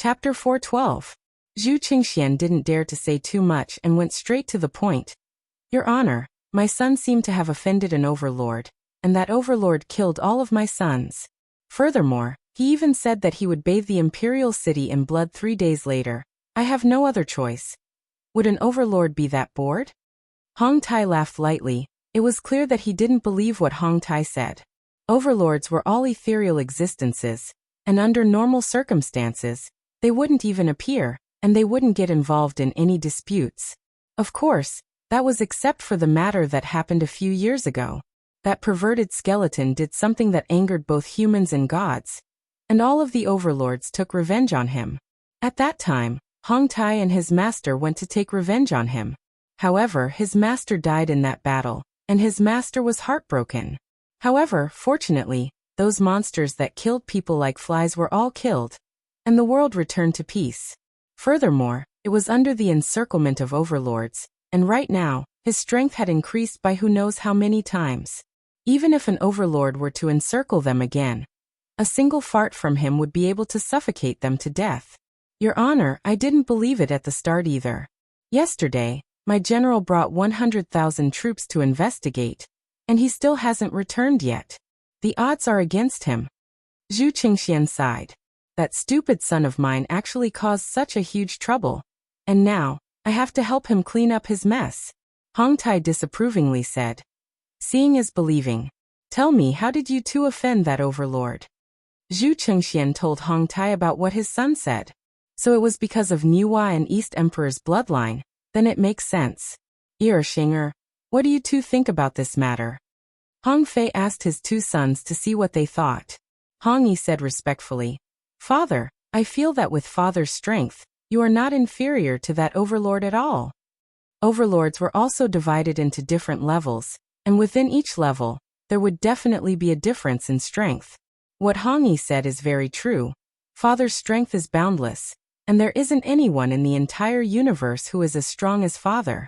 Chapter 412. Zhu Qingxian didn't dare to say too much and went straight to the point. Your Honor, my son seemed to have offended an overlord, and that overlord killed all of my sons. Furthermore, he even said that he would bathe the imperial city in blood 3 days later. I have no other choice. Would an overlord be that bored? Hong Tai laughed lightly. It was clear that he didn't believe what Hong Tai said. Overlords were all ethereal existences, and under normal circumstances, they wouldn't even appear, and they wouldn't get involved in any disputes. Of course, that was except for the matter that happened a few years ago. That perverted skeleton did something that angered both humans and gods, and all of the overlords took revenge on him. At that time, Hong Tai and his master went to take revenge on him. However, his master died in that battle, and his master was heartbroken. However, fortunately, those monsters that killed people like flies were all killed, and the world returned to peace. Furthermore, it was under the encirclement of overlords, and right now, his strength had increased by who knows how many times. Even if an overlord were to encircle them again, a single fart from him would be able to suffocate them to death. Your Honor, I didn't believe it at the start either. Yesterday, my general brought 100,000 troops to investigate, and he still hasn't returned yet. The odds are against him. Zhu Qingxian sighed. That stupid son of mine actually caused such a huge trouble, and now, I have to help him clean up his mess. Hong Tai disapprovingly said. Seeing is believing. Tell me, how did you two offend that overlord? Zhu Qingxian told Hong Tai about what his son said. So it was because of Niwa and East Emperor's bloodline, then it makes sense. Xinger, what do you two think about this matter? Hong Fei asked his 2 sons to see what they thought. Hong Yi said respectfully, Father, I feel that with father's strength, you are not inferior to that overlord at all. Overlords were also divided into different levels, and within each level, there would definitely be a difference in strength. What Hong Yi said is very true. Father's strength is boundless, and there isn't anyone in the entire universe who is as strong as father.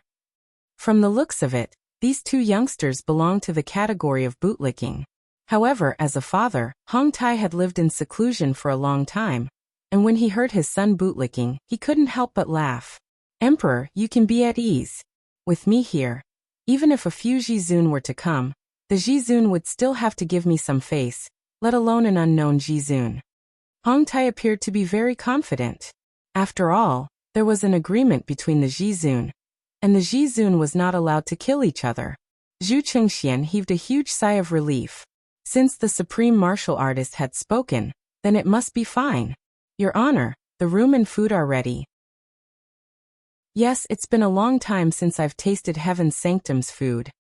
From the looks of it, these 2 youngsters belong to the category of bootlicking. However, as a father, Hong Tai had lived in seclusion for a long time, and when he heard his son bootlicking, he couldn't help but laugh. Emperor, you can be at ease. With me here, even if a few Jizun were to come, the Jizun would still have to give me some face, let alone an unknown Jizun. Hong Tai appeared to be very confident. After all, there was an agreement between the Jizun, and the Jizun was not allowed to kill each other. Zhu Qingxian heaved a huge sigh of relief. Since the supreme martial artist had spoken, then it must be fine. Your Honor, the room and food are ready. Yes, it's been a long time since I've tasted Heaven's Sanctum's food.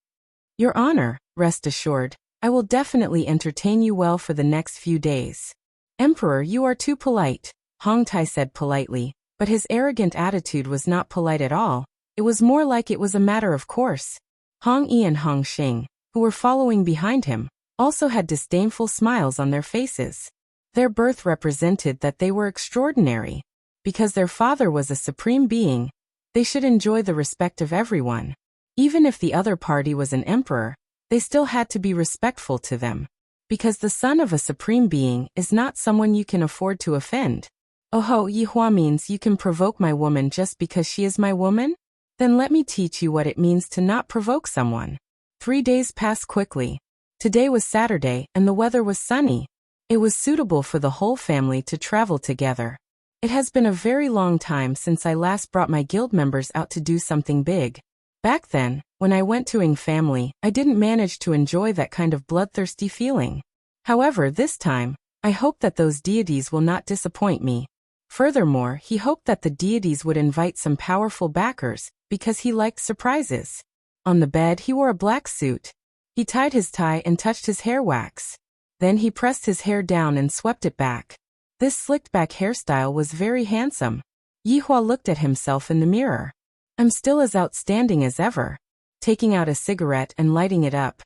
Your Honor, rest assured, I will definitely entertain you well for the next few days. Emperor, you are too polite, Hong Tai said politely, but his arrogant attitude was not polite at all. It was more like it was a matter of course. Hong Yi and Hong Xing, who were following behind him, also had disdainful smiles on their faces. Their birth represented that they were extraordinary. Because their father was a supreme being, they should enjoy the respect of everyone. Even if the other party was an emperor, they still had to be respectful to them. Because the son of a supreme being is not someone you can afford to offend. Oh, Yihua means you can provoke my woman just because she is my woman? Then let me teach you what it means to not provoke someone. 3 days passed quickly. Today was Saturday and the weather was sunny. It was suitable for the whole family to travel together. It has been a very long time since I last brought my guild members out to do something big. Back then, when I went to Ing family, I didn't manage to enjoy that kind of bloodthirsty feeling. However, this time, I hope that those deities will not disappoint me. Furthermore, he hoped that the deities would invite some powerful backers, because he liked surprises. On the bed, he wore a black suit. He tied his tie and touched his hair wax. Then he pressed his hair down and swept it back. This slicked back hairstyle was very handsome. Yihua looked at himself in the mirror. I'm still as outstanding as ever. Taking out a cigarette and lighting it up,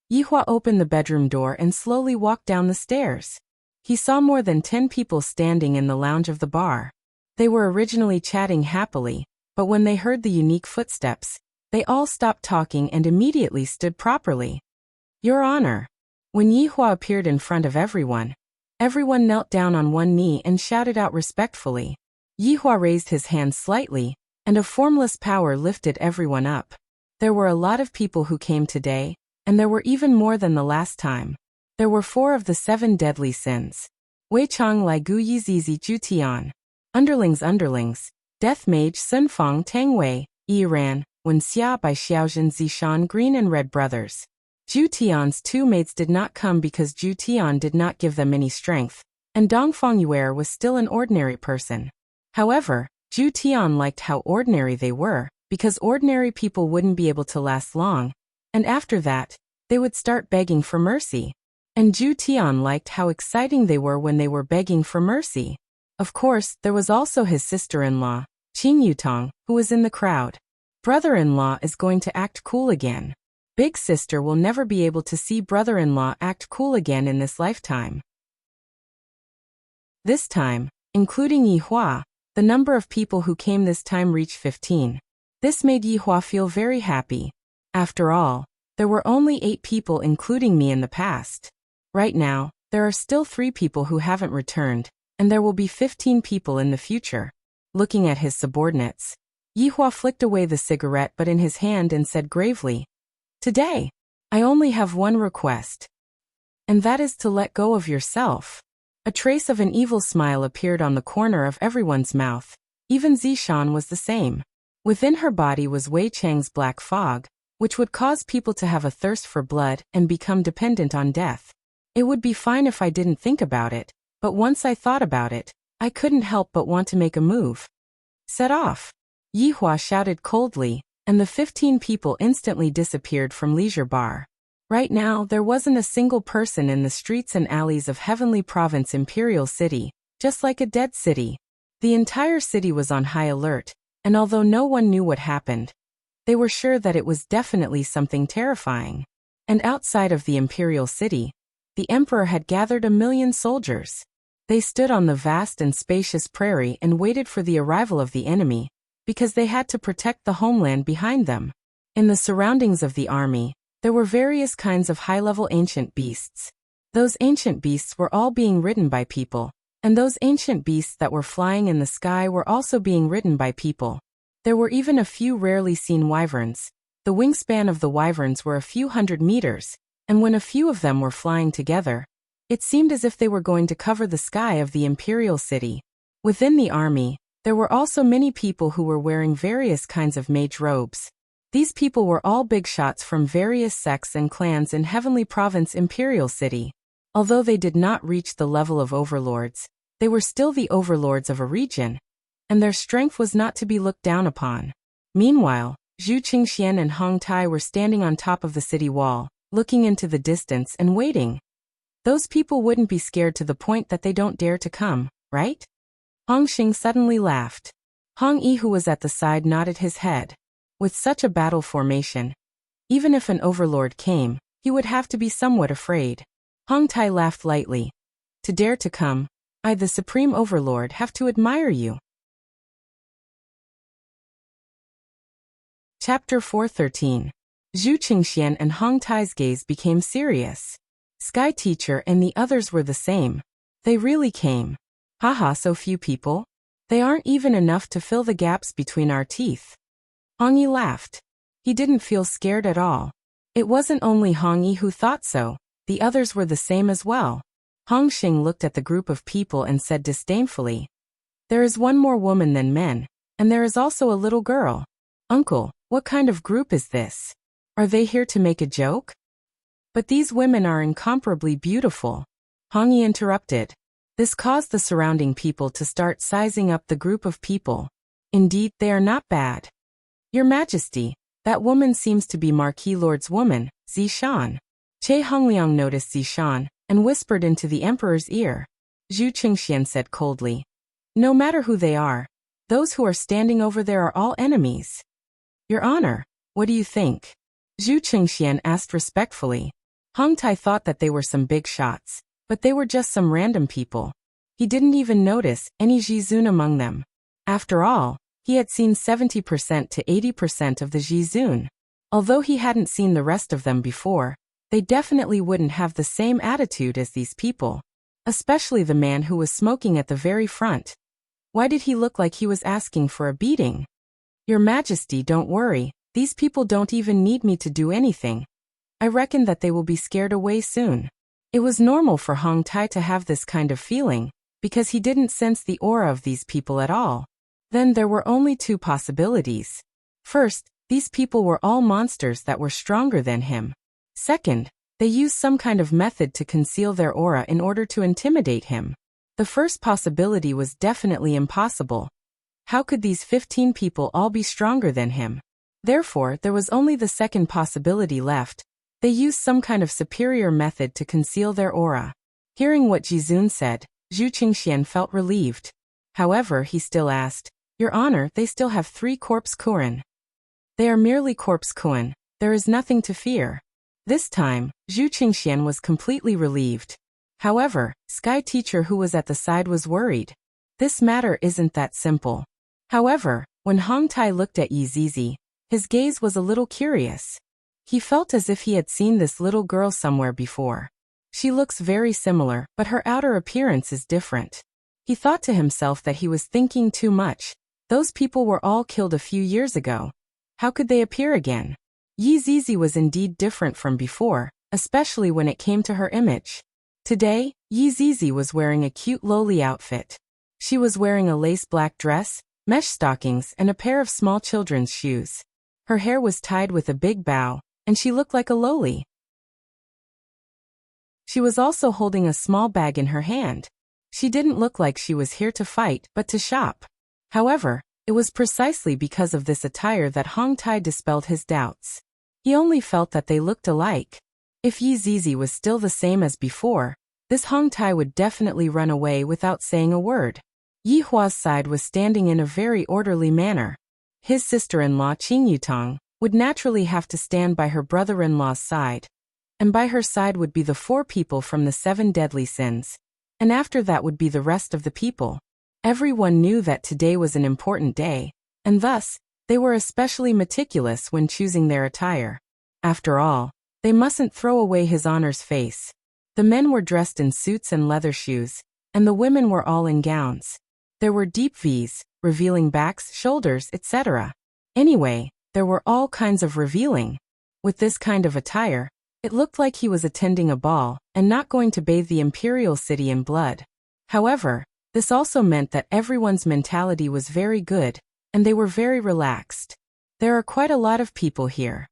Yihua opened the bedroom door and slowly walked down the stairs. He saw more than 10 people standing in the lounge of the bar. They were originally chatting happily, but when they heard the unique footsteps, they all stopped talking and immediately stood properly. Your Honor. When Yihua appeared in front of everyone, Everyone knelt down on one knee and shouted out respectfully. Yihua raised his hand slightly, and a formless power lifted everyone up. There were a lot of people who came today, and there were even more than the last time. There were 4 of the 7 deadly sins. Wei Chang Lai Gu Yi Zizi Ju Tian. Underlings. Death Mage Sun Fong Tang Wei, Yi Ran, Wen Xia by Xiaozhen Zishan Green and Red Brothers. Ju Tian's 2 mates did not come because Ju Tian did not give them any strength, and Dongfang Yuer was still an ordinary person. However, Ju Tian liked how ordinary they were, because ordinary people wouldn't be able to last long, and after that, they would start begging for mercy. And Ju Tian liked how exciting they were when they were begging for mercy. Of course, there was also his sister-in-law, Qing Yutong, who was in the crowd. Brother-in-law is going to act cool again. Big sister will never be able to see brother-in-law act cool again in this lifetime. This time, including Yihua, the number of people who came this time reached 15. This made Yihua feel very happy. After all, there were only 8 people including me in the past. Right now, there are still 3 people who haven't returned, and there will be 15 people in the future. Looking at his subordinates, Yihua flicked away the cigarette butt in his hand and said gravely, "Today, I only have one request. And that is to let go of yourself." A trace of an evil smile appeared on the corner of everyone's mouth. Even Zishan was the same. Within her body was Wei Chang's black fog, which would cause people to have a thirst for blood and become dependent on death. It would be fine if I didn't think about it, but once I thought about it, I couldn't help but want to make a move. "Set off!" Yihua shouted coldly, and the 15 people instantly disappeared from Leisure Bar. Right now, there wasn't a single person in the streets and alleys of Heavenly Province Imperial City, just like a dead city. The entire city was on high alert, and although no one knew what happened, they were sure that it was definitely something terrifying. And outside of the Imperial City, the Emperor had gathered 1,000,000 soldiers. They stood on the vast and spacious prairie and waited for the arrival of the enemy, because they had to protect the homeland behind them. In the surroundings of the army, there were various kinds of high-level ancient beasts. Those ancient beasts were all being ridden by people, and those ancient beasts that were flying in the sky were also being ridden by people. There were even a few rarely seen wyverns. The wingspan of the wyverns were a few hundred meters, and when a few of them were flying together, it seemed as if they were going to cover the sky of the Imperial City. Within the army, there were also many people who were wearing various kinds of mage robes. These people were all big shots from various sects and clans in Heavenly Province Imperial City. Although they did not reach the level of overlords, they were still the overlords of a region, and their strength was not to be looked down upon. Meanwhile, Zhu Qingxian and Hong Tai were standing on top of the city wall, looking into the distance and waiting. Those people wouldn't be scared to the point that they don't dare to come, right? Hong Xing suddenly laughed. Hong Yi, who was at the side, nodded his head. With such a battle formation, even if an overlord came, he would have to be somewhat afraid. Hong Tai laughed lightly. To dare to come, I, the Supreme Overlord, have to admire you. Chapter 413. Zhu Qingxian and Hong Tai's gaze became serious. Sky Teacher and the others were the same. They really came. Haha, so few people? They aren't even enough to fill the gaps between our teeth. Hong Yi laughed. He didn't feel scared at all. It wasn't only Hong Yi who thought so, the others were the same as well. Hong Xing looked at the group of people and said disdainfully, "There is one more woman than men, and there is also a little girl. Uncle, what kind of group is this? Are they here to make a joke?" "But these women are incomparably beautiful," Hong Yi interrupted. This caused the surrounding people to start sizing up the group of people. "Indeed, they are not bad. Your Majesty, that woman seems to be Marquis Lord's woman, Zishan." Che Hongliang noticed Zishan, and whispered into the Emperor's ear. Zhu Qingxian said coldly, "No matter who they are, those who are standing over there are all enemies." "Your Honor, what do you think?" Zhu Qingxian asked respectfully. Hong Tai thought that they were some big shots, but they were just some random people. He didn't even notice any Jizun among them. After all, he had seen 70% to 80% of the Jizun. Although he hadn't seen the rest of them before, they definitely wouldn't have the same attitude as these people. especially the man who was smoking at the very front. Why did he look like he was asking for a beating? Your Majesty, don't worry, these people don't even need me to do anything. I reckon that they will be scared away soon. It was normal for Hong Tai to have this kind of feeling, because he didn't sense the aura of these people at all. Then there were only two possibilities. First, these people were all monsters that were stronger than him. Second, they used some kind of method to conceal their aura in order to intimidate him. The first possibility was definitely impossible. How could these 15 people all be stronger than him? Therefore, there was only the second possibility left. They used some kind of superior method to conceal their aura. Hearing what Jizun said, Zhu Qingxian felt relieved. However, he still asked, Your Honor, they still have 3 corpse Kuan. They are merely corpse Kuan. There is nothing to fear. This time, Zhu Qingxian was completely relieved. However, Sky Teacher who was at the side was worried. This matter isn't that simple. However, when Hong Tai looked at Yi Zizi, his gaze was a little curious. He felt as if he had seen this little girl somewhere before. She looks very similar, but her outer appearance is different. He thought to himself that he was thinking too much. Those people were all killed a few years ago. How could they appear again? Yi Zizi was indeed different from before, especially when it came to her image. Today, Yi Zizi was wearing a cute lowly outfit. She was wearing a lace black dress, mesh stockings, and a pair of small children's shoes. Her hair was tied with a big bow, and she looked like a lowly. She was also holding a small bag in her hand. She didn't look like she was here to fight, but to shop. However, it was precisely because of this attire that Hong Tai dispelled his doubts. He only felt that they looked alike. If Yi Zizi was still the same as before, this Hong Tai would definitely run away without saying a word. Yi Hua's side was standing in a very orderly manner. His sister-in-law Qing Yutong would naturally have to stand by her brother-in-law's side. And by her side would be the 4 people from the 7 deadly sins. And after that would be the rest of the people. Everyone knew that today was an important day, and thus, they were especially meticulous when choosing their attire. After all, they mustn't throw away His Honor's face. The men were dressed in suits and leather shoes, and the women were all in gowns. There were deep V's, revealing backs, shoulders, etc. Anyway, there were all kinds of revealing. With this kind of attire, it looked like he was attending a ball and not going to bathe the imperial city in blood. However, this also meant that everyone's mentality was very good, and they were very relaxed. There are quite a lot of people here.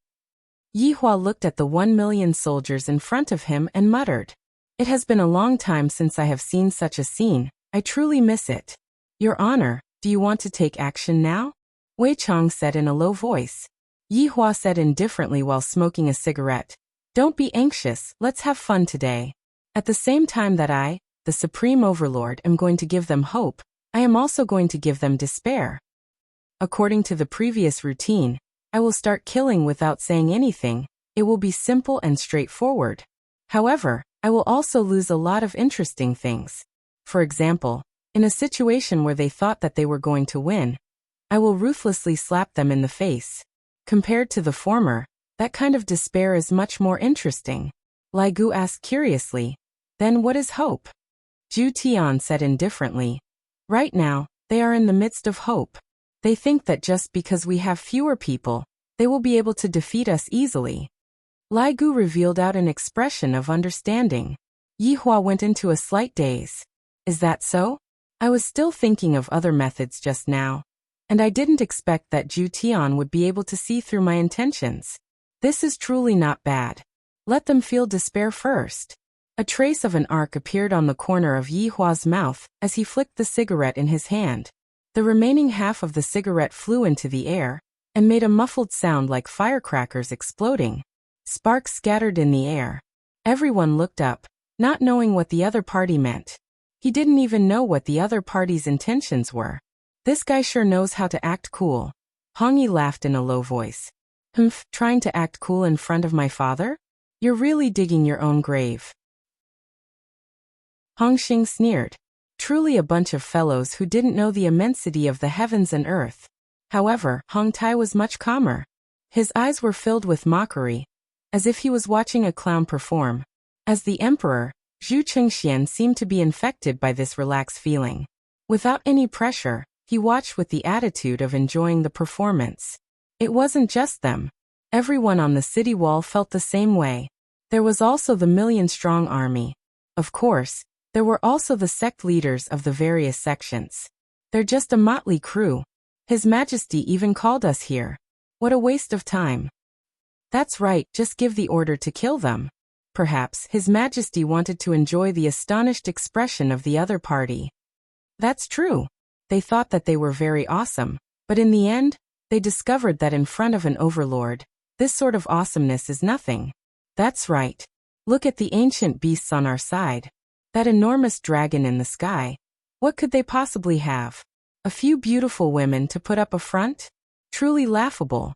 Yi Hua looked at the 1 million soldiers in front of him and muttered, It has been a long time since I have seen such a scene. I truly miss it. Your Honor, do you want to take action now? Wei Chang said in a low voice. Yi Hua said indifferently while smoking a cigarette, Don't be anxious, let's have fun today. At the same time that I, the Supreme Overlord, am going to give them hope, I am also going to give them despair. According to the previous routine, I will start killing without saying anything. It will be simple and straightforward. However, I will also lose a lot of interesting things. For example, in a situation where they thought that they were going to win, I will ruthlessly slap them in the face. Compared to the former, that kind of despair is much more interesting. Lai Gu asked curiously, Then what is hope? Zhu Tian said indifferently, Right now, they are in the midst of hope. They think that just because we have fewer people, they will be able to defeat us easily. Lai Gu revealed out an expression of understanding. Yi Hua went into a slight daze. Is that so? I was still thinking of other methods just now, and I didn't expect that Zhu Tian would be able to see through my intentions. This is truly not bad. Let them feel despair first. A trace of an arc appeared on the corner of Yi Hua's mouth as he flicked the cigarette in his hand. The remaining half of the cigarette flew into the air and made a muffled sound like firecrackers exploding. Sparks scattered in the air. Everyone looked up, not knowing what the other party meant. He didn't even know what the other party's intentions were. This guy sure knows how to act cool. Hong Yi laughed in a low voice. Humph, trying to act cool in front of my father? You're really digging your own grave. Hong Xing sneered. Truly a bunch of fellows who didn't know the immensity of the heavens and earth. However, Hong Tai was much calmer. His eyes were filled with mockery, as if he was watching a clown perform. As the emperor, Zhu Qingxian seemed to be infected by this relaxed feeling. Without any pressure, he watched with the attitude of enjoying the performance. It wasn't just them. Everyone on the city wall felt the same way. There was also the million-strong army. Of course, there were also the sect leaders of the various sections. They're just a motley crew. His Majesty even called us here. What a waste of time. That's right, just give the order to kill them. Perhaps His Majesty wanted to enjoy the astonished expression of the other party. That's true. They thought that they were very awesome, but in the end, they discovered that in front of an overlord, this sort of awesomeness is nothing. That's right. Look at the ancient beasts on our side. That enormous dragon in the sky. What could they possibly have? A few beautiful women to put up a front? Truly laughable.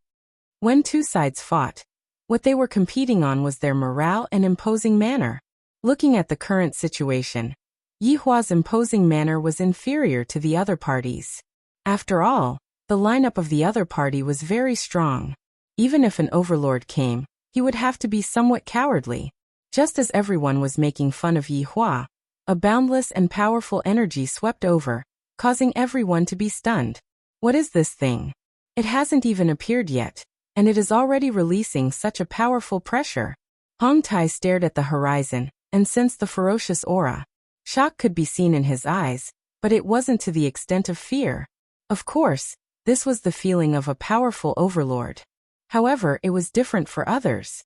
When two sides fought, what they were competing on was their morale and imposing manner. Looking at the current situation, Yihua's imposing manner was inferior to the other parties. After all, the lineup of the other party was very strong. Even if an overlord came, he would have to be somewhat cowardly. Just as everyone was making fun of Yihua, a boundless and powerful energy swept over, causing everyone to be stunned. What is this thing? It hasn't even appeared yet, and it is already releasing such a powerful pressure. Hong Tai stared at the horizon and sensed the ferocious aura. Shock could be seen in his eyes, but it wasn't to the extent of fear. Of course, this was the feeling of a powerful overlord. However, it was different for others.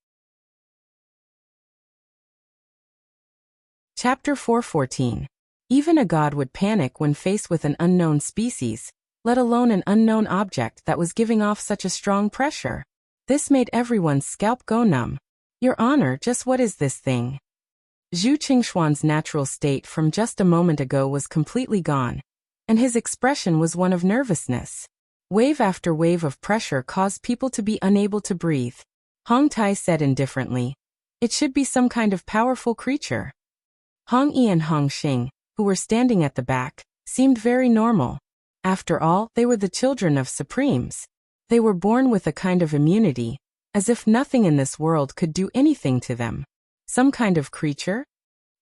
Chapter 414. Even a god would panic when faced with an unknown species, let alone an unknown object that was giving off such a strong pressure. This made everyone's scalp go numb. Your Honor, just what is this thing? Zhu Qingxuan's natural state from just a moment ago was completely gone, and his expression was one of nervousness. Wave after wave of pressure caused people to be unable to breathe. Hong Tai said indifferently, "It should be some kind of powerful creature." Hong Yi and Hong Xing, who were standing at the back, seemed very normal. After all, they were the children of Supremes. They were born with a kind of immunity, as if nothing in this world could do anything to them. Some kind of creature?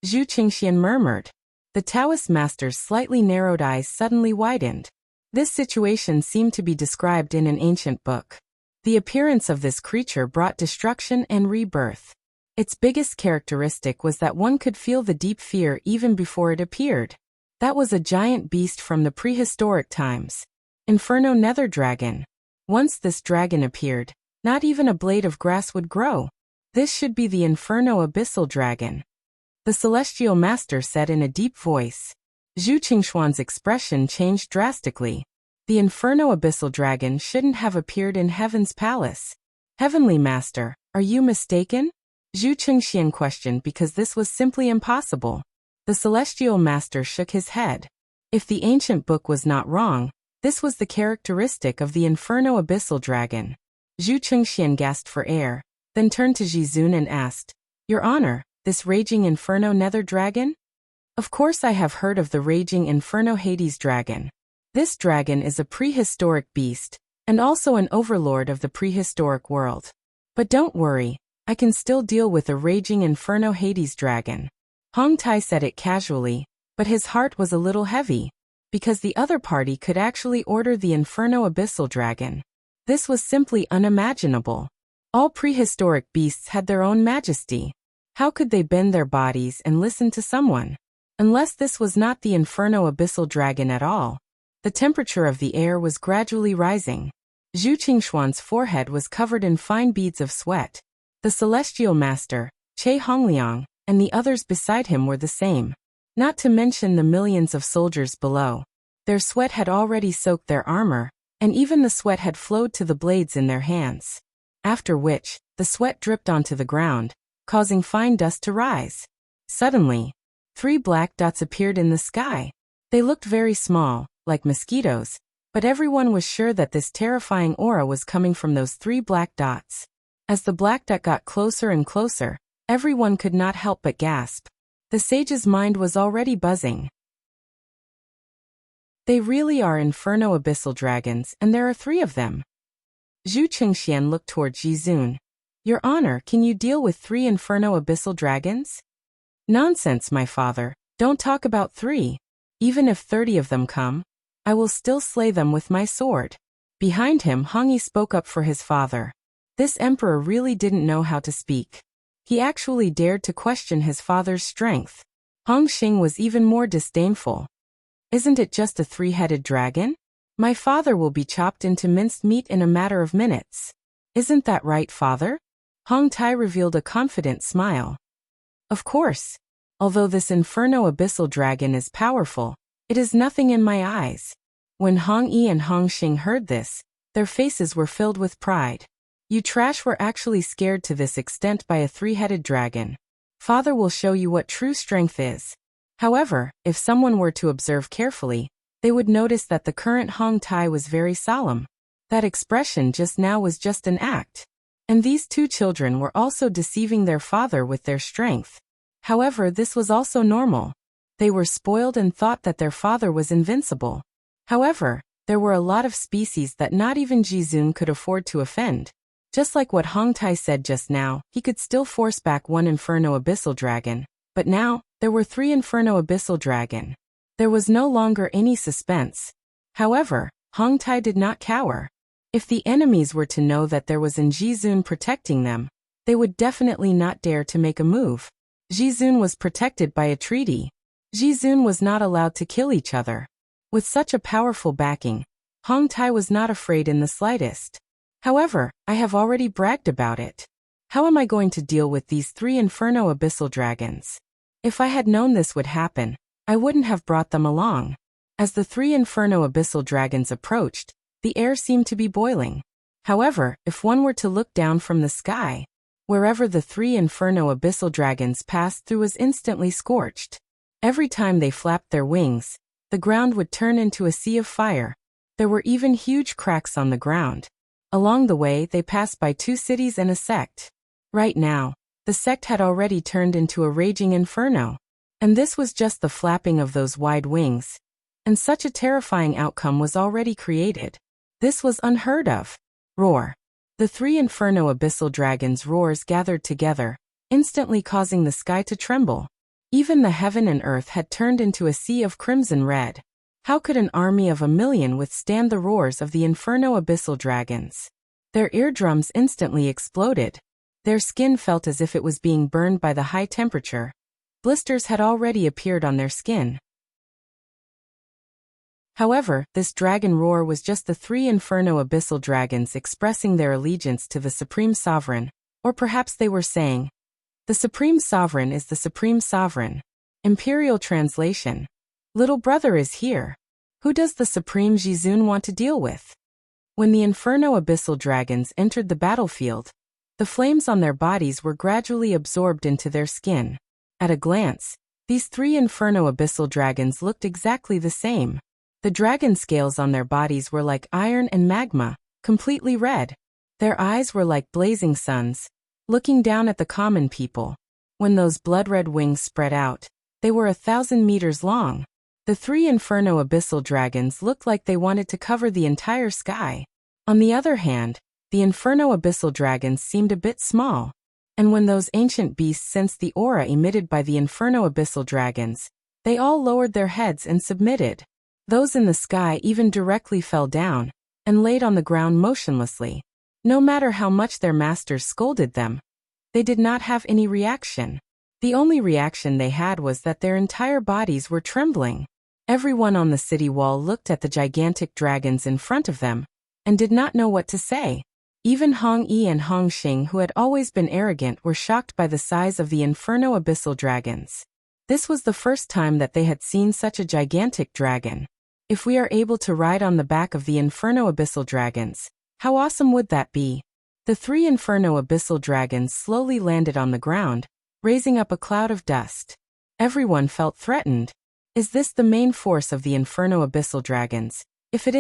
Zhu Qingxian murmured. The Taoist master's slightly narrowed eyes suddenly widened. This situation seemed to be described in an ancient book. The appearance of this creature brought destruction and rebirth. Its biggest characteristic was that one could feel the deep fear even before it appeared. That was a giant beast from the prehistoric times. Inferno Nether Dragon. Once this dragon appeared, not even a blade of grass would grow. This should be the Inferno Abyssal Dragon. The Celestial Master said in a deep voice. Zhu Qingxuan's expression changed drastically. The Inferno Abyssal Dragon shouldn't have appeared in Heaven's Palace. Heavenly Master, are you mistaken? Zhu Qingxian questioned because this was simply impossible. The Celestial Master shook his head. If the ancient book was not wrong, this was the characteristic of the Inferno Abyssal Dragon. Zhu Qingxian gasped for air, then turned to Jizun and asked, "Your Honor, this raging Inferno Nether Dragon?" "Of course I have heard of the raging Inferno Hades Dragon. This dragon is a prehistoric beast, and also an overlord of the prehistoric world. But don't worry, I can still deal with a raging Inferno Hades Dragon." Hong Tai said it casually, but his heart was a little heavy, because the other party could actually order the Inferno Abyssal Dragon. This was simply unimaginable. All prehistoric beasts had their own majesty. How could they bend their bodies and listen to someone? Unless this was not the Inferno Abyssal Dragon at all. The temperature of the air was gradually rising. Zhu Qingxuan's forehead was covered in fine beads of sweat. The Celestial Master, Che Hongliang, and the others beside him were the same. Not to mention the millions of soldiers below. Their sweat had already soaked their armor, and even the sweat had flowed to the blades in their hands. After which, the sweat dripped onto the ground, causing fine dust to rise. Suddenly, 3 black dots appeared in the sky. They looked very small, like mosquitoes, but everyone was sure that this terrifying aura was coming from those 3 black dots. As the black dot got closer and closer, everyone could not help but gasp. The sage's mind was already buzzing. They really are Inferno Abyssal Dragons, and there are 3 of them. Zhu Qingxian looked toward Jizun. "Your Honor, can you deal with 3 Inferno Abyssal Dragons?" Nonsense, my father. Don't talk about 3. Even if 30 of them come, I will still slay them with my sword. Behind him, Hongyi spoke up for his father. This emperor really didn't know how to speak. He actually dared to question his father's strength. Hong Xing was even more disdainful. Isn't it just a 3-headed dragon? My father will be chopped into minced meat in a matter of minutes. Isn't that right, father? Hong Tai revealed a confident smile. Of course. Although this Inferno Abyssal Dragon is powerful, it is nothing in my eyes. When Hong Yi and Hong Xing heard this, their faces were filled with pride. You trash were actually scared to this extent by a 3-headed dragon. Father will show you what true strength is. However, if someone were to observe carefully, they would notice that the current Hong Tai was very solemn. That expression just now was just an act. And these 2 children were also deceiving their father with their strength. However, this was also normal. They were spoiled and thought that their father was invincible. However, there were a lot of species that not even Jizun could afford to offend. Just like what Hong Tai said just now, he could still force back 1 Inferno Abyssal Dragon. But now, there were 3 Inferno Abyssal Dragon. There was no longer any suspense. However, Hong Tai did not cower. If the enemies were to know that there was an Jizun protecting them, they would definitely not dare to make a move. Jizun was protected by a treaty. Jizun was not allowed to kill each other. With such a powerful backing, Hong Tai was not afraid in the slightest. However, I have already bragged about it. How am I going to deal with these 3 Inferno Abyssal Dragons? If I had known this would happen, I wouldn't have brought them along. As the 3 Inferno Abyssal Dragons approached, the air seemed to be boiling. However, if one were to look down from the sky, wherever the 3 Inferno Abyssal Dragons passed through was instantly scorched. Every time they flapped their wings, the ground would turn into a sea of fire. There were even huge cracks on the ground. Along the way, they passed by 2 cities and a sect. Right now, the sect had already turned into a raging inferno. And this was just the flapping of those wide wings. And such a terrifying outcome was already created. This was unheard of. Roar. The 3 Inferno Abyssal Dragons' roars gathered together, instantly causing the sky to tremble. Even the heaven and earth had turned into a sea of crimson red. How could an army of 1,000,000 withstand the roars of the Inferno Abyssal Dragons? Their eardrums instantly exploded. Their skin felt as if it was being burned by the high temperature. Blisters had already appeared on their skin. However, this dragon roar was just the 3 Inferno Abyssal Dragons expressing their allegiance to the Supreme Sovereign, or perhaps they were saying, "The Supreme Sovereign is the Supreme Sovereign." Imperial translation. Little brother is here. Who does the Supreme Jizun want to deal with? When the Inferno Abyssal Dragons entered the battlefield, the flames on their bodies were gradually absorbed into their skin. At a glance, these 3 Inferno Abyssal Dragons looked exactly the same. The dragon scales on their bodies were like iron and magma, completely red. Their eyes were like blazing suns, looking down at the common people. When those blood-red wings spread out, they were 1,000 meters long. The 3 Inferno Abyssal Dragons looked like they wanted to cover the entire sky. On the other hand, the Inferno Abyssal Dragons seemed a bit small. And when those ancient beasts sensed the aura emitted by the Inferno Abyssal Dragons, they all lowered their heads and submitted. Those in the sky even directly fell down and laid on the ground motionlessly. No matter how much their masters scolded them, they did not have any reaction. The only reaction they had was that their entire bodies were trembling. Everyone on the city wall looked at the gigantic dragons in front of them and did not know what to say. Even Hong Yi and Hong Xing, who had always been arrogant, were shocked by the size of the Inferno Abyssal Dragons. This was the first time that they had seen such a gigantic dragon. If we are able to ride on the back of the Inferno Abyssal Dragons, how awesome would that be? The 3 Inferno Abyssal Dragons slowly landed on the ground, raising up a cloud of dust. Everyone felt threatened. Is this the main force of the Inferno Abyssal Dragons? If it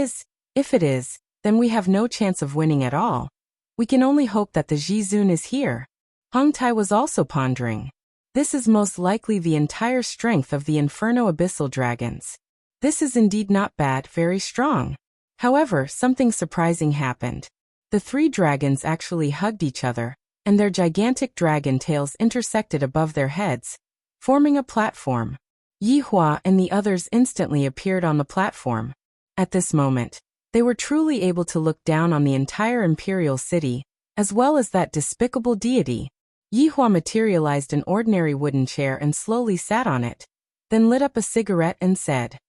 is, then we have no chance of winning at all. We can only hope that the Jizun is here. Hong Tai was also pondering. This is most likely the entire strength of the Inferno Abyssal Dragons. This is indeed not bad, very strong. However, something surprising happened. The 3 dragons actually hugged each other, and their gigantic dragon tails intersected above their heads. forming a platform. Yihua and the others instantly appeared on the platform. At this moment, they were truly able to look down on the entire imperial city, as well as that despicable deity. Yihua materialized an ordinary wooden chair and slowly sat on it, then lit up a cigarette and said,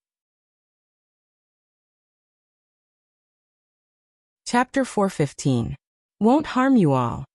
Chapter 415. Won't harm you all.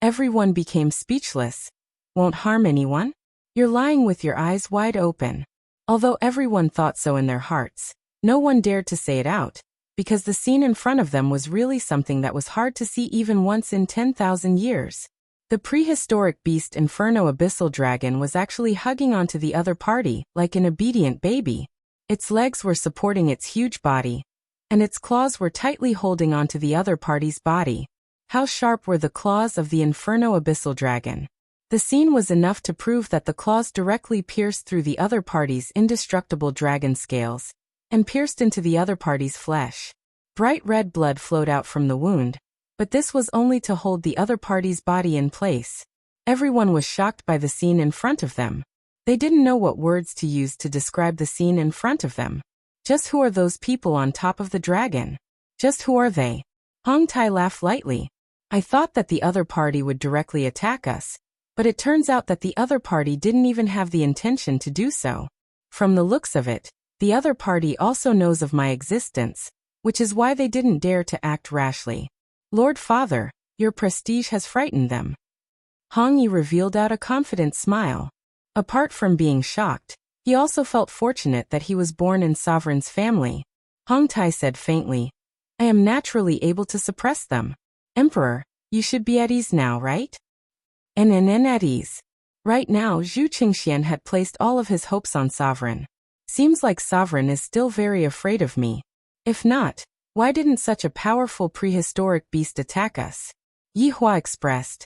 Everyone became speechless. Won't harm anyone? You're lying with your eyes wide open. Although everyone thought so in their hearts, no one dared to say it out, because the scene in front of them was really something that was hard to see even once in 10,000 years. The prehistoric beast Inferno Abyssal Dragon was actually hugging onto the other party like an obedient baby. Its legs were supporting its huge body, and its claws were tightly holding onto the other party's body. How sharp were the claws of the Inferno Abyssal Dragon? The scene was enough to prove that the claws directly pierced through the other party's indestructible dragon scales, and pierced into the other party's flesh. Bright red blood flowed out from the wound, but this was only to hold the other party's body in place. Everyone was shocked by the scene in front of them. They didn't know what words to use to describe the scene in front of them. Just who are those people on top of the dragon? Just who are they? Hong Tai laughed lightly. I thought that the other party would directly attack us, but it turns out that the other party didn't even have the intention to do so. From the looks of it, the other party also knows of my existence, which is why they didn't dare to act rashly. Lord Father, your prestige has frightened them. Hong Yi revealed out a confident smile. Apart from being shocked, he also felt fortunate that he was born in Sovereign's family. Hong Tai said faintly, I am naturally able to suppress them. Emperor, you should be at ease now, right? And at ease. Right now Zhu Qingxian had placed all of his hopes on Sovereign. Seems like Sovereign is still very afraid of me. If not, why didn't such a powerful prehistoric beast attack us? Yihua expressed.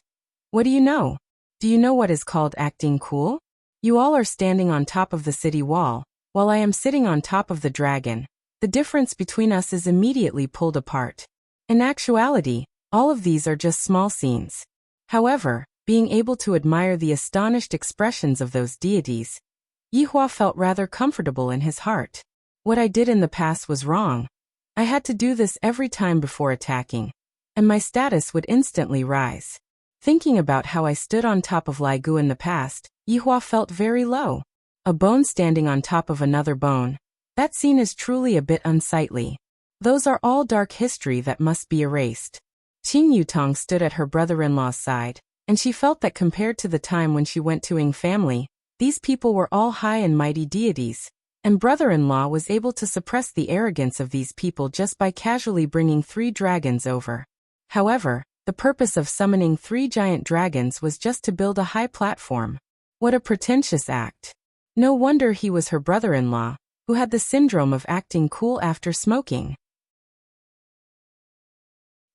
What do you know? Do you know what is called acting cool? You all are standing on top of the city wall, while I am sitting on top of the dragon. The difference between us is immediately pulled apart. In actuality, all of these are just small scenes. However, being able to admire the astonished expressions of those deities, Yihua felt rather comfortable in his heart. What I did in the past was wrong. I had to do this every time before attacking, and my status would instantly rise. Thinking about how I stood on top of Lai Gu in the past, Yihua felt very low. A bone standing on top of another bone. That scene is truly a bit unsightly. Those are all dark history that must be erased. Qing Yutong stood at her brother-in-law's side, and she felt that compared to the time when she went to Ying family, these people were all high and mighty deities, and brother-in-law was able to suppress the arrogance of these people just by casually bringing 3 dragons over. However, the purpose of summoning 3 giant dragons was just to build a high platform. What a pretentious act. No wonder he was her brother-in-law, who had the syndrome of acting cool after smoking.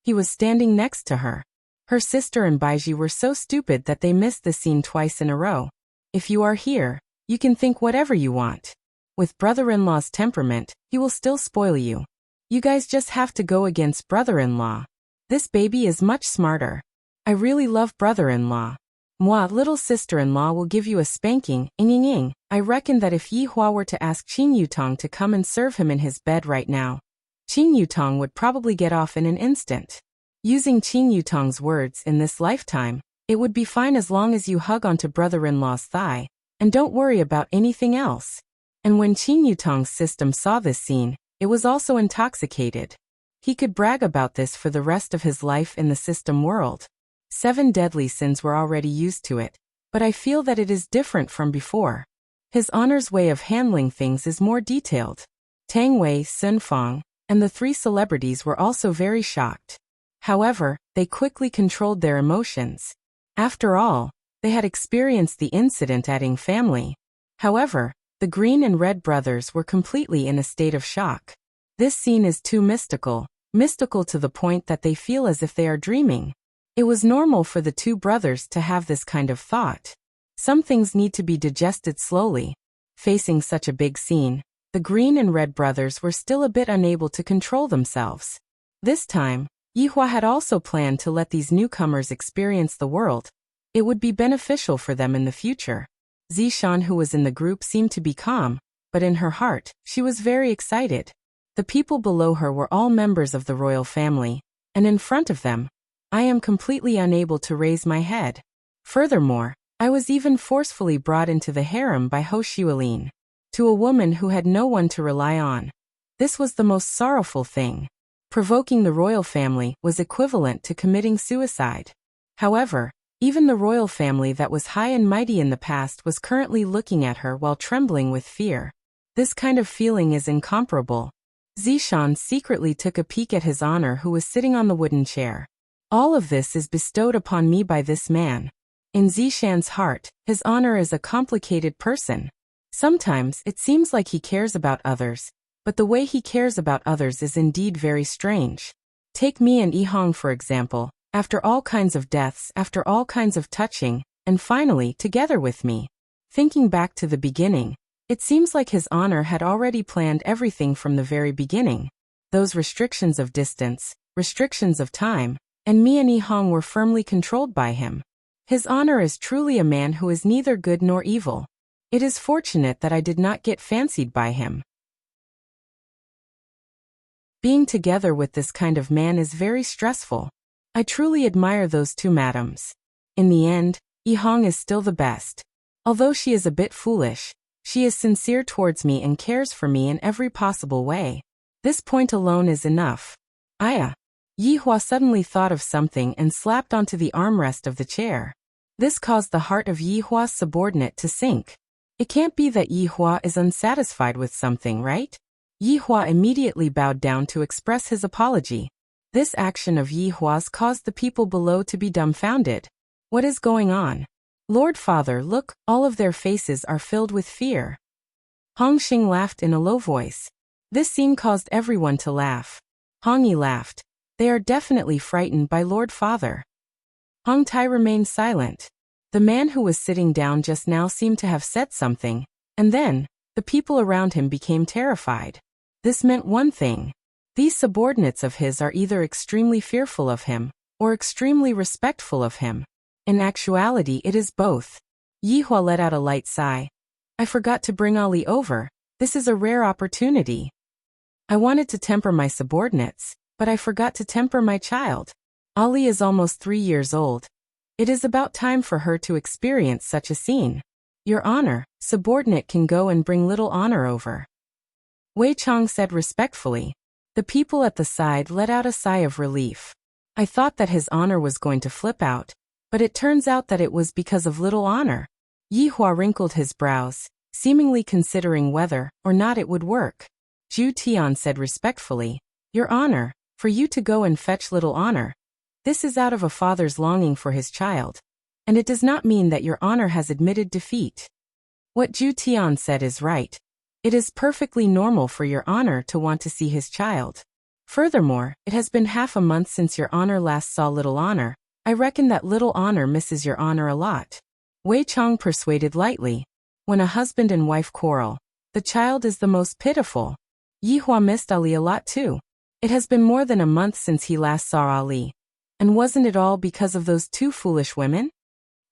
He was standing next to her. Her sister and Baiji were so stupid that they missed the scene twice in a row. If you are here, you can think whatever you want. With brother-in-law's temperament, he will still spoil you. You guys just have to go against brother-in-law. This baby is much smarter. I really love brother-in-law. Moi, little sister-in-law will give you a spanking, ing. I reckon that if Yihua were to ask Qing Yutong to come and serve him in his bed right now, Qing Yutong would probably get off in an instant. Using Qing Yutong's words in this lifetime, it would be fine as long as you hug onto brother-in-law's thigh, and don't worry about anything else. And when Qing Yutong's system saw this scene, it was also intoxicated. He could brag about this for the rest of his life in the system world. 7 deadly sins were already used to it, but I feel that it is different from before. His honor's way of handling things is more detailed. Tang Wei, Sun Fang, and the 3 celebrities were also very shocked. However, they quickly controlled their emotions. After all, they had experienced the incident at Ying family. However, the Green and Red brothers were completely in a state of shock. This scene is too mystical to the point that they feel as if they are dreaming. It was normal for the 2 brothers to have this kind of thought. Some things need to be digested slowly. Facing such a big scene, the Green and Red brothers were still a bit unable to control themselves. This time, Yihua had also planned to let these newcomers experience the world. It would be beneficial for them in the future. Zishan, who was in the group, seemed to be calm, but in her heart, she was very excited. The people below her were all members of the royal family, and in front of them, I am completely unable to raise my head. Furthermore, I was even forcefully brought into the harem by Ho Xiaolin, to a woman who had no one to rely on. This was the most sorrowful thing. Provoking the royal family was equivalent to committing suicide. However, even the royal family that was high and mighty in the past was currently looking at her while trembling with fear. This kind of feeling is incomparable. Zishan secretly took a peek at His Honor, who was sitting on the wooden chair. All of this is bestowed upon me by this man. In Zishan's heart, His Honor is a complicated person. Sometimes it seems like he cares about others, but the way he cares about others is indeed very strange. Take me and Yihong for example, after all kinds of deaths, after all kinds of touching, and finally together with me. Thinking back to the beginning, it seems like His Honor had already planned everything from the very beginning. Those restrictions of distance, restrictions of time, and me and Yihong were firmly controlled by him. His Honor is truly a man who is neither good nor evil. It is fortunate that I did not get fancied by him. Being together with this kind of man is very stressful. I truly admire those two madams. In the end, Yihong is still the best. Although she is a bit foolish, she is sincere towards me and cares for me in every possible way. This point alone is enough. Yihua suddenly thought of something and slapped onto the armrest of the chair. This caused the heart of Yihua's subordinate to sink. It can't be that Yihua is unsatisfied with something, right? Yihua immediately bowed down to express his apology. This action of Yihua's caused the people below to be dumbfounded. What is going on? Lord Father, look, all of their faces are filled with fear. Hongxing laughed in a low voice. This scene caused everyone to laugh. Hongyi laughed. They are definitely frightened by Lord Father. Hong Tai remained silent. The man who was sitting down just now seemed to have said something, and then, the people around him became terrified. This meant one thing. These subordinates of his are either extremely fearful of him, or extremely respectful of him. In actuality, it is both. Yihua let out a light sigh. I forgot to bring Ali over. This is a rare opportunity. I wanted to temper my subordinates, but I forgot to temper my child. Ali is almost 3 years old. It is about time for her to experience such a scene. Your Honor, subordinate can go and bring little Honor over. Wei Chang said respectfully. The people at the side let out a sigh of relief. I thought that His Honor was going to flip out, but it turns out that it was because of little Honor. Yihua wrinkled his brows, seemingly considering whether or not it would work. Zhu Tian said respectfully, Your Honor, for you to go and fetch little Honor, this is out of a father's longing for his child, and it does not mean that Your Honor has admitted defeat. What Zhu Tian said is right. It is perfectly normal for Your Honor to want to see his child. Furthermore, it has been half a month since Your Honor last saw little Honor. I reckon that little Honor misses Your Honor a lot. Wei Chang persuaded lightly. When a husband and wife quarrel, the child is the most pitiful. Yihua missed Ali a lot too. It has been more than a month since he last saw Ali. And wasn't it all because of those two foolish women?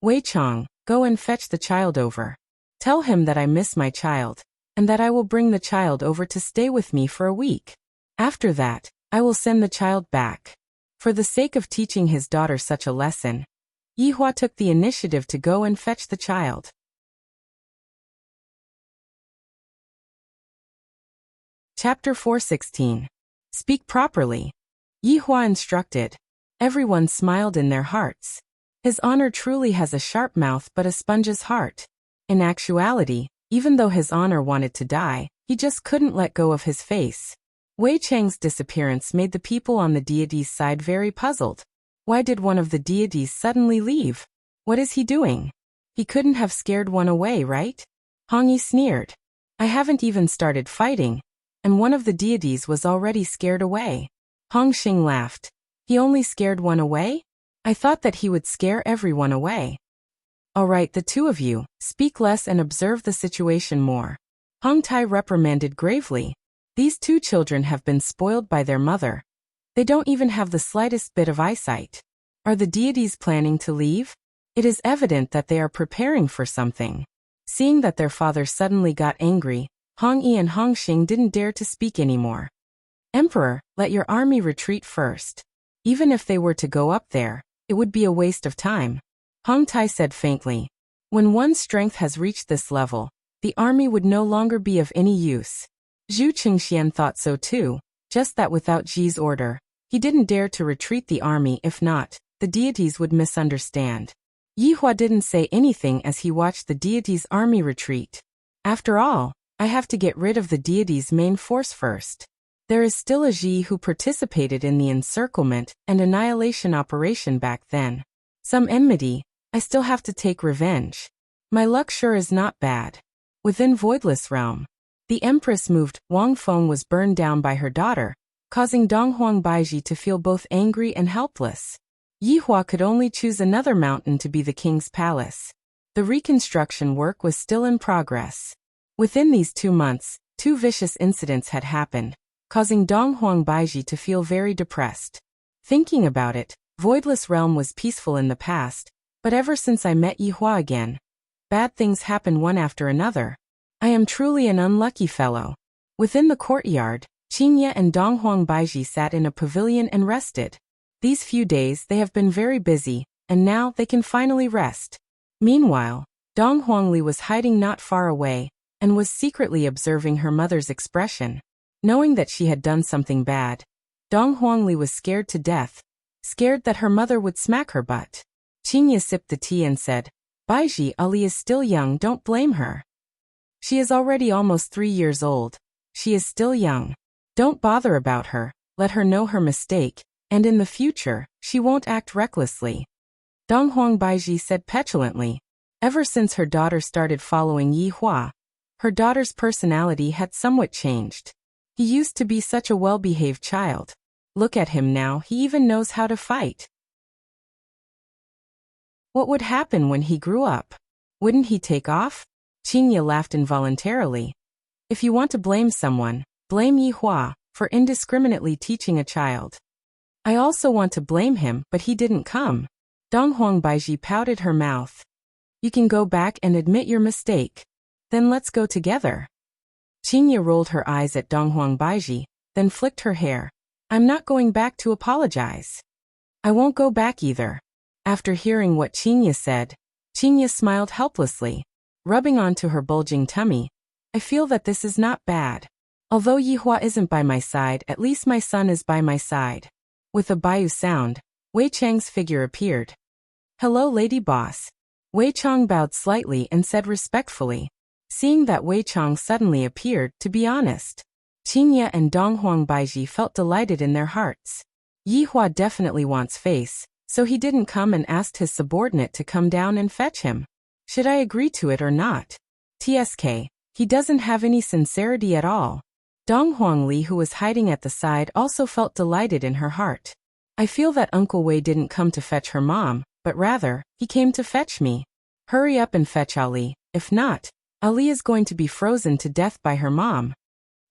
Wei Chang, go and fetch the child over. Tell him that I miss my child, and that I will bring the child over to stay with me for a week. After that, I will send the child back. For the sake of teaching his daughter such a lesson, Yihua took the initiative to go and fetch the child. Chapter 416. Speak properly. Yihua instructed. Everyone smiled in their hearts. His Honor truly has a sharp mouth but a sponge's heart. In actuality, even though His Honor wanted to die, he just couldn't let go of his face. Wei Chang's disappearance made the people on the deity's side very puzzled. Why did one of the deities suddenly leave? What is he doing? He couldn't have scared one away, right? Hongyi sneered. I haven't even started fighting, and one of the deities was already scared away. Hongxing laughed. He only scared one away? I thought that he would scare everyone away. All right, the two of you, speak less and observe the situation more. Hong Tai reprimanded gravely. These two children have been spoiled by their mother. They don't even have the slightest bit of eyesight. Are the deities planning to leave? It is evident that they are preparing for something. Seeing that their father suddenly got angry, Hong Yi and Hong Xing didn't dare to speak anymore. Emperor, let your army retreat first. Even if they were to go up there, it would be a waste of time. Hong Tai said faintly. When one's strength has reached this level, the army would no longer be of any use. Zhu Qingxian thought so too, just that without Ji's order, he didn't dare to retreat the army. If not, the deities would misunderstand. Yihua didn't say anything as he watched the deities' army retreat. After all, I have to get rid of the deities' main force first. There is still a Ji who participated in the encirclement and annihilation operation back then. Some enmity, I still have to take revenge. My luck sure is not bad. Within Voidless Realm, the Empress moved. Wang Feng was burned down by her daughter, causing Donghuang Baiji to feel both angry and helpless. Yihua could only choose another mountain to be the king's palace. The reconstruction work was still in progress. Within these 2 months, 2 vicious incidents had happened, causing Donghuang Baiji to feel very depressed. Thinking about it, Voidless Realm was peaceful in the past, but ever since I met Yihua again, bad things happen one after another. I am truly an unlucky fellow. Within the courtyard, Qingye and Donghuang Baiji sat in a pavilion and rested. These few days they have been very busy, and now they can finally rest. Meanwhile, Dong Huangli was hiding not far away, and was secretly observing her mother's expression. Knowing that she had done something bad, Dong Huangli was scared to death, scared that her mother would smack her butt. Qingye sipped the tea and said, Baiji, Ali is still young, don't blame her. She is already almost 3 years old. She is still young. Don't bother about her, let her know her mistake, and in the future, she won't act recklessly. Donghuang Baiji said petulantly. Ever since her daughter started following Yihua, her daughter's personality had somewhat changed. He used to be such a well-behaved child. Look at him now, he even knows how to fight. What would happen when he grew up? Wouldn't he take off? Qingye laughed involuntarily. If you want to blame someone, blame Yihua for indiscriminately teaching a child. I also want to blame him, but he didn't come. Donghuang Baiji pouted her mouth. You can go back and admit your mistake. Then let's go together. Qingye rolled her eyes at Donghuang Baiji, then flicked her hair. I'm not going back to apologize. I won't go back either. After hearing what Qingye said, Qingye smiled helplessly, rubbing onto her bulging tummy. I feel that this is not bad. Although Yihua isn't by my side, at least my son is by my side. With a Baiyu sound, Wei Chang's figure appeared. Hello, Lady Boss. Wei Chang bowed slightly and said respectfully. Seeing that Wei Chang suddenly appeared, to be honest, Qingye and Donghuang Baiji felt delighted in their hearts. Yihua definitely wants face, so he didn't come and asked his subordinate to come down and fetch him. Should I agree to it or not? TSK, he doesn't have any sincerity at all. Donghuang Li, who was hiding at the side, also felt delighted in her heart. I feel that Uncle Wei didn't come to fetch her mom, but rather, he came to fetch me. Hurry up and fetch Ali, if not, Ali is going to be frozen to death by her mom.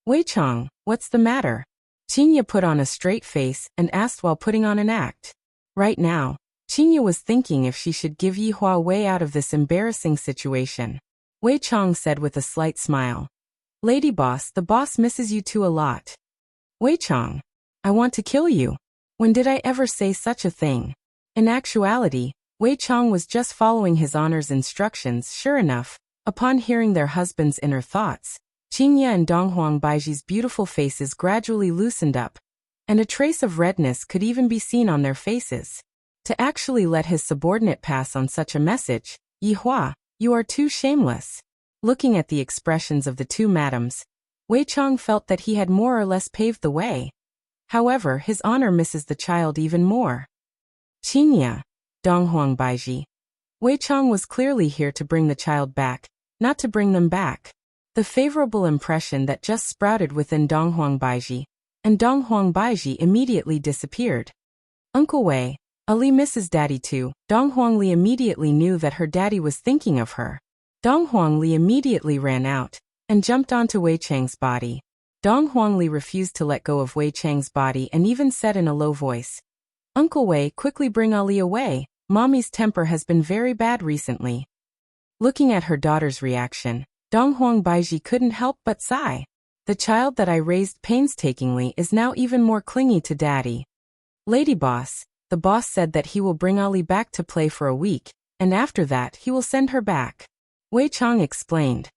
Wei Chang, what's the matter? Qingye put on a straight face and asked while putting on an act. Right now, Qingye was thinking if she should give Yihua a way out of this embarrassing situation. Wei Chang said with a slight smile. Lady Boss, the boss misses you too a lot. Wei Chang, I want to kill you. When did I ever say such a thing? In actuality, Wei Chang was just following his honor's instructions. Sure enough, upon hearing their husband's inner thoughts, Qingye and Donghuang Baiji's beautiful faces gradually loosened up, and a trace of redness could even be seen on their faces. To actually let his subordinate pass on such a message, Yihua, you are too shameless. Looking at the expressions of the two madams, Wei Chang felt that he had more or less paved the way. However, his honor misses the child even more. Qingye, Donghuang Baiji. Wei Chang was clearly here to bring the child back, not to bring them back. The favorable impression that just sprouted within Donghuang Baiji, and Donghuang Baiji immediately disappeared. Uncle Wei, Ali misses daddy too. Donghuang Li immediately knew that her daddy was thinking of her. Donghuang Li immediately ran out, and jumped onto Wei Chang's body. Donghuang Li refused to let go of Wei Chang's body and even said in a low voice, Uncle Wei, quickly bring Ali away, Mommy's temper has been very bad recently. Looking at her daughter's reaction, Donghuang Baiji couldn't help but sigh. The child that I raised painstakingly is now even more clingy to daddy. Lady boss, the boss said that he will bring Ali back to play for a week, and after that he will send her back. Wei Chang explained.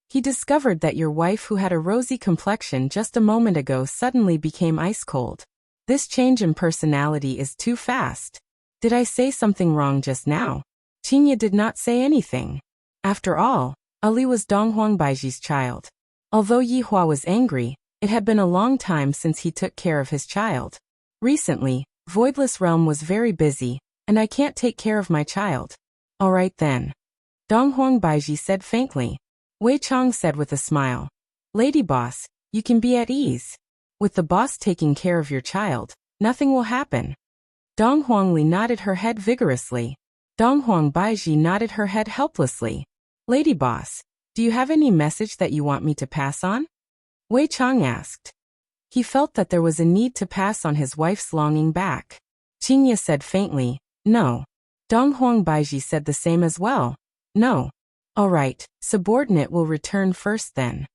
He discovered that your wife who had a rosy complexion just a moment ago suddenly became ice cold. This change in personality is too fast. Did I say something wrong just now? Qingye did not say anything. After all, Ali was Donghuang Baiji's child. Although Yihua was angry, it had been a long time since he took care of his child. Recently, Voidless Realm was very busy, and I can't take care of my child. All right then. Donghuang Baiji said faintly. Wei Chang said with a smile. Lady boss, you can be at ease. With the boss taking care of your child, nothing will happen. Donghuang Li nodded her head vigorously. Donghuang Baiji nodded her head helplessly. Lady boss, do you have any message that you want me to pass on? Wei Chang asked. He felt that there was a need to pass on his wife's longing back. Qingye said faintly, no. Donghuang Baiji said the same as well. No. All right, subordinate will return first then.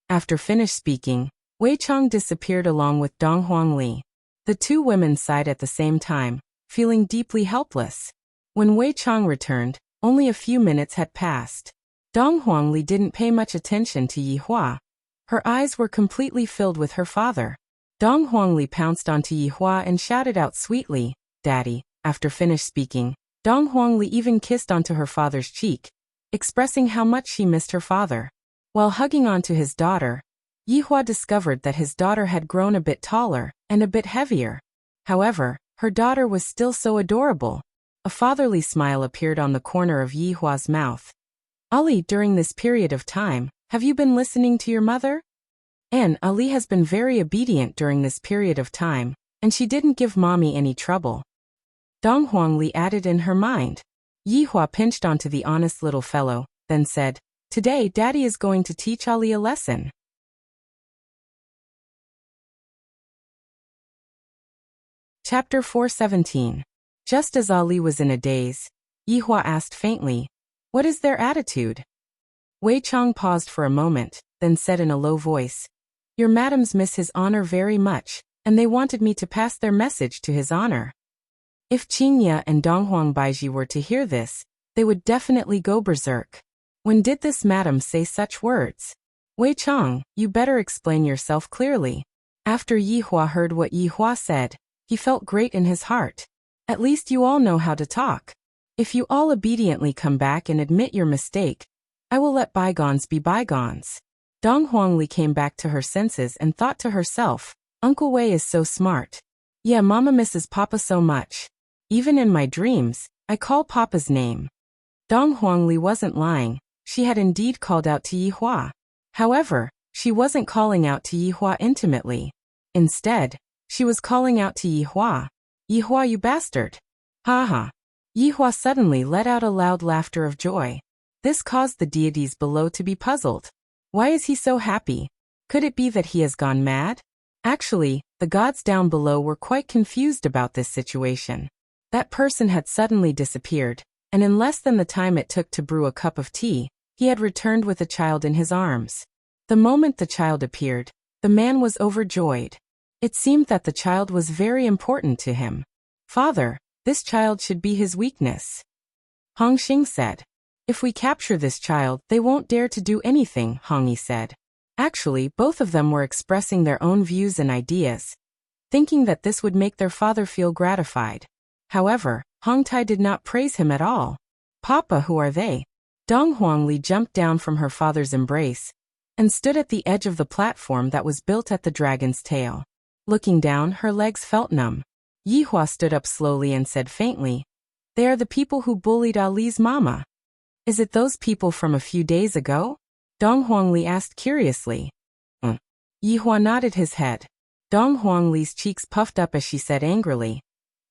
After finished speaking, Wei Chang disappeared along with Donghuang Li. The two women sighed at the same time, feeling deeply helpless. When Wei Chang returned, only a few minutes had passed. Donghuang Li didn't pay much attention to Yihua. Her eyes were completely filled with her father. Donghuang Li pounced onto Yihua and shouted out sweetly, Daddy. After finished speaking, Donghuang Li even kissed onto her father's cheek, expressing how much she missed her father. While hugging onto his daughter, Yihua discovered that his daughter had grown a bit taller and a bit heavier. However, her daughter was still so adorable. A fatherly smile appeared on the corner of Yihua's mouth. Ali, during this period of time, have you been listening to your mother? And Ali has been very obedient during this period of time, and she didn't give mommy any trouble. Donghuang Li added in her mind. Yihua pinched onto the honest little fellow, then said, Today Daddy is going to teach Ali a lesson. Chapter 417. Just as Ali was in a daze, Yihua asked faintly, What is their attitude? Wei Chang paused for a moment, then said in a low voice, Your madams miss his honor very much, and they wanted me to pass their message to his honor. If Qingye and Donghuang Baiji were to hear this, they would definitely go berserk. When did this madam say such words? Wei Chang, you better explain yourself clearly. After Yihua heard what Yihua said, he felt great in his heart. At least you all know how to talk. If you all obediently come back and admit your mistake, I will let bygones be bygones. Donghuang Li came back to her senses and thought to herself, Uncle Wei is so smart. Yeah, Mama misses Papa so much. Even in my dreams, I call Papa's name. Donghuang Li wasn't lying. She had indeed called out to Yihua. However, she wasn't calling out to Yihua intimately. Instead, she was calling out to Yihua. Yihua, you bastard. Ha ha. Yihua suddenly let out a loud laughter of joy. This caused the deities below to be puzzled. Why is he so happy? Could it be that he has gone mad? Actually, the gods down below were quite confused about this situation. That person had suddenly disappeared, and in less than the time it took to brew a cup of tea, he had returned with a child in his arms. The moment the child appeared, the man was overjoyed. It seemed that the child was very important to him. Father, this child should be his weakness. Hong Xing said. If we capture this child, they won't dare to do anything, Hong Yi said. Actually, both of them were expressing their own views and ideas, thinking that this would make their father feel gratified. However, Hong Tai did not praise him at all. Papa, who are they? Donghuang Li jumped down from her father's embrace and stood at the edge of the platform that was built at the dragon's tail. Looking down, her legs felt numb. Yihua stood up slowly and said faintly, They are the people who bullied Ali's mama. Is it those people from a few days ago? Donghuang Li asked curiously. Yihua nodded his head. Donghuang Li's cheeks puffed up as she said angrily,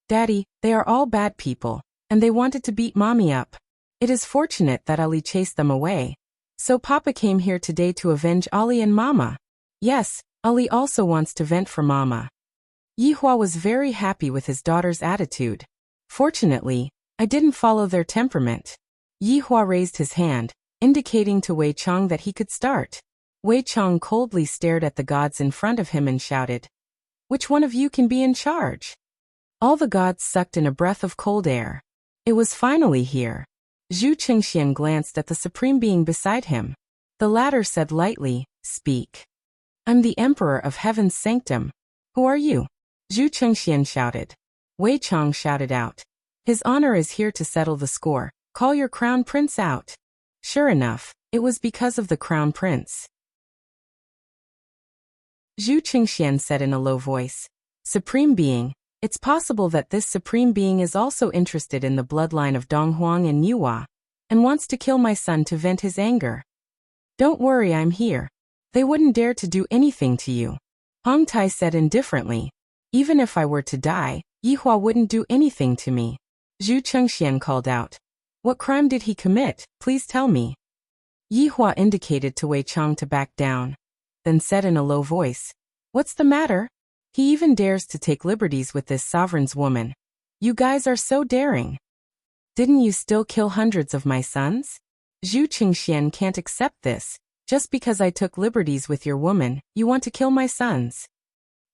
Daddy, they are all bad people, and they wanted to beat mommy up. It is fortunate that Ali chased them away. So Papa came here today to avenge Ali and Mama. Yes, Ali also wants to vent for Mama. Yihua was very happy with his daughter's attitude. Fortunately, I didn't follow their temperament. Yi Hua raised his hand, indicating to Wei Chang that he could start. Wei Chang coldly stared at the gods in front of him and shouted, "Which one of you can be in charge?" All the gods sucked in a breath of cold air. It was finally here. Zhu Qingxian glanced at the supreme being beside him. The latter said lightly, "Speak." "I'm the Emperor of Heaven's Sanctum. Who are you?" Zhu Qingxian shouted. Wei Chang shouted out, "His Honor is here to settle the score. Call your Crown Prince out." Sure enough, it was because of the Crown Prince. Zhu Qingxian said in a low voice, "Supreme Being, it's possible that this Supreme Being is also interested in the bloodline of Donghuang and Yuhua, and wants to kill my son to vent his anger. Don't worry, I'm here. They wouldn't dare to do anything to you." Hong Tai said indifferently, "Even if I were to die, Yihua wouldn't do anything to me." Zhu Qingxian called out, "What crime did he commit? Please tell me." Yihua indicated to Wei Chang to back down, then said in a low voice, "What's the matter? He even dares to take liberties with this sovereign's woman. You guys are so daring. Didn't you still kill hundreds of my sons? Zhu Qingxian can't accept this. Just because I took liberties with your woman, you want to kill my sons."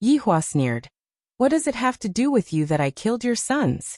Yihua sneered, "What does it have to do with you that I killed your sons?"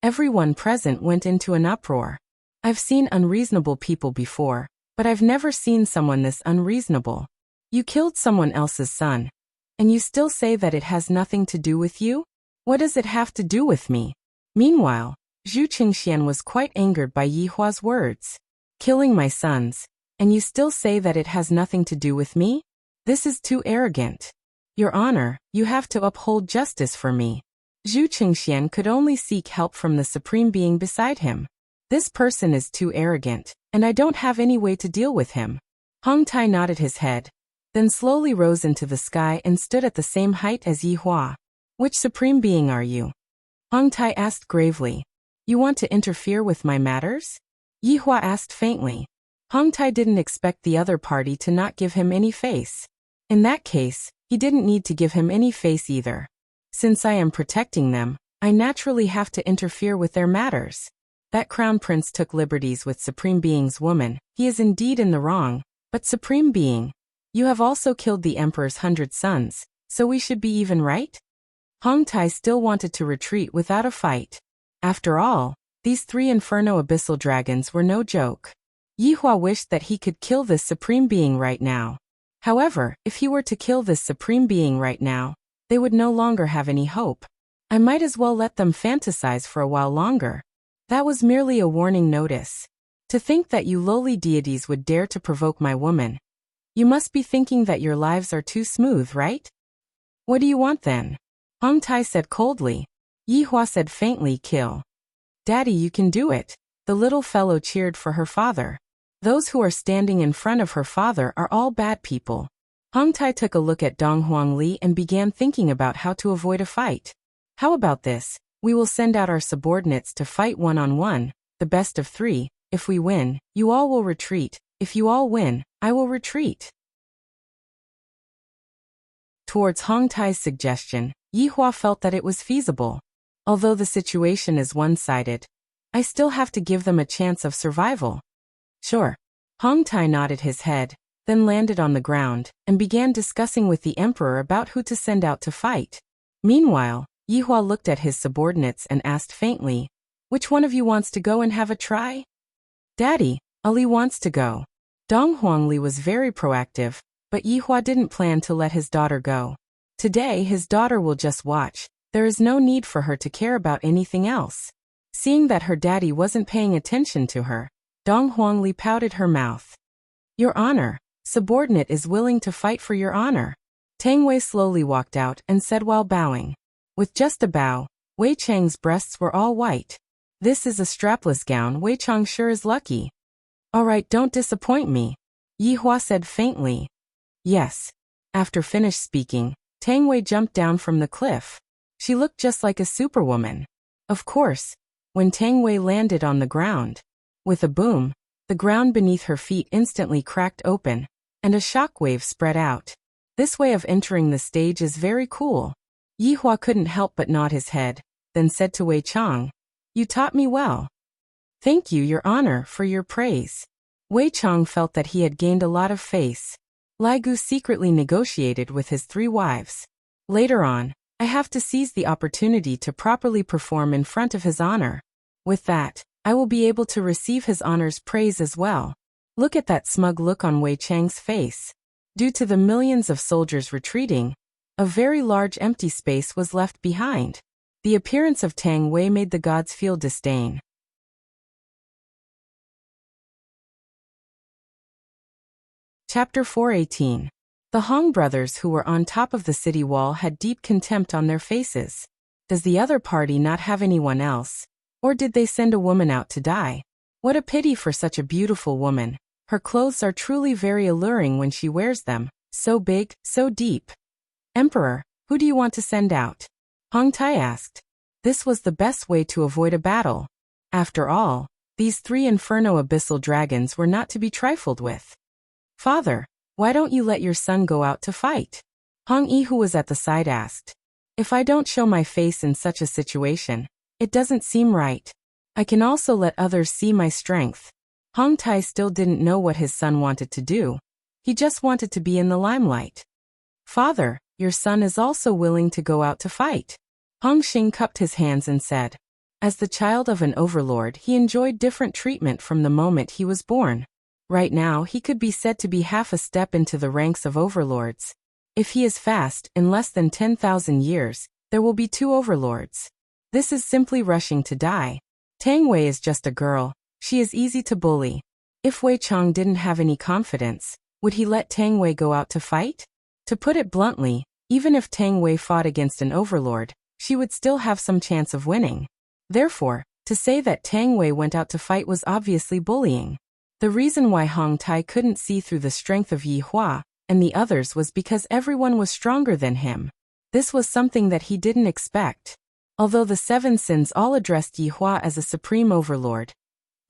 Everyone present went into an uproar. I've seen unreasonable people before, but I've never seen someone this unreasonable. You killed someone else's son, and you still say that it has nothing to do with you? What does it have to do with me? Meanwhile, Zhu Qingxian was quite angered by Yihua's words. Killing my sons, and you still say that it has nothing to do with me? This is too arrogant. Your Honor, you have to uphold justice for me. Zhu Qingxian could only seek help from the Supreme Being beside him. This person is too arrogant, and I don't have any way to deal with him. Hong Tai nodded his head, then slowly rose into the sky and stood at the same height as Yihua. Which Supreme Being are you? Hong Tai asked gravely. You want to interfere with my matters? Yihua asked faintly. Hong Tai didn't expect the other party to not give him any face. In that case, he didn't need to give him any face either. Since I am protecting them, I naturally have to interfere with their matters. That Crown Prince took liberties with Supreme Being's woman. He is indeed in the wrong, but Supreme Being, you have also killed the Emperor's 100 sons, so we should be even, right? Hong Tai still wanted to retreat without a fight. After all, these 3 Inferno Abyssal Dragons were no joke. Yihua wished that he could kill this Supreme Being right now. However, if he were to kill this Supreme Being right now, they would no longer have any hope. I might as well let them fantasize for a while longer. That was merely a warning notice. To think that you lowly deities would dare to provoke my woman. You must be thinking that your lives are too smooth, right? What do you want then? Hong Tai said coldly. Yihua said faintly, kill. Daddy, you can do it. The little fellow cheered for her father. Those who are standing in front of her father are all bad people. Hong Tai took a look at Donghuang Li and began thinking about how to avoid a fight. How about this? We will send out our subordinates to fight one-on-one, the best of 3. If we win, you all will retreat. If you all win, I will retreat. Towards Hong Tai's suggestion, Yihua felt that it was feasible. Although the situation is one-sided, I still have to give them a chance of survival. Sure. Hong Tai nodded his head, then landed on the ground, and began discussing with the Emperor about who to send out to fight. Meanwhile, Yihua looked at his subordinates and asked faintly, which one of you wants to go and have a try? Daddy, Ali wants to go. Donghuang Li was very proactive, but Yihua didn't plan to let his daughter go. Today his daughter will just watch. There is no need for her to care about anything else. Seeing that her daddy wasn't paying attention to her, Donghuang Li pouted her mouth. Your Honor, subordinate is willing to fight for your honor. Tang Wei slowly walked out and said while bowing. With just a bow, Wei Chang's breasts were all white. This is a strapless gown. Wei Chang sure is lucky. All right, don't disappoint me. Yihua said faintly. Yes. After finished speaking, Tang Wei jumped down from the cliff. She looked just like a superwoman. Of course, when Tang Wei landed on the ground, with a boom, the ground beneath her feet instantly cracked open, and a shockwave spread out. This way of entering the stage is very cool. Yihua couldn't help but nod his head, then said to Wei Chang, You taught me well. Thank you, Your Honor, for your praise. Wei Chang felt that he had gained a lot of face. Lai Gu secretly negotiated with his 3 wives. Later on, I have to seize the opportunity to properly perform in front of His Honor. With that, I will be able to receive His Honor's praise as well. Look at that smug look on Wei Chang's face. Due to the millions of soldiers retreating, a very large empty space was left behind. The appearance of Tang Wei made the gods feel disdain. Chapter 4:18. The Hong brothers who were on top of the city wall had deep contempt on their faces. Does the other party not have anyone else? Or did they send a woman out to die? What a pity for such a beautiful woman. Her clothes are truly very alluring when she wears them, so big, so deep. Emperor, who do you want to send out? Hong Tai asked. This was the best way to avoid a battle. After all, these 3 inferno abyssal dragons were not to be trifled with. Father, why don't you let your son go out to fight? Hong Yi, who was at the side, asked. If I don't show my face in such a situation, it doesn't seem right. I can also let others see my strength. Hong Tai still didn't know what his son wanted to do. He just wanted to be in the limelight. Father, your son is also willing to go out to fight. Hong Xing cupped his hands and said. As the child of an overlord, he enjoyed different treatment from the moment he was born. Right now, he could be said to be half a step into the ranks of overlords. If he is fast, in less than 10,000 years, there will be 2 overlords. This is simply rushing to die. Tang Wei is just a girl. She is easy to bully. If Wei Chang didn't have any confidence, would he let Tang Wei go out to fight? To put it bluntly, even if Tang Wei fought against an overlord, she would still have some chance of winning. Therefore, to say that Tang Wei went out to fight was obviously bullying. The reason why Hong Tai couldn't see through the strength of Yi Hua and the others was because everyone was stronger than him. This was something that he didn't expect. Although the 7 sins all addressed Yi Hua as a supreme overlord,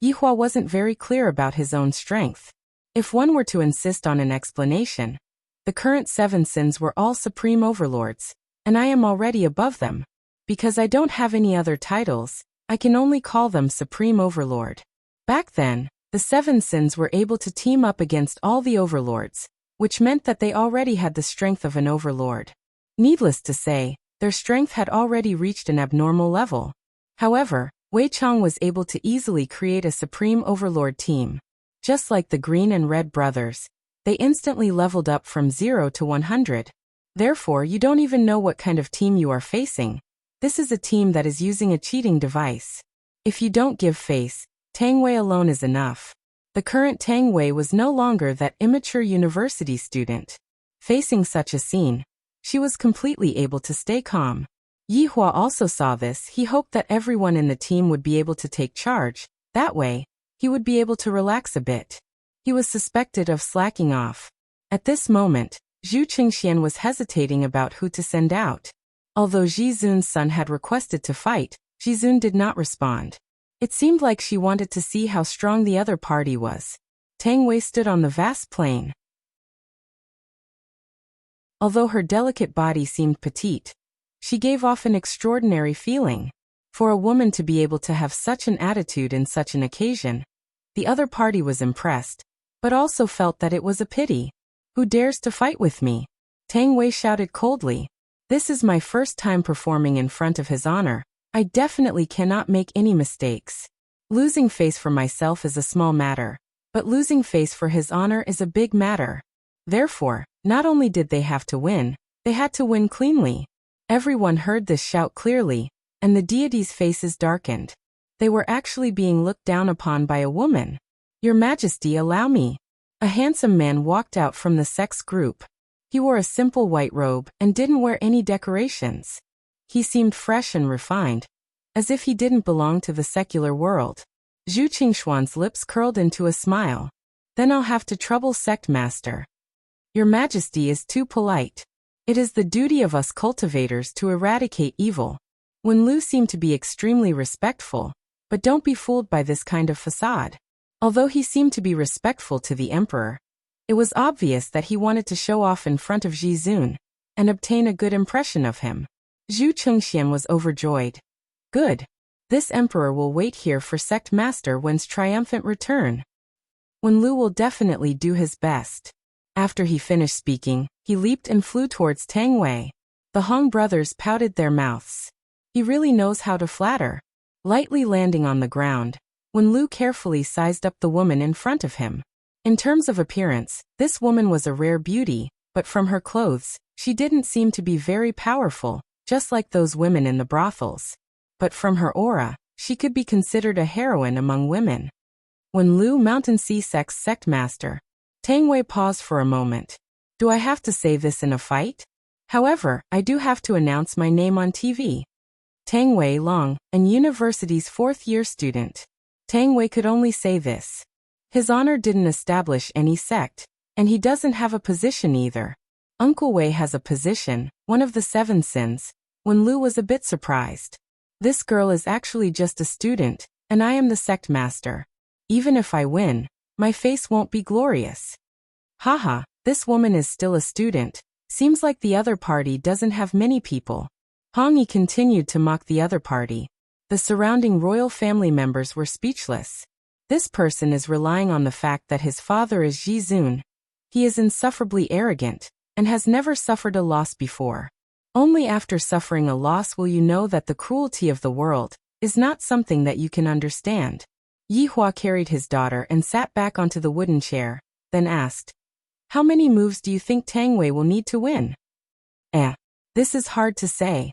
Yi Hua wasn't very clear about his own strength. If one were to insist on an explanation, the current 7 sins were all supreme overlords, and I am already above them. Because I don't have any other titles, I can only call them supreme overlord. Back then, the 7 sins were able to team up against all the overlords, which meant that they already had the strength of an overlord. Needless to say, their strength had already reached an abnormal level. However, Wei Chang was able to easily create a supreme overlord team. Just like the Green and Red brothers, they instantly leveled up from 0 to 100. Therefore, you don't even know what kind of team you are facing. This is a team that is using a cheating device. If you don't give face, Tang Wei alone is enough. The current Tang Wei was no longer that immature university student. Facing such a scene, she was completely able to stay calm. Yi Hua also saw this. He hoped that everyone in the team would be able to take charge. That way, he would be able to relax a bit. He was suspected of slacking off. At this moment, Zhu Qingxian was hesitating about who to send out. Although Ji Zun's son had requested to fight, Ji Zun did not respond. It seemed like she wanted to see how strong the other party was. Tang Wei stood on the vast plain. Although her delicate body seemed petite, she gave off an extraordinary feeling. For a woman to be able to have such an attitude in such an occasion, the other party was impressed, but also felt that it was a pity. Who dares to fight with me? Tang Wei shouted coldly. This is my first time performing in front of His Honor. I definitely cannot make any mistakes. Losing face for myself is a small matter, but losing face for His Honor is a big matter. Therefore, not only did they have to win, they had to win cleanly. Everyone heard this shout clearly, and the deities' faces darkened. They were actually being looked down upon by a woman. Your Majesty, allow me. A handsome man walked out from the sex group. He wore a simple white robe and didn't wear any decorations. He seemed fresh and refined, as if he didn't belong to the secular world. Zhu Qingxuan's lips curled into a smile. Then I'll have to trouble sect master. Your Majesty is too polite. It is the duty of us cultivators to eradicate evil. Wen Lu seemed to be extremely respectful, but don't be fooled by this kind of facade. Although he seemed to be respectful to the emperor, it was obvious that he wanted to show off in front of Ji Zun and obtain a good impression of him. Zhu Chengxian was overjoyed. Good. This emperor will wait here for sect master when's triumphant return. When Lu will definitely do his best. After he finished speaking, he leaped and flew towards Tang Wei. The Hong brothers pouted their mouths. He really knows how to flatter. Lightly landing on the ground, when Lu carefully sized up the woman in front of him. In terms of appearance, this woman was a rare beauty, but from her clothes, she didn't seem to be very powerful, just like those women in the brothels. But from her aura, she could be considered a heroine among women. When Lu Mountain Sea Sect's sect master, Tang Wei paused for a moment. Do I have to say this in a fight? However, I do have to announce my name on TV. Tang Wei Long, an university's fourth-year student. Tang Wei could only say this. His honor didn't establish any sect, and he doesn't have a position either. Uncle Wei has a position, one of the 7 sins, when Lu was a bit surprised. This girl is actually just a student, and I am the sect master. Even if I win, my face won't be glorious. Haha, this woman is still a student. Seems like the other party doesn't have many people. Hong Yi continued to mock the other party. The surrounding royal family members were speechless. This person is relying on the fact that his father is Ji Zun. He is insufferably arrogant, and has never suffered a loss before. Only after suffering a loss will you know that the cruelty of the world is not something that you can understand. Yi Hua carried his daughter and sat back onto the wooden chair, then asked, how many moves do you think Tang Wei will need to win? This is hard to say.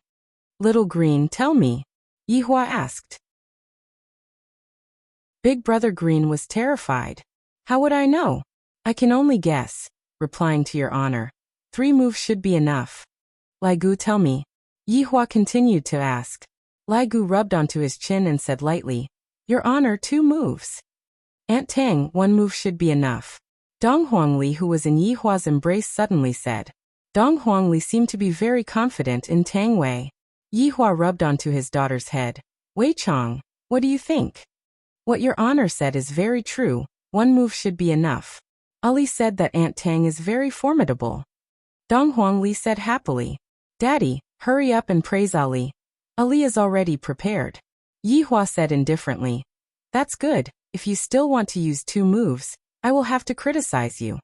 Little Green, tell me, Yi Hua asked. Big Brother Green was terrified. How would I know? I can only guess, replying to your honor. 3 moves should be enough. Lai Gu, tell me. Yi Hua continued to ask. Lai Gu rubbed onto his chin and said lightly, your honor, 2 moves. Aunt Tang, 1 move should be enough. Dong Huangli, who was in Yi Hua's embrace, suddenly said. Dong Huangli seemed to be very confident in Tang Wei. Yi Hua rubbed onto his daughter's head. Wei Chong, what do you think? What your honor said is very true, 1 move should be enough. Ali said that Aunt Tang is very formidable. Dong Huangli said happily. Daddy, hurry up and praise Ali. Ali is already prepared. Yi Hua said indifferently. That's good, if you still want to use 2 moves, I will have to criticize you.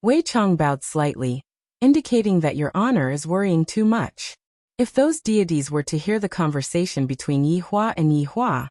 Wei Chong bowed slightly, indicating that your honor is worrying too much. If those deities were to hear the conversation between Yi Hua and Yi Hua,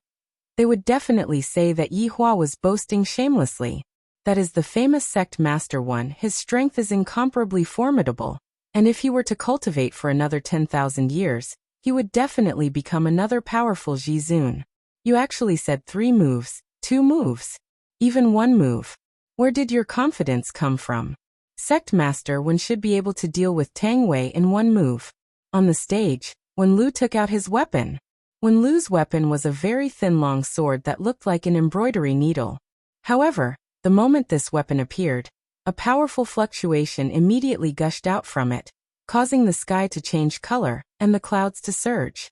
they would definitely say that Yi Hua was boasting shamelessly. That is the famous sect master one, his strength is incomparably formidable, and if he were to cultivate for another 10,000 years, he would definitely become another powerful Ji Zun. You actually said 3 moves, 2 moves, even 1 move. Where did your confidence come from? Sect master one should be able to deal with Tang Wei in 1 move. On the stage, when Lu took out his weapon. When Lu's weapon was a very thin long sword that looked like an embroidery needle. However, the moment this weapon appeared, a powerful fluctuation immediately gushed out from it, causing the sky to change color and the clouds to surge.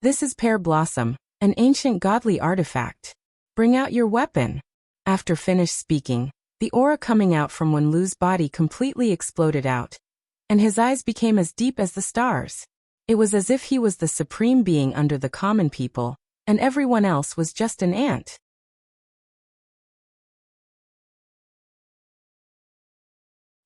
This is Pear Blossom, an ancient godly artifact. Bring out your weapon. After finished speaking, the aura coming out from Wen Lu's body completely exploded out, and his eyes became as deep as the stars. It was as if he was the supreme being under the common people, and everyone else was just an ant.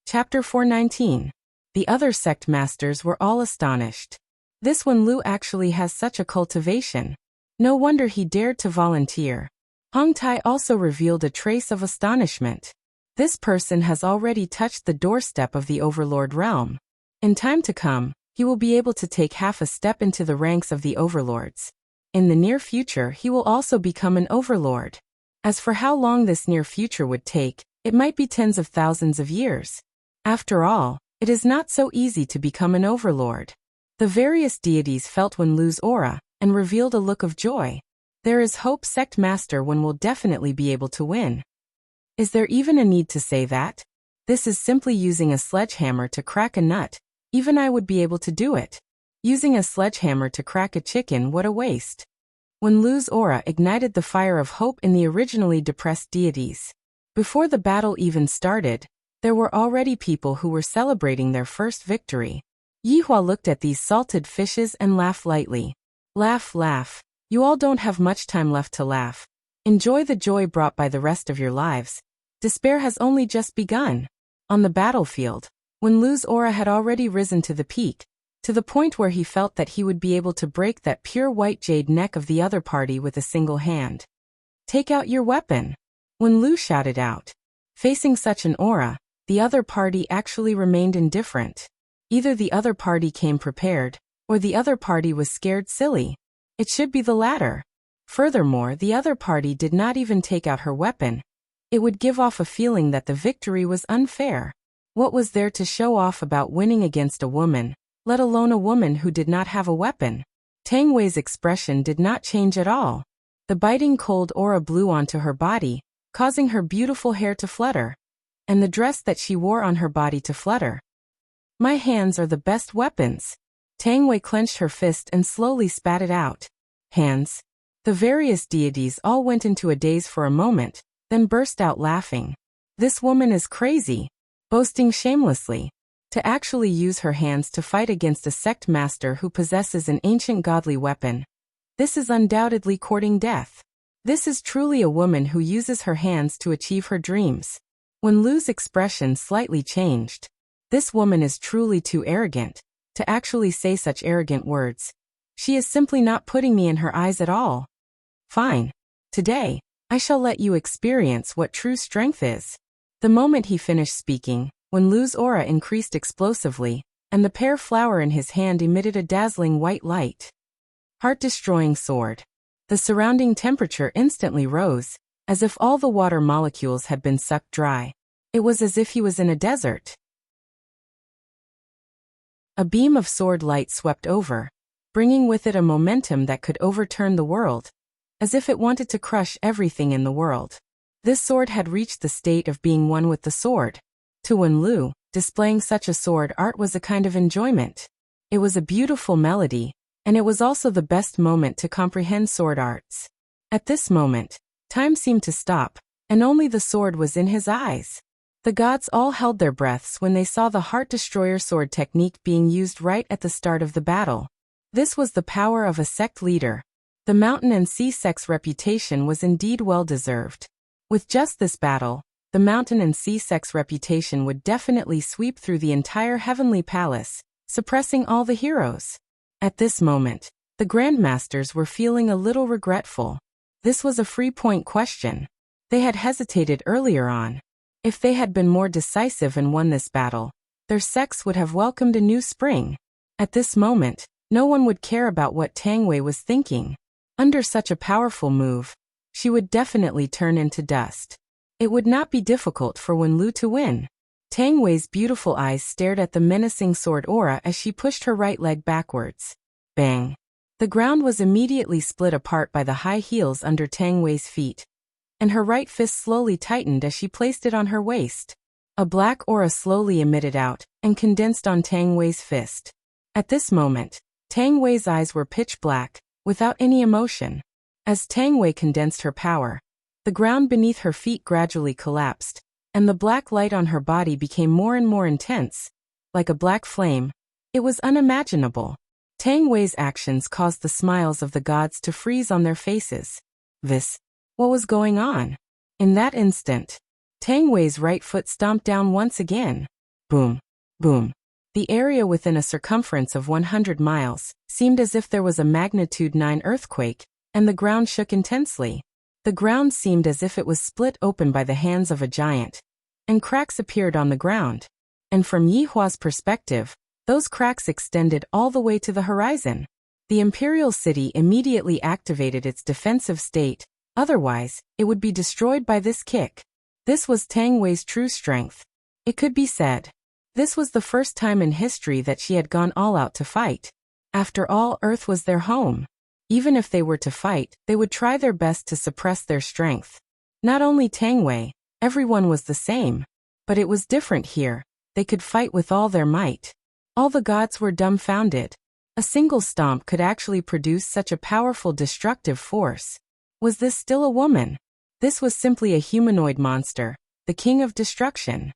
Chapter 419. The other sect masters were all astonished. This Wen Lu actually has such a cultivation. No wonder he dared to volunteer. Hong Tai also revealed a trace of astonishment. This person has already touched the doorstep of the Overlord realm. In time to come, he will be able to take half a step into the ranks of the overlords. In the near future, he will also become an overlord. As for how long this near future would take, it might be tens of thousands of years. After all, it is not so easy to become an overlord. The various deities felt Wen Lu's aura, and revealed a look of joy. There is hope Sect Master Wen will definitely be able to win. Is there even a need to say that? This is simply using a sledgehammer to crack a nut. Even I would be able to do it. Using a sledgehammer to crack a chicken, what a waste. Wen Lu's aura ignited the fire of hope in the originally depressed deities. Before the battle even started, there were already people who were celebrating their first victory. Yi Hua looked at these salted fishes and laughed lightly. Laugh, laugh. You all don't have much time left to laugh. Enjoy the joy brought by the rest of your lives. Despair has only just begun. On the battlefield, Wen Lu's aura had already risen to the peak, to the point where he felt that he would be able to break that pure white jade neck of the other party with a single hand. Take out your weapon, Wen Lu shouted out. Facing such an aura, the other party actually remained indifferent. Either the other party came prepared, or the other party was scared silly. It should be the latter. Furthermore, the other party did not even take out her weapon. It would give off a feeling that the victory was unfair. What was there to show off about winning against a woman, let alone a woman who did not have a weapon? Tang Wei's expression did not change at all. The biting cold aura blew onto her body, causing her beautiful hair to flutter, and the dress that she wore on her body to flutter. My hands are the best weapons. Tang Wei clenched her fist and slowly spat it out. Hands. The various deities all went into a daze for a moment, then burst out laughing. This woman is crazy, boasting shamelessly. To actually use her hands to fight against a sect master who possesses an ancient godly weapon. This is undoubtedly courting death. This is truly a woman who uses her hands to achieve her dreams. Wen Lu's expression slightly changed. This woman is truly too arrogant to actually say such arrogant words. She is simply not putting me in her eyes at all. Fine. Today, I shall let you experience what true strength is. The moment he finished speaking, Wen Lu's aura increased explosively, and the pear flower in his hand emitted a dazzling white light. Heart-destroying sword. The surrounding temperature instantly rose, as if all the water molecules had been sucked dry. It was as if he was in a desert. A beam of sword light swept over, bringing with it a momentum that could overturn the world, as if it wanted to crush everything in the world. This sword had reached the state of being one with the sword. To Wen Lu, displaying such a sword art was a kind of enjoyment. It was a beautiful melody, and it was also the best moment to comprehend sword arts. At this moment, time seemed to stop, and only the sword was in his eyes. The gods all held their breaths when they saw the Heart Destroyer sword technique being used right at the start of the battle. This was the power of a sect leader. The Mountain and Sea sect's reputation was indeed well deserved. With just this battle, the Mountain and Sea sect's reputation would definitely sweep through the entire Heavenly Palace, suppressing all the heroes. At this moment, the Grandmasters were feeling a little regretful. This was a free-point question. They had hesitated earlier on. If they had been more decisive and won this battle, their sects would have welcomed a new spring. At this moment, no one would care about what Tang Wei was thinking. Under such a powerful move, she would definitely turn into dust. It would not be difficult for Wen Lu to win. Tang Wei's beautiful eyes stared at the menacing sword aura as she pushed her right leg backwards. Bang! The ground was immediately split apart by the high heels under Tang Wei's feet, and her right fist slowly tightened as she placed it on her waist. A black aura slowly emitted out and condensed on Tang Wei's fist. At this moment, Tang Wei's eyes were pitch black, without any emotion. As Tang Wei condensed her power, the ground beneath her feet gradually collapsed, and the black light on her body became more and more intense. Like a black flame, it was unimaginable. Tang Wei's actions caused the smiles of the gods to freeze on their faces. What was going on? In that instant, Tang Wei's right foot stomped down once again. Boom, boom. The area within a circumference of 100 miles seemed as if there was a magnitude 9 earthquake, and the ground shook intensely. The ground seemed as if it was split open by the hands of a giant, and cracks appeared on the ground. And from Yi Hua's perspective, those cracks extended all the way to the horizon. The imperial city immediately activated its defensive state, otherwise, it would be destroyed by this kick. This was Tang Wei's true strength. It could be said. This was the first time in history that she had gone all out to fight. After all, Earth was their home. Even if they were to fight, they would try their best to suppress their strength. Not only Tang Wei, everyone was the same. But it was different here. They could fight with all their might. All the gods were dumbfounded. A single stomp could actually produce such a powerful destructive force. Was this still a woman? This was simply a humanoid monster, the king of destruction.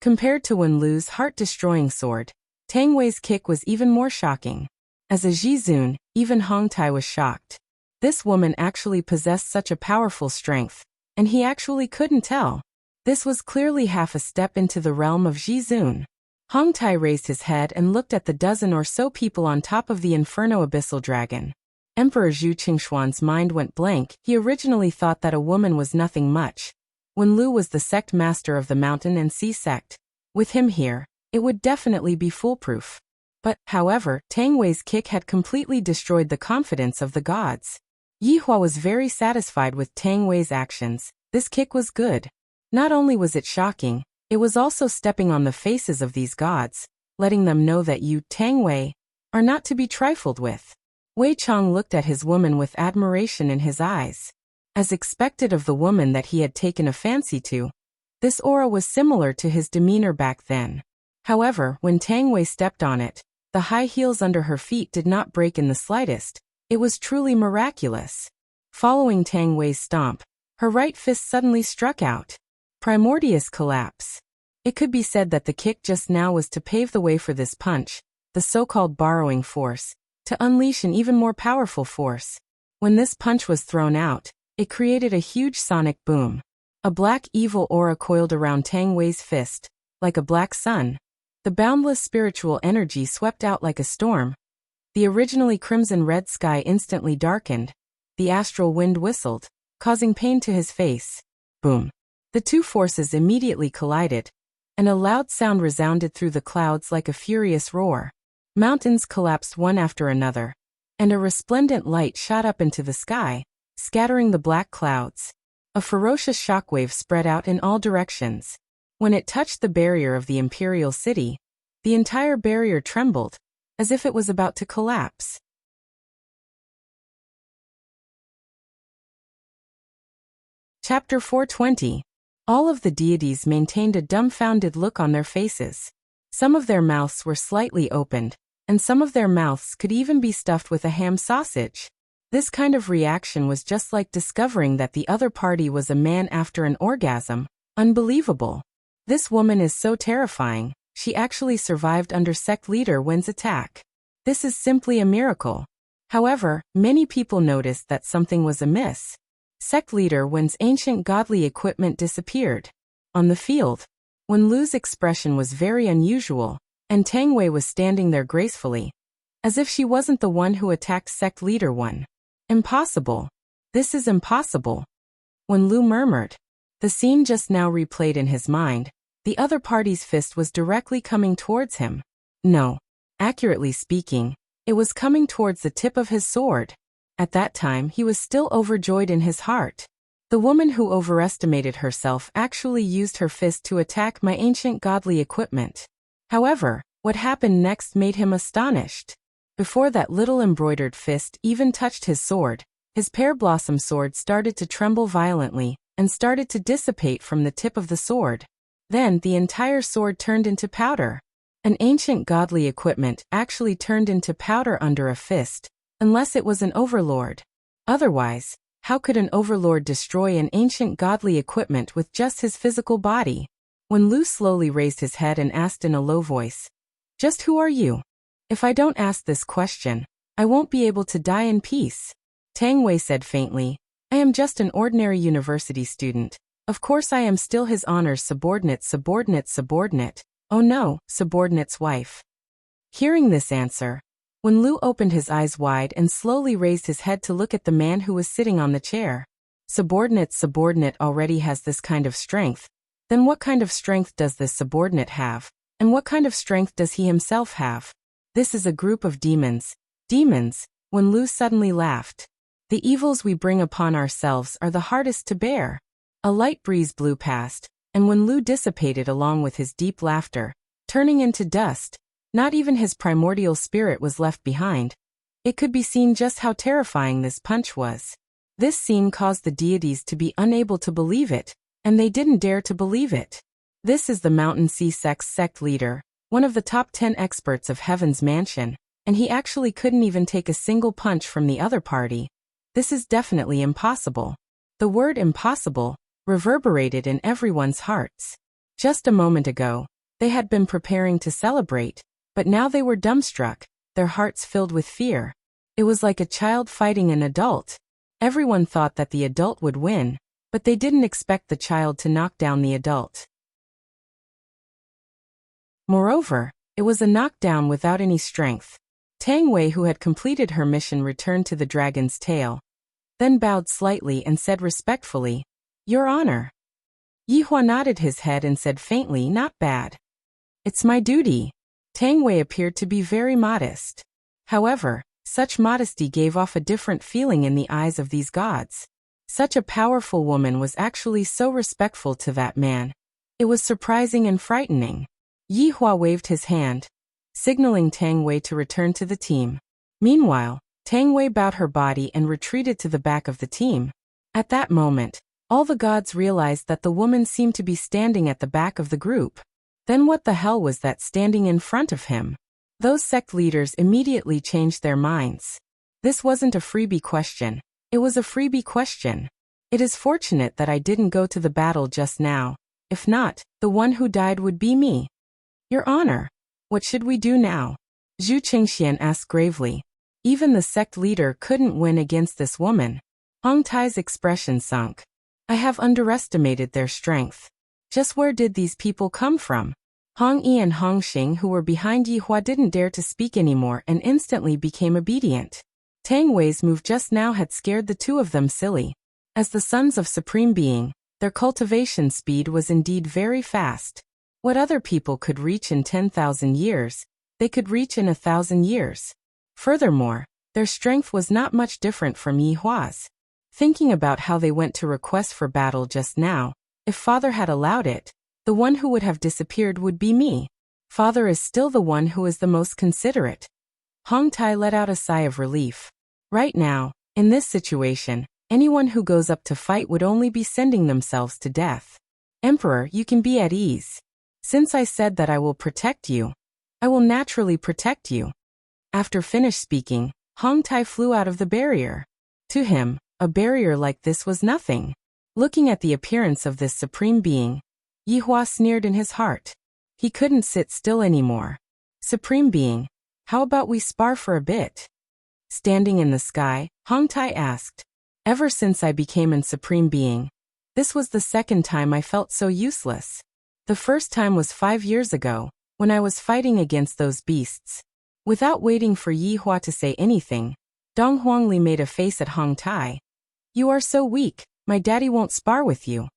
Compared to Wen Lu's heart-destroying sword, Tang Wei's kick was even more shocking. As a Jizun, even Hongtai was shocked. This woman actually possessed such a powerful strength, and he actually couldn't tell. This was clearly half a step into the realm of Jizun. Hongtai raised his head and looked at the dozen or so people on top of the Inferno Abyssal Dragon. Emperor Zhu Qingshuan's mind went blank. He originally thought that a woman was nothing much. When Lu was the sect master of the Mountain and Sea sect, with him here, it would definitely be foolproof. But, however, Tang Wei's kick had completely destroyed the confidence of the gods. Yi Hua was very satisfied with Tang Wei's actions. This kick was good. Not only was it shocking, it was also stepping on the faces of these gods, letting them know that you, Tang Wei, are not to be trifled with. Wei Chong looked at his woman with admiration in his eyes. As expected of the woman that he had taken a fancy to, this aura was similar to his demeanor back then. However, when Tang Wei stepped on it, the high heels under her feet did not break in the slightest. It was truly miraculous. Following Tang Wei's stomp, her right fist suddenly struck out. Primordious collapse. It could be said that the kick just now was to pave the way for this punch, the so-called borrowing force, to unleash an even more powerful force. When this punch was thrown out, it created a huge sonic boom. A black evil aura coiled around Tang Wei's fist, like a black sun. The boundless spiritual energy swept out like a storm. The originally crimson-red sky instantly darkened. The astral wind whistled, causing pain to his face. Boom. The two forces immediately collided, and a loud sound resounded through the clouds like a furious roar. Mountains collapsed one after another, and a resplendent light shot up into the sky, scattering the black clouds. A ferocious shockwave spread out in all directions. When it touched the barrier of the imperial city, the entire barrier trembled, as if it was about to collapse. Chapter 420. All of the deities maintained a dumbfounded look on their faces. Some of their mouths were slightly opened, and some of their mouths could even be stuffed with a ham sausage. This kind of reaction was just like discovering that the other party was a man after an orgasm. Unbelievable. This woman is so terrifying. She actually survived under sect leader Wen's attack. This is simply a miracle. However, many people noticed that something was amiss. Sect leader Wen's ancient godly equipment disappeared. On the field, Wen Lu's expression was very unusual, and Tang Wei was standing there gracefully, as if she wasn't the one who attacked sect leader Wen. Impossible. This is impossible. Wen Lu murmured. The scene just now replayed in his mind. The other party's fist was directly coming towards him. No. Accurately speaking, it was coming towards the tip of his sword. At that time he was still overjoyed in his heart. The woman who overestimated herself actually used her fist to attack my ancient godly equipment. However, what happened next made him astonished. Before that little embroidered fist even touched his sword, his pear blossom sword started to tremble violently, and started to dissipate from the tip of the sword. Then the entire sword turned into powder. An ancient godly equipment actually turned into powder under a fist, unless it was an overlord. Otherwise, how could an overlord destroy an ancient godly equipment with just his physical body? When Lu slowly raised his head and asked in a low voice, "Just who are you? If I don't ask this question, I won't be able to die in peace." Tang Wei said faintly, "I am just an ordinary university student. Of course I am still His Honor's subordinate. Oh no, subordinate's wife." Hearing this answer, Wen Lu opened his eyes wide and slowly raised his head to look at the man who was sitting on the chair. Subordinate already has this kind of strength. Then what kind of strength does this subordinate have? And what kind of strength does he himself have? This is a group of demons. Demons? Wen Lu suddenly laughed. The evils we bring upon ourselves are the hardest to bear. A light breeze blew past, and Wen Lu dissipated along with his deep laughter, turning into dust. Not even his primordial spirit was left behind. It could be seen just how terrifying this punch was. This scene caused the deities to be unable to believe it, and they didn't dare to believe it. This is the Mountain Sea Sect's sect leader, one of the top 10 experts of Heaven's Mansion, and he actually couldn't even take a single punch from the other party. This is definitely impossible. The word impossible reverberated in everyone's hearts. Just a moment ago, they had been preparing to celebrate, but now they were dumbstruck. their hearts filled with fear. It was like a child fighting an adult. Everyone thought that the adult would win, but they didn't expect the child to knock down the adult. Moreover, it was a knockdown without any strength. Tang Wei, who had completed her mission, returned to the dragon's tail, then bowed slightly and said respectfully, "Your Honor." Yi Hua nodded his head and said faintly, "Not bad. It's my duty." Tang Wei appeared to be very modest. However, such modesty gave off a different feeling in the eyes of these gods. Such a powerful woman was actually so respectful to that man. It was surprising and frightening. Yi Hua waved his hand, signaling Tang Wei to return to the team. Meanwhile, Tang Wei bowed her body and retreated to the back of the team. At that moment, all the gods realized that the woman seemed to be standing at the back of the group. Then what the hell was that standing in front of him? Those sect leaders immediately changed their minds. This wasn't a freebie question. It was a freebie question. It is fortunate that I didn't go to the battle just now. If not, the one who died would be me. Your Honor, what should we do now? Zhu Qingxian asked gravely. Even the sect leader couldn't win against this woman. Hong Tai's expression sunk. I have underestimated their strength. Just where did these people come from? Hong Yi and Hong Xing, who were behind Yi Hua, didn't dare to speak anymore and instantly became obedient. Tang Wei's move just now had scared the two of them silly. As the sons of Supreme Being, their cultivation speed was indeed very fast. What other people could reach in 10,000 years, they could reach in 1,000 years. Furthermore, their strength was not much different from Yi Hua's. Thinking about how they went to request for battle just now, if Father had allowed it, the one who would have disappeared would be me. Father is still the one who is the most considerate. Hong Tai let out a sigh of relief. Right now, in this situation, anyone who goes up to fight would only be sending themselves to death. Emperor, you can be at ease. Since I said that I will protect you, I will naturally protect you. After finished speaking, Hong Tai flew out of the barrier. To him, a barrier like this was nothing. Looking at the appearance of this supreme being, Yi Hua sneered in his heart. He couldn't sit still anymore. Supreme Being, how about we spar for a bit? Standing in the sky, Hong Tai asked. Ever since I became a Supreme Being, this was the second time I felt so useless. The first time was 5 years ago, when I was fighting against those beasts. Without waiting for Yi Hua to say anything, Dong Huangli made a face at Hong Tai. You are so weak, my daddy won't spar with you.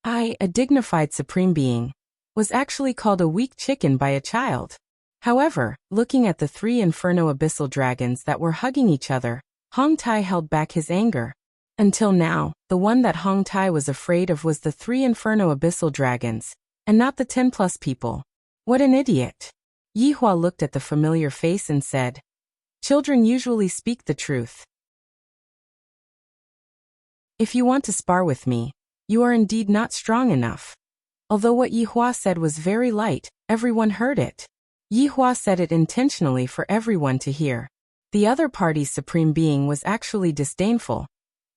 I, a dignified Supreme Being, was actually called a weak chicken by a child. However, looking at the 3 Inferno Abyssal Dragons that were hugging each other, Hong Tai held back his anger. Until now, the one that Hong Tai was afraid of was the 3 Inferno Abyssal Dragons, and not the 10+ people. What an idiot. Yi Hua looked at the familiar face and said, Children usually speak the truth. If you want to spar with me, you are indeed not strong enough. Although what Yi Hua said was very light, everyone heard it. Yi Hua said it intentionally for everyone to hear. The other party's Supreme Being was actually disdainful,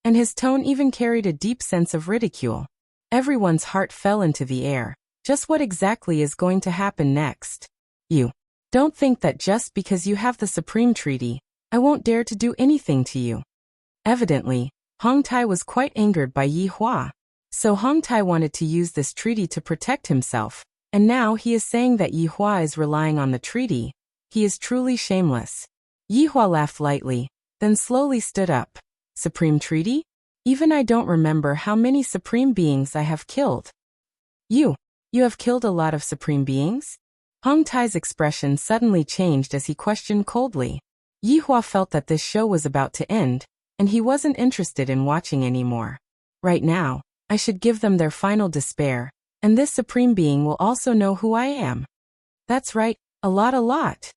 and his tone even carried a deep sense of ridicule. Everyone's heart fell into the air. Just what exactly is going to happen next? You don't think that just because you have the Supreme Treaty, I won't dare to do anything to you. Evidently, Hong Tai was quite angered by Yi Hua. So Hong Tai wanted to use this treaty to protect himself, and now he is saying that Yi Hua is relying on the treaty. He is truly shameless. Yi Hua laughed lightly, then slowly stood up. Supreme Treaty? Even I don't remember how many Supreme Beings I have killed. You have killed a lot of Supreme Beings? Hong Tai's expression suddenly changed as he questioned coldly. Yi Hua felt that this show was about to end, and he wasn't interested in watching anymore. Right now, I should give them their final despair, and this Supreme Being will also know who I am. That's right, a lot.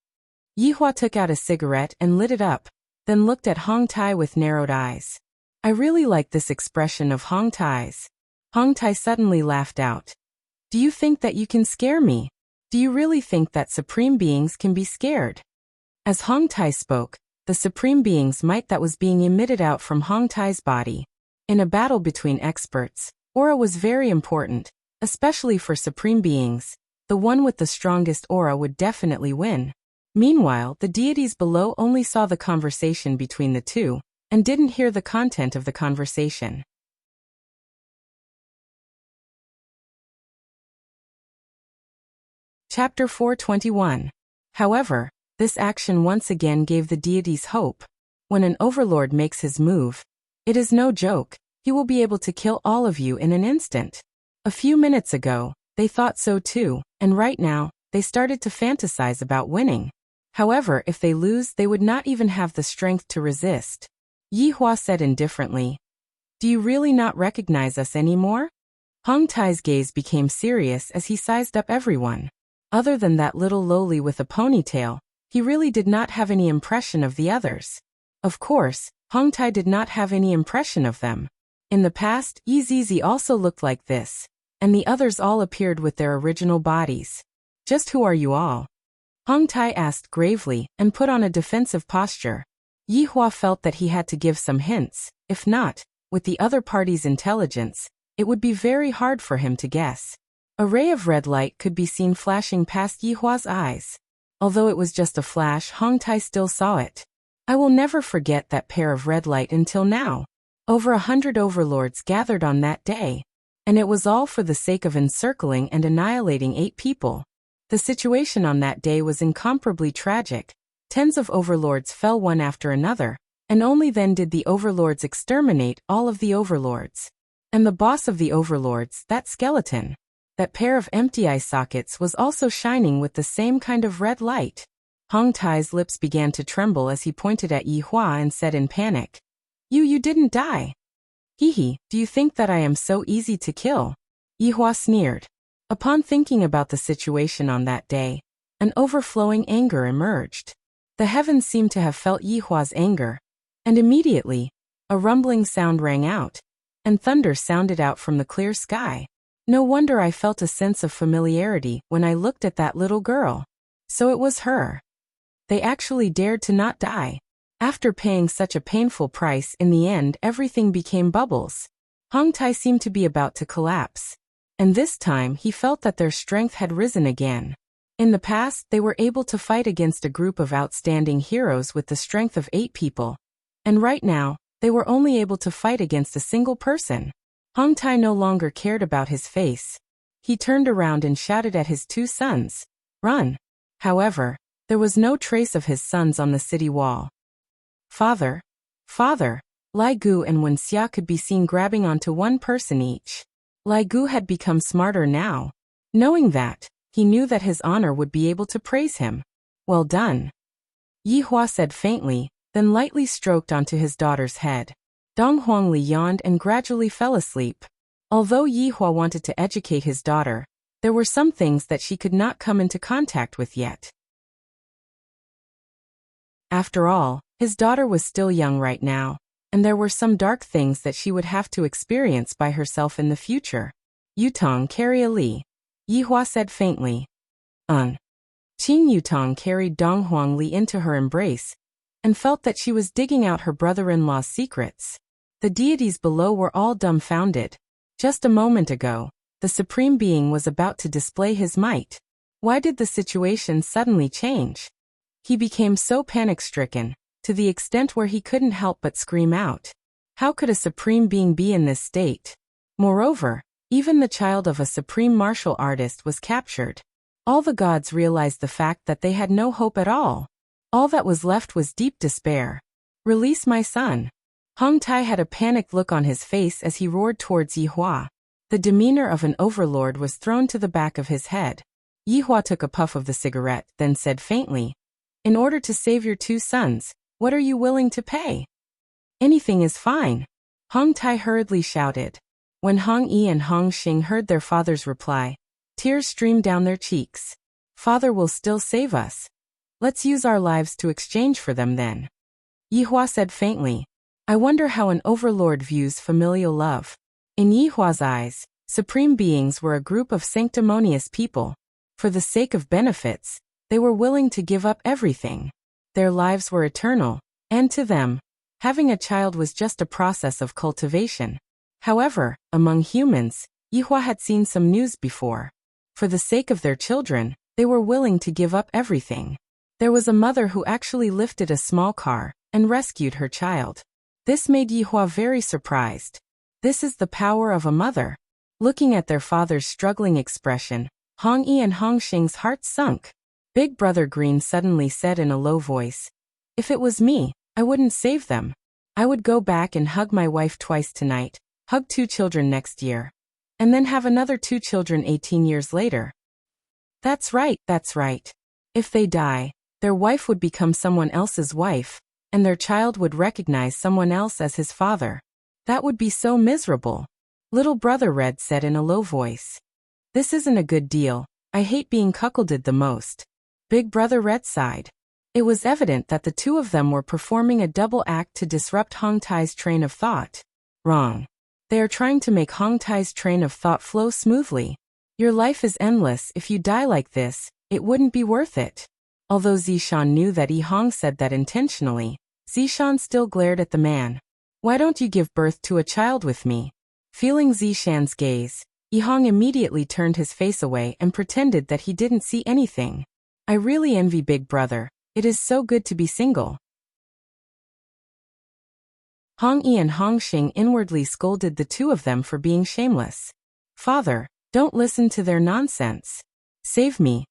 Yi Hua took out a cigarette and lit it up, then looked at Hong Tai with narrowed eyes. I really like this expression of Hong Tai's. Hong Tai suddenly laughed out. Do you think that you can scare me? Do you really think that Supreme Beings can be scared? As Hong Tai spoke, the Supreme Being's might that was being emitted out from Hong Tai's body. In a battle between experts, aura was very important, especially for Supreme Beings. The one with the strongest aura would definitely win. Meanwhile, the deities below only saw the conversation between the two, and didn't hear the content of the conversation. Chapter 421. However, this action once again gave the deities hope. When an overlord makes his move, it is no joke, he will be able to kill all of you in an instant. A few minutes ago, they thought so too, and right now, they started to fantasize about winning. However, if they lose, they would not even have the strength to resist. Yi Hua said indifferently, "Do you really not recognize us anymore?" Hong Tai's gaze became serious as he sized up everyone. Other than that little lowly with a ponytail, he really did not have any impression of the others. Of course, Hong Tai did not have any impression of them. In the past, Yi Zizi also looked like this, and the others all appeared with their original bodies. Just who are you all? Hong Tai asked gravely, and put on a defensive posture. Yi Hua felt that he had to give some hints. If not, with the other party's intelligence, it would be very hard for him to guess. A ray of red light could be seen flashing past Yi Hua's eyes. Although it was just a flash, Hong Tai still saw it. I will never forget that pair of red light until now. Over 100 overlords gathered on that day. And it was all for the sake of encircling and annihilating 8 people. The situation on that day was incomparably tragic. Tens of overlords fell one after another, and only then did the overlords exterminate all of the overlords. And the boss of the overlords, that skeleton, that pair of empty eye sockets was also shining with the same kind of red light. Hong Tai's lips began to tremble as he pointed at Yi Hua and said in panic, You didn't die. Hee, do you think that I am so easy to kill? Yi Hua sneered. Upon thinking about the situation on that day, an overflowing anger emerged. The heavens seemed to have felt Yi Hua's anger, and immediately, a rumbling sound rang out, and thunder sounded out from the clear sky. No wonder I felt a sense of familiarity when I looked at that little girl. So it was her. They actually dared to not die. After paying such a painful price, in the end everything became bubbles. Hong Tai seemed to be about to collapse. And this time he felt that their strength had risen again. In the past, they were able to fight against a group of outstanding heroes with the strength of 8 people. And right now, they were only able to fight against a single person. Hong Tai no longer cared about his face. He turned around and shouted at his 2 sons, "Run!" However, there was no trace of his sons on the city wall. Father! Father! Lai Gu and Wuxia could be seen grabbing onto one person each. Lai Gu had become smarter now. Knowing that, he knew that his honor would be able to praise him. Well done. Yi Hua said faintly, then lightly stroked onto his daughter's head. Dong Huangli yawned and gradually fell asleep. Although Yi Hua wanted to educate his daughter, there were some things that she could not come into contact with yet. After all, his daughter was still young right now, and there were some dark things that she would have to experience by herself in the future. Yutong, carry a Li. Yi Hua said faintly. Qing Yutong carried Dong Huangli into her embrace, and felt that she was digging out her brother-in-law's secrets. The deities below were all dumbfounded. Just a moment ago, the Supreme Being was about to display his might. Why did the situation suddenly change? He became so panic-stricken, to the extent where he couldn't help but scream out. How could a Supreme Being be in this state? Moreover, even the child of a supreme martial artist was captured. All the gods realized the fact that they had no hope at all. All that was left was deep despair. Release my son. Hong Tai had a panicked look on his face as he roared towards Yi Hua. The demeanor of an overlord was thrown to the back of his head. Yi Hua took a puff of the cigarette, then said faintly, In order to save your 2 sons, what are you willing to pay? Anything is fine. Hong Tai hurriedly shouted. When Hong Yi and Hong Xing heard their father's reply, tears streamed down their cheeks. Father will still save us. Let's use our lives to exchange for them then. Yi Hua said faintly. I wonder how an overlord views familial love. In Yi Hua's eyes, supreme beings were a group of sanctimonious people. For the sake of benefits, they were willing to give up everything. Their lives were eternal, and to them, having a child was just a process of cultivation. However, among humans, Yi Hua had seen some news before. For the sake of their children, they were willing to give up everything. There was a mother who actually lifted a small car and rescued her child. This made Yihua very surprised. This is the power of a mother. Looking at their father's struggling expression, Hong Yi and Hong Xing's hearts sunk. Big Brother Green suddenly said in a low voice, "If it was me, I wouldn't save them. I would go back and hug my wife twice tonight, hug 2 children next year, and then have another 2 children 18 years later." That's right, that's right. If they die, their wife would become someone else's wife, and their child would recognize someone else as his father. That would be so miserable. Little Brother Red said in a low voice. This isn't a good deal. I hate being cuckolded the most. Big Brother Red sighed. It was evident that the two of them were performing a double act to disrupt Hong Tai's train of thought. Wrong. They are trying to make Hong Tai's train of thought flow smoothly. Your life is endless. If you die like this, it wouldn't be worth it. Although Zishan knew that Yi Hong said that intentionally, Zishan still glared at the man. Why don't you give birth to a child with me? Feeling Zishan's gaze, Yi Hong immediately turned his face away and pretended that he didn't see anything. I really envy Big Brother. It is so good to be single. Hong Yi and Hong Xing inwardly scolded the two of them for being shameless. Father, don't listen to their nonsense. Save me.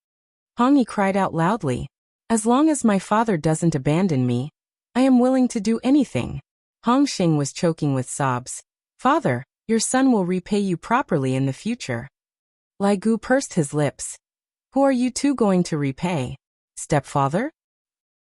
Hong Yi cried out loudly. As long as my father doesn't abandon me, I am willing to do anything. Hong Xing was choking with sobs. Father, your son will repay you properly in the future. Lai Gu pursed his lips. Who are you two going to repay? Stepfather?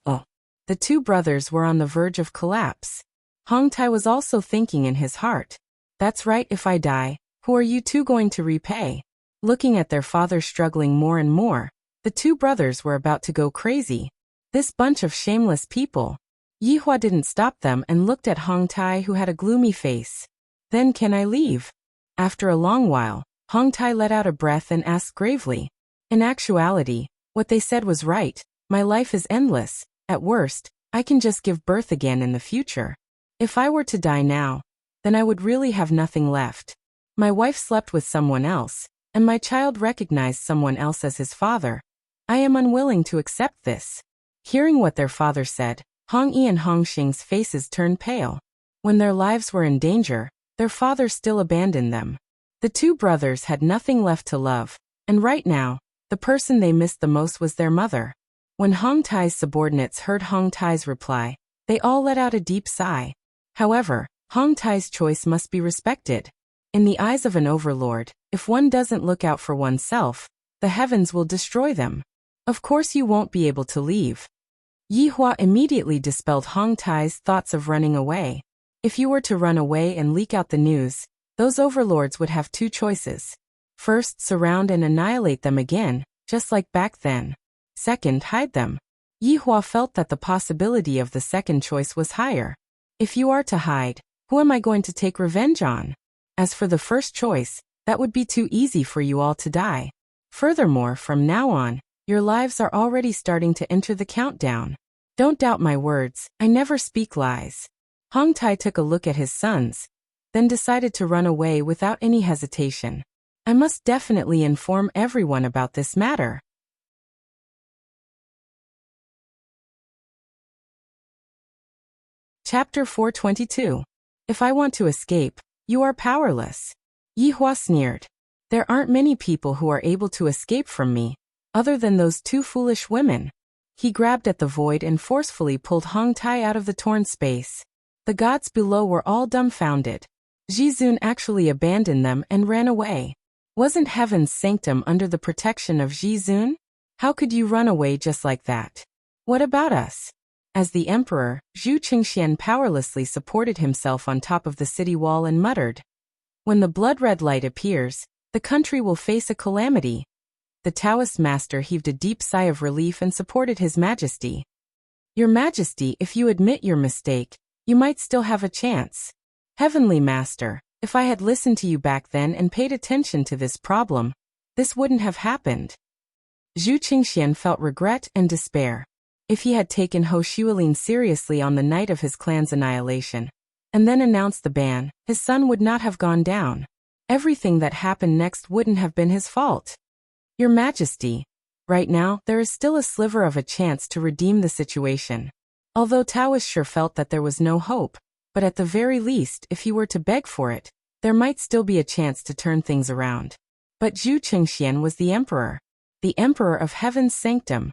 Oh. The two brothers were on the verge of collapse. Hong Tai was also thinking in his heart. That's right, if I die, who are you two going to repay? Looking at their father struggling more and more, the two brothers were about to go crazy. This bunch of shameless people. Yihua didn't stop them and looked at Hong Tai, who had a gloomy face. Then can I leave? After a long while, Hong Tai let out a breath and asked gravely. In actuality, what they said was right. My life is endless. At worst, I can just give birth again in the future. If I were to die now, then I would really have nothing left. My wife slept with someone else, and my child recognized someone else as his father. I am unwilling to accept this. Hearing what their father said, Hong Yi and Hong Xing's faces turned pale. When their lives were in danger, their father still abandoned them. The two brothers had nothing left to love, and right now, the person they missed the most was their mother. When Hong Tai's subordinates heard Hong Tai's reply, they all let out a deep sigh. However, Hong Tai's choice must be respected. In the eyes of an overlord, if one doesn't look out for oneself, the heavens will destroy them. Of course you won't be able to leave. Yihua immediately dispelled Hong Tai's thoughts of running away. If you were to run away and leak out the news, those overlords would have 2 choices. First, surround and annihilate them again, just like back then. Second, hide them. Yihua felt that the possibility of the second choice was higher. If you are to hide, who am I going to take revenge on? As for the first choice, that would be too easy for you all to die. Furthermore, from now on, your lives are already starting to enter the countdown. Don't doubt my words, I never speak lies. Hong Tai took a look at his sons, then decided to run away without any hesitation. I must definitely inform everyone about this matter. Chapter 422. If I want to escape, you are powerless. Yihua sneered. There aren't many people who are able to escape from me, other than those 2 foolish women. He grabbed at the void and forcefully pulled Hong Tai out of the torn space. The gods below were all dumbfounded. Jizun actually abandoned them and ran away. Wasn't heaven's sanctum under the protection of Jizun? How could you run away just like that? What about us? As the emperor, Zhu Qingxian powerlessly supported himself on top of the city wall and muttered, when the blood-red light appears, the country will face a calamity. The Taoist master heaved a deep sigh of relief and supported his majesty. Your majesty, if you admit your mistake, you might still have a chance. Heavenly master, if I had listened to you back then and paid attention to this problem, this wouldn't have happened. Zhu Qingxian felt regret and despair. If he had taken Ho Xuelin seriously on the night of his clan's annihilation, and then announced the ban, his son would not have gone down. Everything that happened next wouldn't have been his fault. Your Majesty, Right now, there is still a sliver of a chance to redeem the situation. Although Taoist sure felt that there was no hope, but at the very least, if he were to beg for it, there might still be a chance to turn things around. But Zhu Qingxian was the emperor of heaven's sanctum.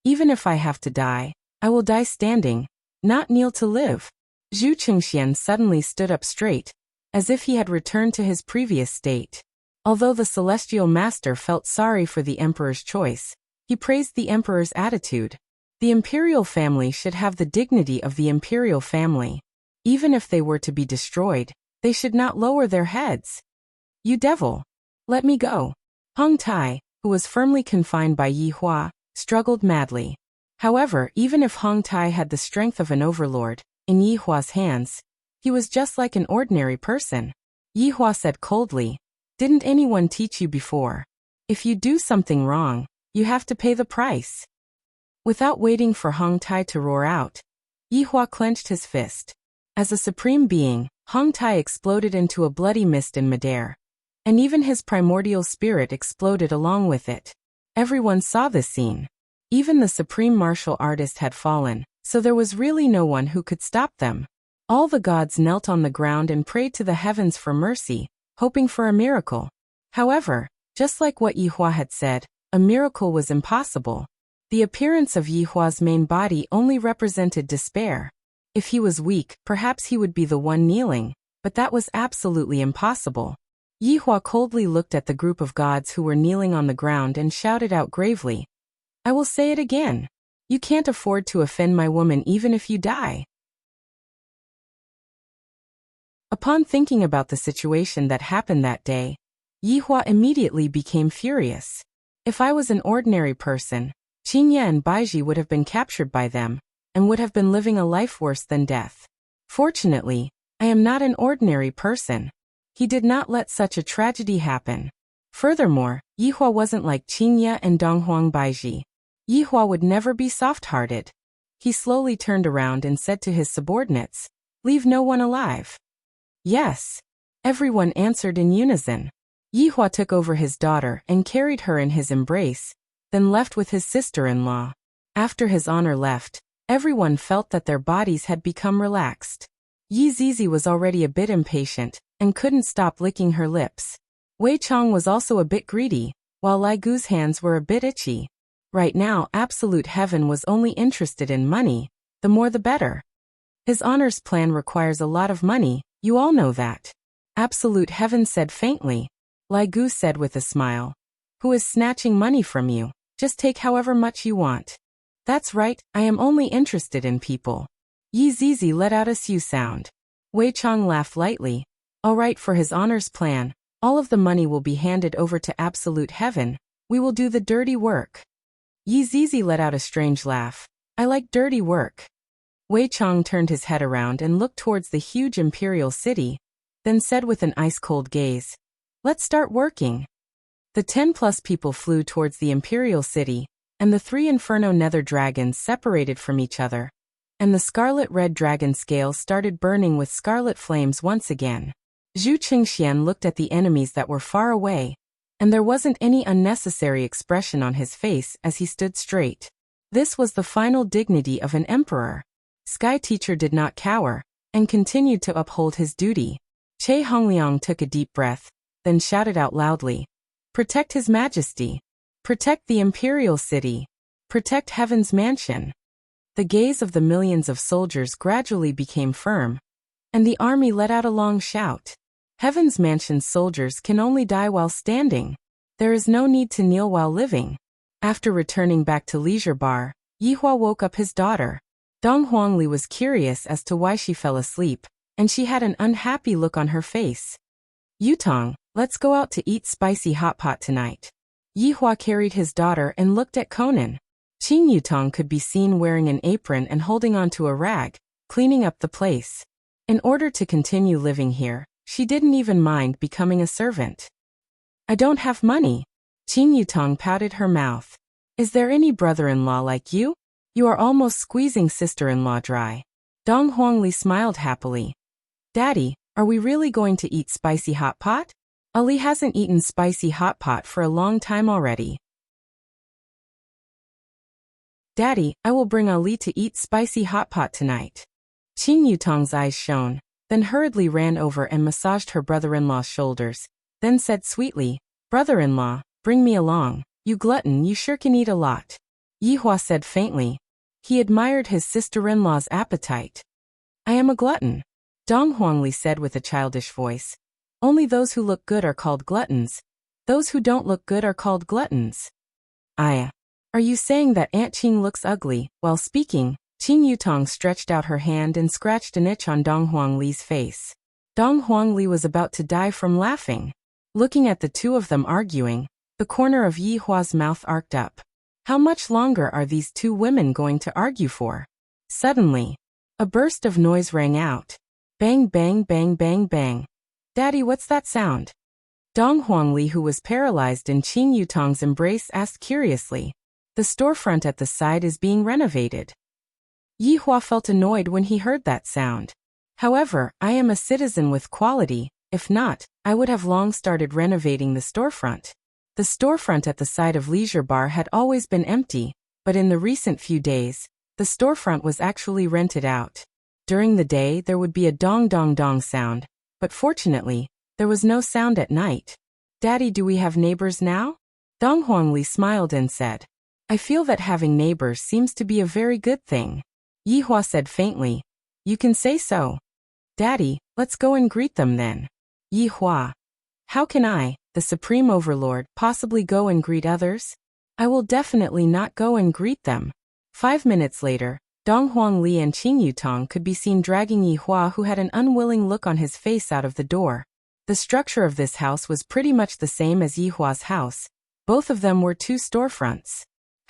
Even if I have to die, I will die standing, not kneel to live. Zhu Qingxian suddenly stood up straight, as if he had returned to his previous state. Although the celestial master felt sorry for the emperor's choice, he praised the emperor's attitude. The imperial family should have the dignity of the imperial family. Even if they were to be destroyed, they should not lower their heads. You devil! Let me go. Hong Tai, who was firmly confined by Yi Hua, struggled madly. However, even if Hong Tai had the strength of an overlord, in Yi Hua's hands, he was just like an ordinary person. Yi Hua said coldly, "Didn't anyone teach you before? If you do something wrong, you have to pay the price." Without waiting for Hong Tai to roar out, Yi Hua clenched his fist. As a supreme being, Hong Tai exploded into a bloody mist in midair. And even his primordial spirit exploded along with it. Everyone saw this scene. Even the supreme martial artist had fallen, so there was really no one who could stop them. All the gods knelt on the ground and prayed to the heavens for mercy, hoping for a miracle. However, just like what Yi Hua had said, a miracle was impossible. The appearance of Yi Hua's main body only represented despair. If he was weak, perhaps he would be the one kneeling, but that was absolutely impossible. Yi Hua coldly looked at the group of gods who were kneeling on the ground and shouted out gravely, "I will say it again. You can't afford to offend my woman even if you die." Upon thinking about the situation that happened that day, Yi Hua immediately became furious. If I was an ordinary person, Qingye and Baiji would have been captured by them, and would have been living a life worse than death. Fortunately, I am not an ordinary person. He did not let such a tragedy happen. Furthermore, Yi Hua wasn't like Qingye and Donghuang Baiji. Yi Hua would never be soft-hearted. He slowly turned around and said to his subordinates, "Leave no one alive." "Yes." Everyone answered in unison. Yi Hua took over his daughter and carried her in his embrace, then left with his sister-in-law. After his honor left, everyone felt that their bodies had become relaxed. Yi Zizi was already a bit impatient, and couldn't stop licking her lips. Wei Chong was also a bit greedy, while Lai Gu's hands were a bit itchy. Right now, absolute heaven was only interested in money, the more the better. His honors plan requires a lot of money, you all know that. Absolute heaven said faintly. Lai Gu said with a smile, "Who is snatching money from you? Just take however much you want." "That's right, I am only interested in people." Yi Zizi let out a sew sound. Wei Chong laughed lightly. "All right, for his honors plan, all of the money will be handed over to absolute heaven. We will do the dirty work." Yi Zizi let out a strange laugh. "I like dirty work." Wei Chong turned his head around and looked towards the huge imperial city, then said with an ice-cold gaze, "Let's start working." The 10+ people flew towards the imperial city, and the 3 inferno nether dragons separated from each other, and the scarlet-red dragon scales started burning with scarlet flames once again. Zhu Qingxian looked at the enemies that were far away, and there wasn't any unnecessary expression on his face as he stood straight. This was the final dignity of an emperor. Sky Teacher did not cower, and continued to uphold his duty. Che Hongliang took a deep breath, then shouted out loudly, "Protect His Majesty! Protect the imperial city! Protect Heaven's mansion!" The gaze of the millions of soldiers gradually became firm, and the army let out a long shout. Heaven's mansion's soldiers can only die while standing. There is no need to kneel while living. After returning back to Leisure Bar, Yi Hua woke up his daughter. Dong Huangli was curious as to why she fell asleep, and she had an unhappy look on her face. "Yutong, let's go out to eat spicy hot pot tonight." Yi Hua carried his daughter and looked at Conan. Qing Yutong could be seen wearing an apron and holding onto a rag, cleaning up the place. In order to continue living here, she didn't even mind becoming a servant. "I don't have money." Qing Yutong pouted her mouth. "Is there any brother-in-law like you? You are almost squeezing sister-in-law dry." Dong Huangli smiled happily. "Daddy, are we really going to eat spicy hot pot? Ali hasn't eaten spicy hot pot for a long time already." Daddy, I will bring Ali to eat spicy hot pot tonight. Qing Yutong's eyes shone, then hurriedly ran over and massaged her brother-in-law's shoulders, then said sweetly, "Brother-in-law, bring me along. You glutton, you sure can eat a lot." Yihua said faintly. He admired his sister-in-law's appetite. "I am a glutton," Dong Huangli said with a childish voice. "Only those who look good are called gluttons. Those who don't look good are called gluttons." "Are you saying that Aunt Qing looks ugly?" While speaking, Qing Yutong stretched out her hand and scratched an itch on Dong Huangli's face. Dong Huangli was about to die from laughing. Looking at the two of them arguing, the corner of Yi Hua's mouth arced up. How much longer are these two women going to argue for? Suddenly, a burst of noise rang out. Bang, bang, bang, bang, bang. "Daddy, what's that sound?" Dong Huangli, who was paralyzed in Qing Yutong's embrace, asked curiously. "The storefront at the side is being renovated." Yi Hua felt annoyed when he heard that sound. "However, I am a citizen with quality. If not, I would have long started renovating the storefront." The storefront at the side of Leisure Bar had always been empty, but in the recent few days, the storefront was actually rented out. During the day there would be a dong dong dong sound, but fortunately, there was no sound at night. "Daddy, do we have neighbors now?" Dong Huangli smiled and said. "I feel that having neighbors seems to be a very good thing." Yi Hua said faintly. "You can say so." "Daddy, let's go and greet them then." Yi Hua. "How can I, the Supreme Overlord, possibly go and greet others? I will definitely not go and greet them." 5 minutes later, Dong Huangli and Qing Yutong could be seen dragging Yi Hua, who had an unwilling look on his face, out of the door. The structure of this house was pretty much the same as Yi Hua's house. Both of them were 2 storefronts.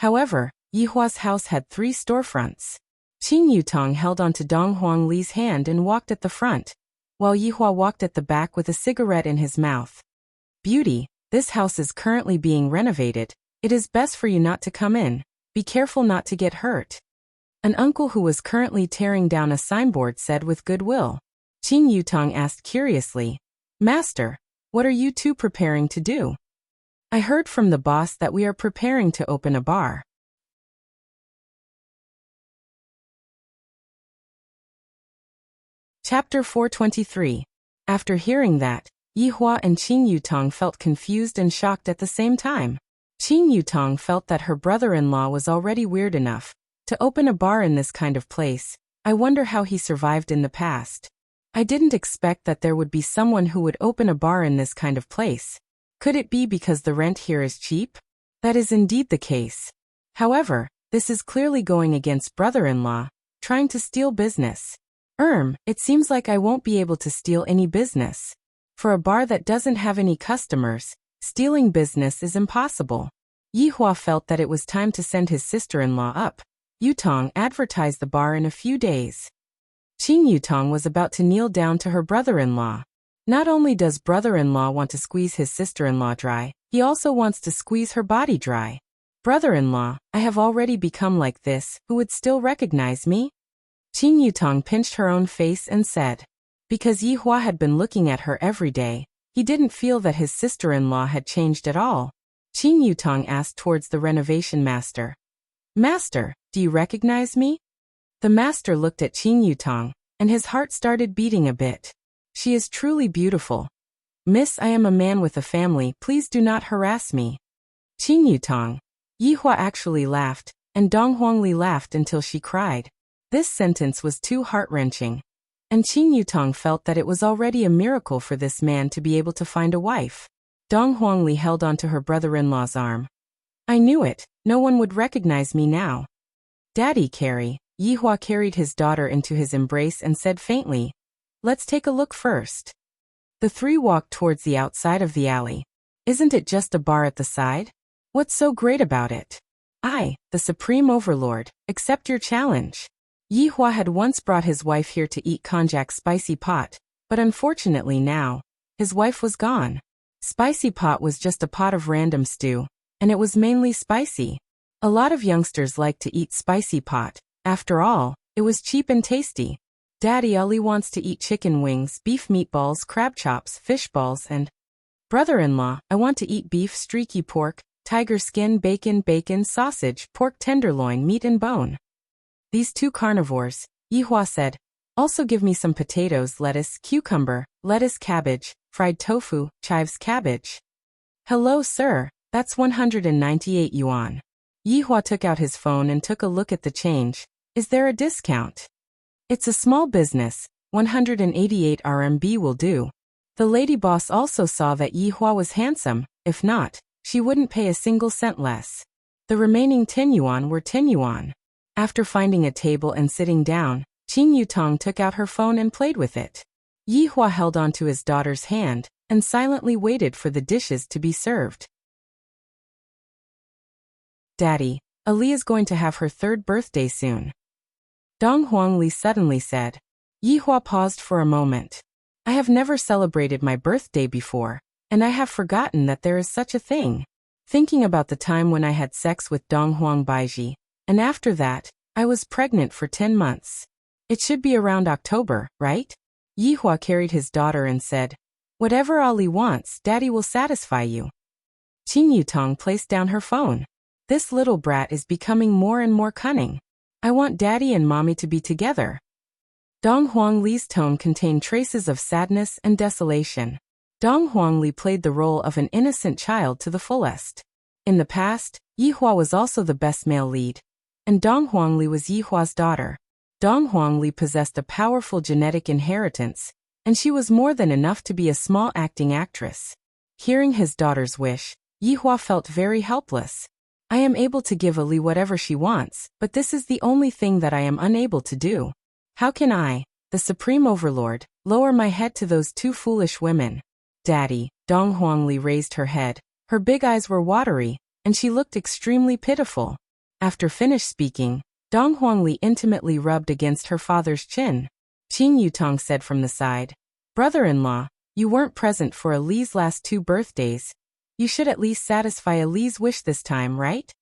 However, Yi Hua's house had 3 storefronts. Qing Yutong held onto Dong Huangli's hand and walked at the front, while Yi Hua walked at the back with a cigarette in his mouth. "Beauty, this house is currently being renovated. It is best for you not to come in. Be careful not to get hurt." An uncle who was currently tearing down a signboard said with goodwill. Qing Yutong asked curiously, "Master, what are you two preparing to do?" "I heard from the boss that we are preparing to open a bar." Chapter 423. After hearing that, Yi Hua and Qing Yutong felt confused and shocked at the same time. Qing Yutong felt that her brother-in-law was already weird enough to open a bar in this kind of place. "I wonder how he survived in the past. I didn't expect that there would be someone who would open a bar in this kind of place. Could it be because the rent here is cheap?" That is indeed the case. However, this is clearly going against brother-in-law, trying to steal business. It seems like I won't be able to steal any business. For a bar that doesn't have any customers, stealing business is impossible." Yi Hua felt that it was time to send his sister-in-law up. Yutong advertised the bar in a few days. Qing Yutong was about to kneel down to her brother-in-law. Not only does brother-in-law want to squeeze his sister-in-law dry, he also wants to squeeze her body dry. "Brother-in-law, I have already become like this. Who would still recognize me?" Qing Yutong pinched her own face and said. Because Yi Hua had been looking at her every day, he didn't feel that his sister-in-law had changed at all. Qing Yutong asked towards the renovation master. "Master, do you recognize me?" The master looked at Qing Yutong, and his heart started beating a bit. "She is truly beautiful. Miss, I am a man with a family, please do not harass me." Qing Yutong. Yi Hua actually laughed, and Dong Huangli laughed until she cried. This sentence was too heart-wrenching. And Qing Yutong felt that it was already a miracle for this man to be able to find a wife. Dong Huangli held onto her brother-in-law's arm. "I knew it, no one would recognize me now." "Daddy, Carrie." Yi Hua carried his daughter into his embrace and said faintly, "Let's take a look first." The 3 walked towards the outside of the alley. "Isn't it just a bar at the side? What's so great about it? I, the Supreme Overlord, accept your challenge." Yi Hua had once brought his wife here to eat konjac spicy pot, but unfortunately now, his wife was gone. Spicy pot was just a pot of random stew, and it was mainly spicy. A lot of youngsters like to eat spicy pot. After all, it was cheap and tasty. Daddy Ali wants to eat chicken wings, beef meatballs, crab chops, fish balls, and... Brother-in-law, I want to eat beef, streaky pork, tiger skin, bacon, sausage, pork tenderloin, meat and bone. These two carnivores, Yihua said. Also give me some potatoes, lettuce, cucumber, lettuce, cabbage, fried tofu, chives, cabbage. Hello, sir, that's 198 yuan. Yihua took out his phone and took a look at the change. Is there a discount? It's a small business, 188 RMB will do. The lady boss also saw that Yihua was handsome, if not, she wouldn't pay a single cent less. The remaining 10 yuan were 10 yuan. After finding a table and sitting down, Qing Yutong took out her phone and played with it. Yihua held onto his daughter's hand and silently waited for the dishes to be served. Daddy, Ali is going to have her 3rd birthday soon. Dong Huangli suddenly said. Yihua paused for a moment. I have never celebrated my birthday before, and I have forgotten that there is such a thing. Thinking about the time when I had sex with Dong Huang Baiji, and after that, I was pregnant for 10 months. It should be around October, right? Yihua carried his daughter and said, Whatever Ali wants, Daddy will satisfy you. Qing Yutong placed down her phone. This little brat is becoming more and more cunning. I want Daddy and Mommy to be together. Dong Huangli's tone contained traces of sadness and desolation. Dong Huangli played the role of an innocent child to the fullest. In the past, Yihua was also the best male lead, and Dong Huangli was Yihua's daughter. Dong Huangli possessed a powerful genetic inheritance, and she was more than enough to be a small acting actress. Hearing his daughter's wish, Yihua felt very helpless. I am able to give Ali whatever she wants, but this is the only thing that I am unable to do. How can I, the Supreme Overlord, lower my head to those two foolish women? Daddy, Dong Huangli raised her head. Her big eyes were watery, and she looked extremely pitiful. After finished speaking, Dong Huangli intimately rubbed against her father's chin. Qing Yutong said from the side, Brother-in-law, you weren't present for Ali's last 2 birthdays. You should at least satisfy Ali's wish this time, right?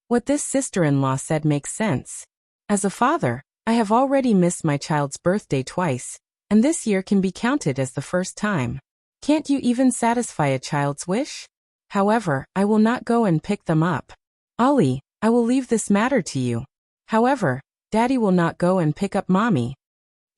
What this sister-in-law said makes sense. As a father, I have already missed my child's birthday twice, and this year can be counted as the first time. Can't you even satisfy a child's wish? However, I will not go and pick them up. Ali, I will leave this matter to you. However, Daddy will not go and pick up Mommy.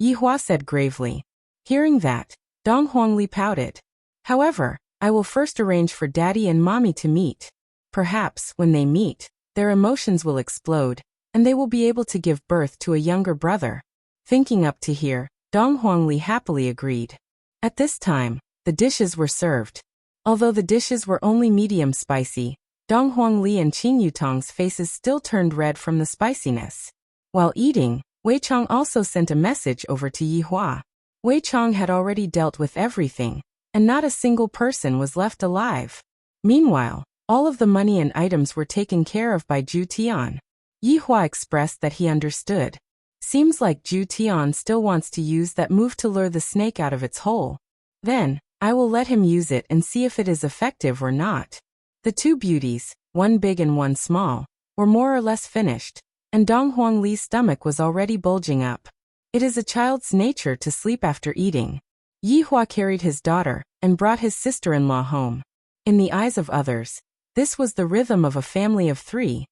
Yihua said gravely. Hearing that, Dong Huangli pouted. However, I will first arrange for Daddy and Mommy to meet. Perhaps, when they meet, their emotions will explode, and they will be able to give birth to a younger brother. Thinking up to here, Dong Huangli happily agreed. At this time, the dishes were served. Although the dishes were only medium spicy, Dong Huangli and Qing Yutong's faces still turned red from the spiciness. While eating, Wei Chong also sent a message over to Yihua. Wei Chong had already dealt with everything, and not a single person was left alive. Meanwhile, all of the money and items were taken care of by Zhu Tian. Yihua expressed that he understood. Seems like Zhu Tian still wants to use that move to lure the snake out of its hole. Then, I will let him use it and see if it is effective or not. The 2 beauties, one big and one small, were more or less finished, and Dong Huangli's stomach was already bulging up. It is a child's nature to sleep after eating. Yihua carried his daughter and brought his sister-in-law home. In the eyes of others, this was the rhythm of a family of 3.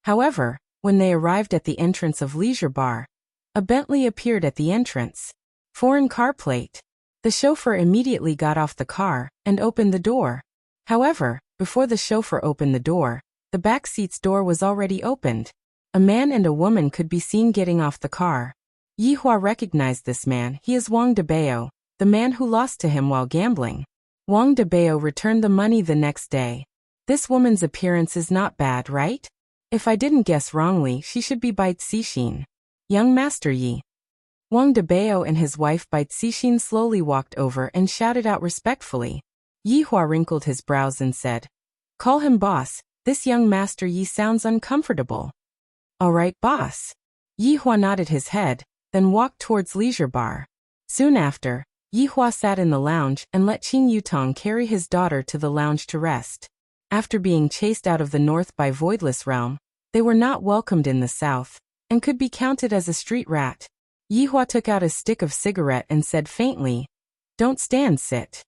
However, when they arrived at the entrance of Leisure Bar, a Bentley appeared at the entrance. Foreign car plate. The chauffeur immediately got off the car and opened the door. However, before the chauffeur opened the door, the back seat's door was already opened. A man and a woman could be seen getting off the car. Yihua recognized this man. He is Wang Debao, the man who lost to him while gambling. Wang Debao returned the money the next day. This woman's appearance is not bad, right? If I didn't guess wrongly, she should be Bai Cixin. Young Master Yi. Wang Debao and his wife Bai Cixin slowly walked over and shouted out respectfully. Yihua wrinkled his brows and said, Call him boss, this young Master Yi sounds uncomfortable. All right, boss. Yihua nodded his head, then walked towards Leisure Bar. Soon after, Yihua sat in the lounge and let Qing Yutong carry his daughter to the lounge to rest. After being chased out of the north by Voidless Realm, they were not welcomed in the south, and could be counted as a street rat. Yihua took out a stick of cigarette and said faintly, Don't stand, sit.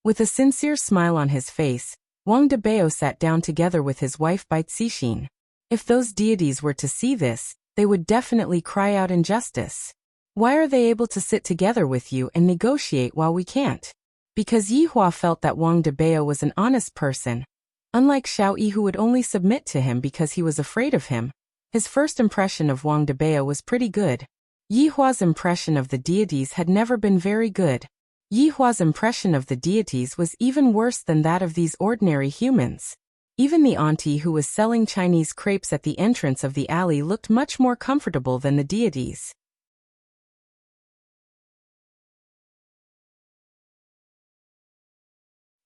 With a sincere smile on his face, Wang Debao sat down together with his wife Bai Cixin. If those deities were to see this, they would definitely cry out injustice. Why are they able to sit together with you and negotiate while we can't? Because Yi Hua felt that Wang Debao was an honest person. Unlike Xiao Yi, who would only submit to him because he was afraid of him, his first impression of Wang Debao was pretty good. Yi Hua's impression of the deities had never been very good. Yi Hua's impression of the deities was even worse than that of these ordinary humans. Even the auntie who was selling Chinese crepes at the entrance of the alley looked much more comfortable than the deities.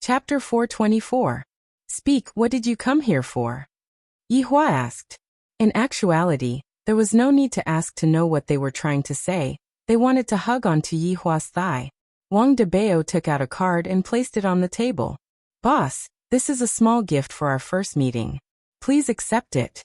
Chapter 424. Speak, what did you come here for? Yi Hua asked. In actuality, there was no need to ask to know what they were trying to say. They wanted to hug onto Yi Hua's thigh. Wang Debao took out a card and placed it on the table. Boss, this is a small gift for our first meeting. Please accept it.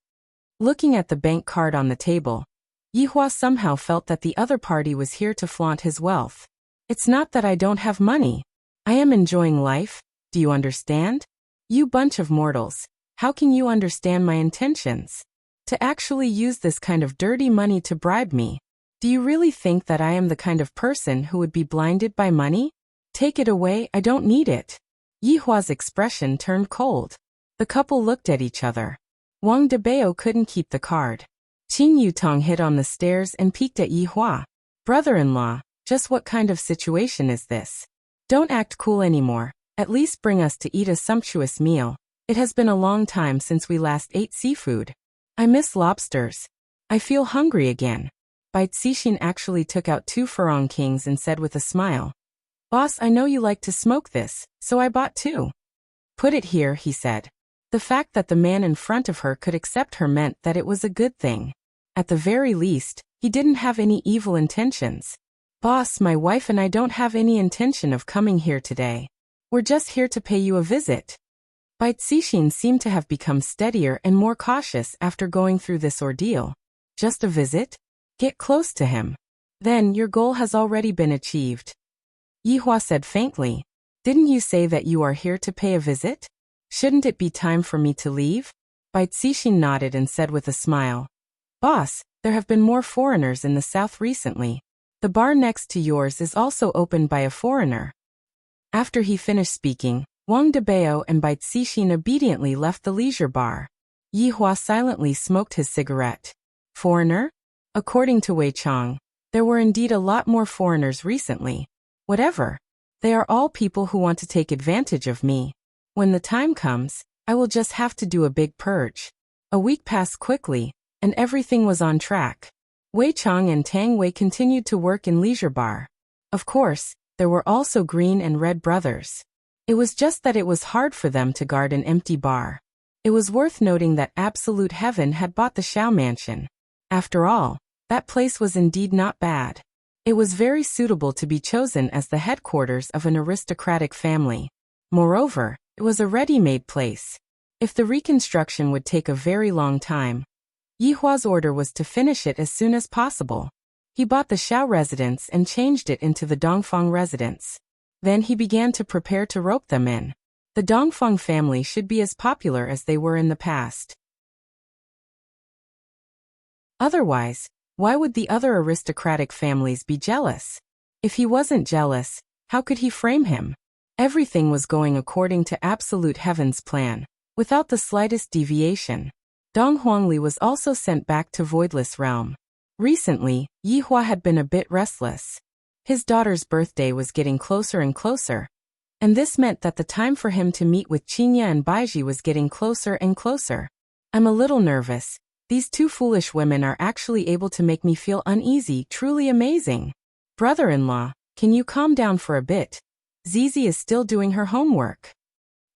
Looking at the bank card on the table, Yi Hua somehow felt that the other party was here to flaunt his wealth. It's not that I don't have money. I am enjoying life. Do you understand? You bunch of mortals, how can you understand my intentions? To actually use this kind of dirty money to bribe me? Do you really think that I am the kind of person who would be blinded by money? Take it away, I don't need it. Yi Hua's expression turned cold. The couple looked at each other. Wang Debao couldn't keep the card. Qing Yutong hid on the stairs and peeked at Yi Hua. Brother-in-law, just what kind of situation is this? Don't act cool anymore. At least bring us to eat a sumptuous meal. It has been a long time since we last ate seafood. I miss lobsters. I feel hungry again. Bai Cixin actually took out 2 Farong Kings and said with a smile, Boss, I know you like to smoke this, so I bought 2. Put it here, he said. The fact that the man in front of her could accept her meant that it was a good thing. At the very least, he didn't have any evil intentions. Boss, my wife and I don't have any intention of coming here today. We're just here to pay you a visit. Bai Cixin seemed to have become steadier and more cautious after going through this ordeal. Just a visit? Get close to him. Then your goal has already been achieved. Yi Hua said faintly. Didn't you say that you are here to pay a visit? Shouldn't it be time for me to leave? Bai Cixin nodded and said with a smile. Boss, there have been more foreigners in the south recently. The bar next to yours is also opened by a foreigner. After he finished speaking, Wang Debao and Bai Cixin obediently left the leisure bar. Yi Hua silently smoked his cigarette. Foreigner? According to Wei Chang, there were indeed a lot more foreigners recently. Whatever. They are all people who want to take advantage of me. When the time comes, I will just have to do a big purge. A week passed quickly, and everything was on track. Wei Chang and Tang Wei continued to work in leisure bar. Of course, there were also Green and Red brothers. It was just that it was hard for them to guard an empty bar. It was worth noting that Absolute Heaven had bought the Xiao Mansion. After all, that place was indeed not bad. It was very suitable to be chosen as the headquarters of an aristocratic family. Moreover, it was a ready-made place. If the reconstruction would take a very long time, Yi Hua's order was to finish it as soon as possible. He bought the Xiao residence and changed it into the Dongfang residence. Then he began to prepare to rope them in. The Dongfang family should be as popular as they were in the past. Otherwise, why would the other aristocratic families be jealous? If he wasn't jealous, how could he frame him? Everything was going according to Absolute Heaven's plan, without the slightest deviation. Dong Huangli was also sent back to Voidless Realm. Recently, Yi Hua had been a bit restless. His daughter's birthday was getting closer and closer, and this meant that the time for him to meet with Qinya and Baiji was getting closer and closer. I'm a little nervous. These 2 foolish women are actually able to make me feel uneasy, truly amazing. Brother-in-law, can you calm down for a bit? Zizi is still doing her homework.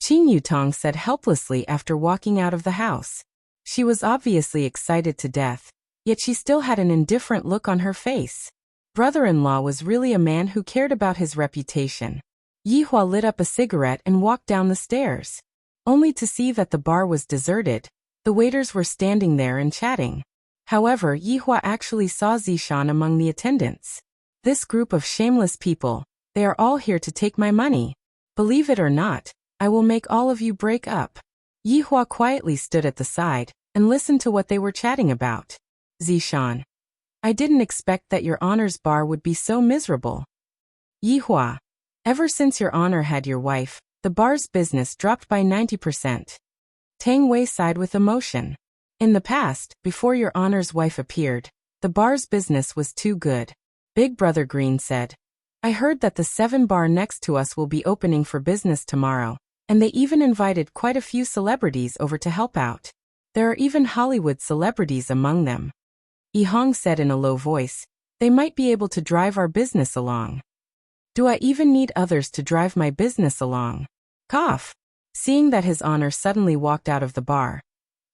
Qing Yutong said helplessly after walking out of the house. She was obviously excited to death, yet she still had an indifferent look on her face. Brother-in-law was really a man who cared about his reputation. Yi Hua lit up a cigarette and walked down the stairs, only to see that the bar was deserted. The waiters were standing there and chatting. However, Yi Hua actually saw Zishan among the attendants. This group of shameless people, they are all here to take my money. Believe it or not, I will make all of you break up. Yihua quietly stood at the side and listened to what they were chatting about. Zishan. I didn't expect that your honor's bar would be so miserable. Yihua. Ever since your honor had your wife, the bar's business dropped by 90%. Tang Wei sighed with emotion. In the past, before your honor's wife appeared, the bar's business was too good. Big Brother Green said. I heard that the 7 bar next to us will be opening for business tomorrow, and they even invited quite a few celebrities over to help out. There are even Hollywood celebrities among them. Yi Hong said in a low voice, they might be able to drive our business along. Do I even need others to drive my business along? Cough. Seeing that his honor suddenly walked out of the bar,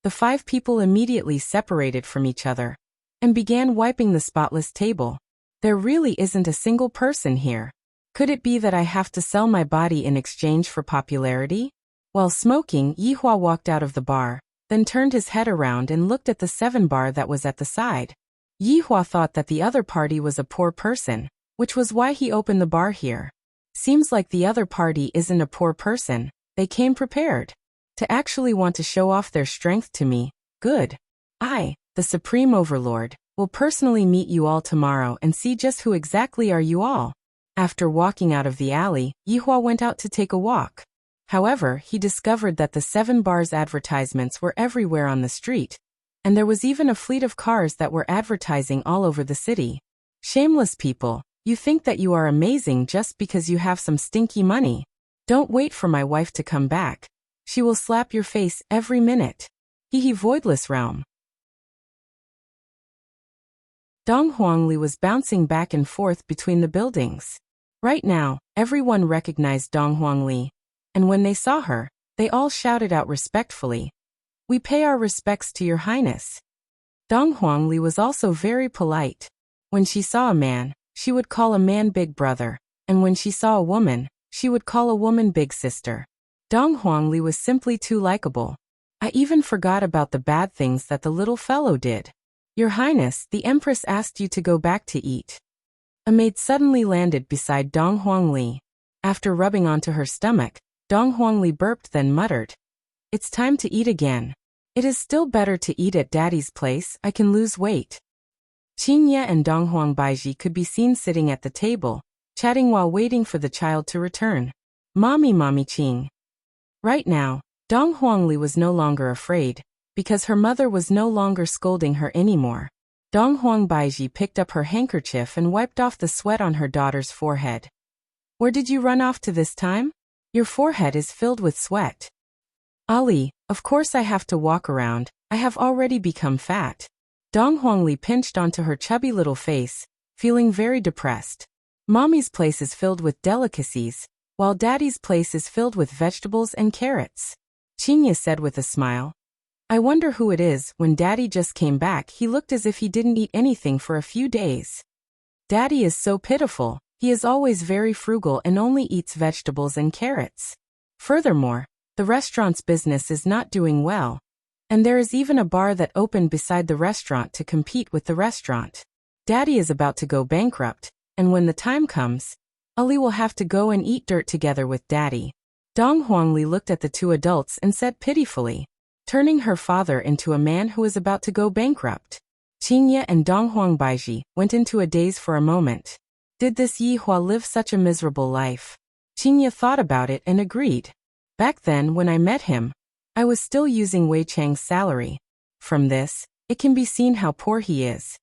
the 5 people immediately separated from each other and began wiping the spotless table. There really isn't a single person here. Could it be that I have to sell my body in exchange for popularity? While smoking, Yihua walked out of the bar, then turned his head around and looked at the 7 bar that was at the side. Yihua thought that the other party was a poor person, which was why he opened the bar here. Seems like the other party isn't a poor person. They came prepared to actually want to show off their strength to me. Good. I, the Supreme Overlord, will personally meet you all tomorrow and see just who exactly are you all. After walking out of the alley, Yihua went out to take a walk. However, he discovered that the 7 bars advertisements were everywhere on the street, and there was even a fleet of cars that were advertising all over the city. Shameless people, you think that you are amazing just because you have some stinky money. Don't wait for my wife to come back. She will slap your face every minute. Hee voidless realm. Dong Huangli was bouncing back and forth between the buildings. Right now, everyone recognized Dong Huangli, and when they saw her, they all shouted out respectfully, we pay our respects to your highness. Dong Huangli was also very polite. When she saw a man, she would call a man big brother, and when she saw a woman, she would call a woman big sister. Dong Huangli was simply too likable. I even forgot about the bad things that the little fellow did. Your Highness, the Empress asked you to go back to eat. A maid suddenly landed beside Dong Huangli. After rubbing onto her stomach, Dong Huangli burped then muttered, it's time to eat again. It is still better to eat at Daddy's place, I can lose weight. Qingye and Dong Huangbaiji could be seen sitting at the table, chatting while waiting for the child to return. Mommy Qing. Right now, Dong Huangli was no longer afraid, because her mother was no longer scolding her anymore. Dong Huangbaiji picked up her handkerchief and wiped off the sweat on her daughter's forehead. Where did you run off to this time? Your forehead is filled with sweat. Ali, of course I have to walk around, I have already become fat. Dong Huangli pinched onto her chubby little face, feeling very depressed. Mommy's place is filled with delicacies, while Daddy's place is filled with vegetables and carrots. Qingye said with a smile. I wonder who it is. When Daddy just came back, he looked as if he didn't eat anything for a few days. Daddy is so pitiful, he is always very frugal and only eats vegetables and carrots. Furthermore, the restaurant's business is not doing well, and there is even a bar that opened beside the restaurant to compete with the restaurant. Daddy is about to go bankrupt, and when the time comes, Ali will have to go and eat dirt together with Daddy. Dong Huangli looked at the 2 adults and said pitifully, turning her father into a man who is about to go bankrupt. Qingye and Dong Huangbaiji went into a daze for a moment. Did this Yihua live such a miserable life? Qingye thought about it and agreed. Back then when I met him, I was still using Wei Chang's salary. From this, it can be seen how poor he is.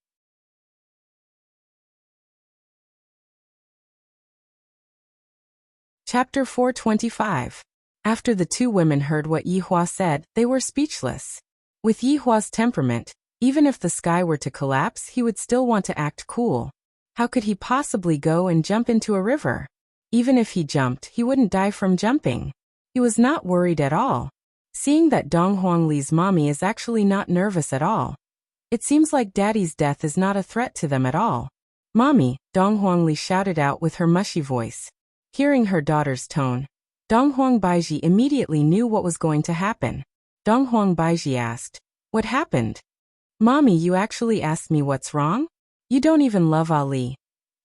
Chapter 425. After the 2 women heard what Yihua said, they were speechless. With Yihua's temperament, even if the sky were to collapse, he would still want to act cool. How could he possibly go and jump into a river? Even if he jumped, he wouldn't die from jumping. He was not worried at all. Seeing that Dong Huangli's mommy is actually not nervous at all, it seems like Daddy's death is not a threat to them at all. Mommy, Dong Huangli shouted out with her mushy voice. Hearing her daughter's tone, Dong Huangbaiji immediately knew what was going to happen. Dong Huangbaiji asked, what happened? Mommy, you actually asked me what's wrong? You don't even love Ali.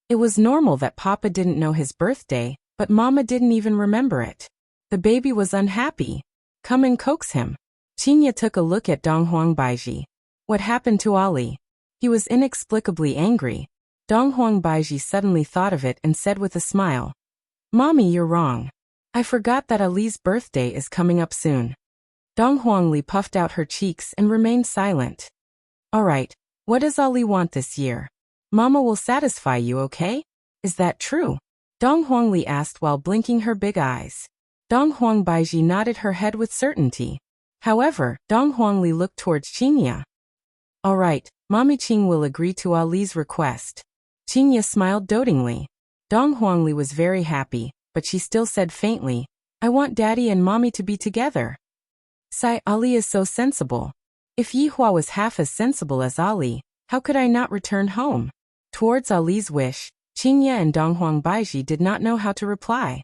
It was normal that Papa didn't know his birthday, But Mama didn't even remember it. The baby was unhappy. Come and coax him. Qinya took a look at Donghuang Baiji. What happened to Ali? He was inexplicably angry. Donghuang Baiji suddenly thought of it and said with a smile, Mommy, you're wrong. I forgot that Ali's birthday is coming up soon. Donghuang Li puffed out her cheeks and remained silent. Alright, what does Ali want this year? Mama will satisfy you, okay? Is that true? Donghuang Li asked while blinking her big eyes. Donghuang Baiji nodded her head with certainty. However, Donghuang Li looked towards Qinya. Alright, Mommy Qing will agree to Ali's request. Qinya smiled dotingly. Donghuang Li was very happy, but she still said faintly, I want Daddy and Mommy to be together. Sai, Ali is so sensible. If Yihua was half as sensible as Ali, how could I not return home? Towards Ali's wish, Qinya and Donghuang Baiji did not know how to reply.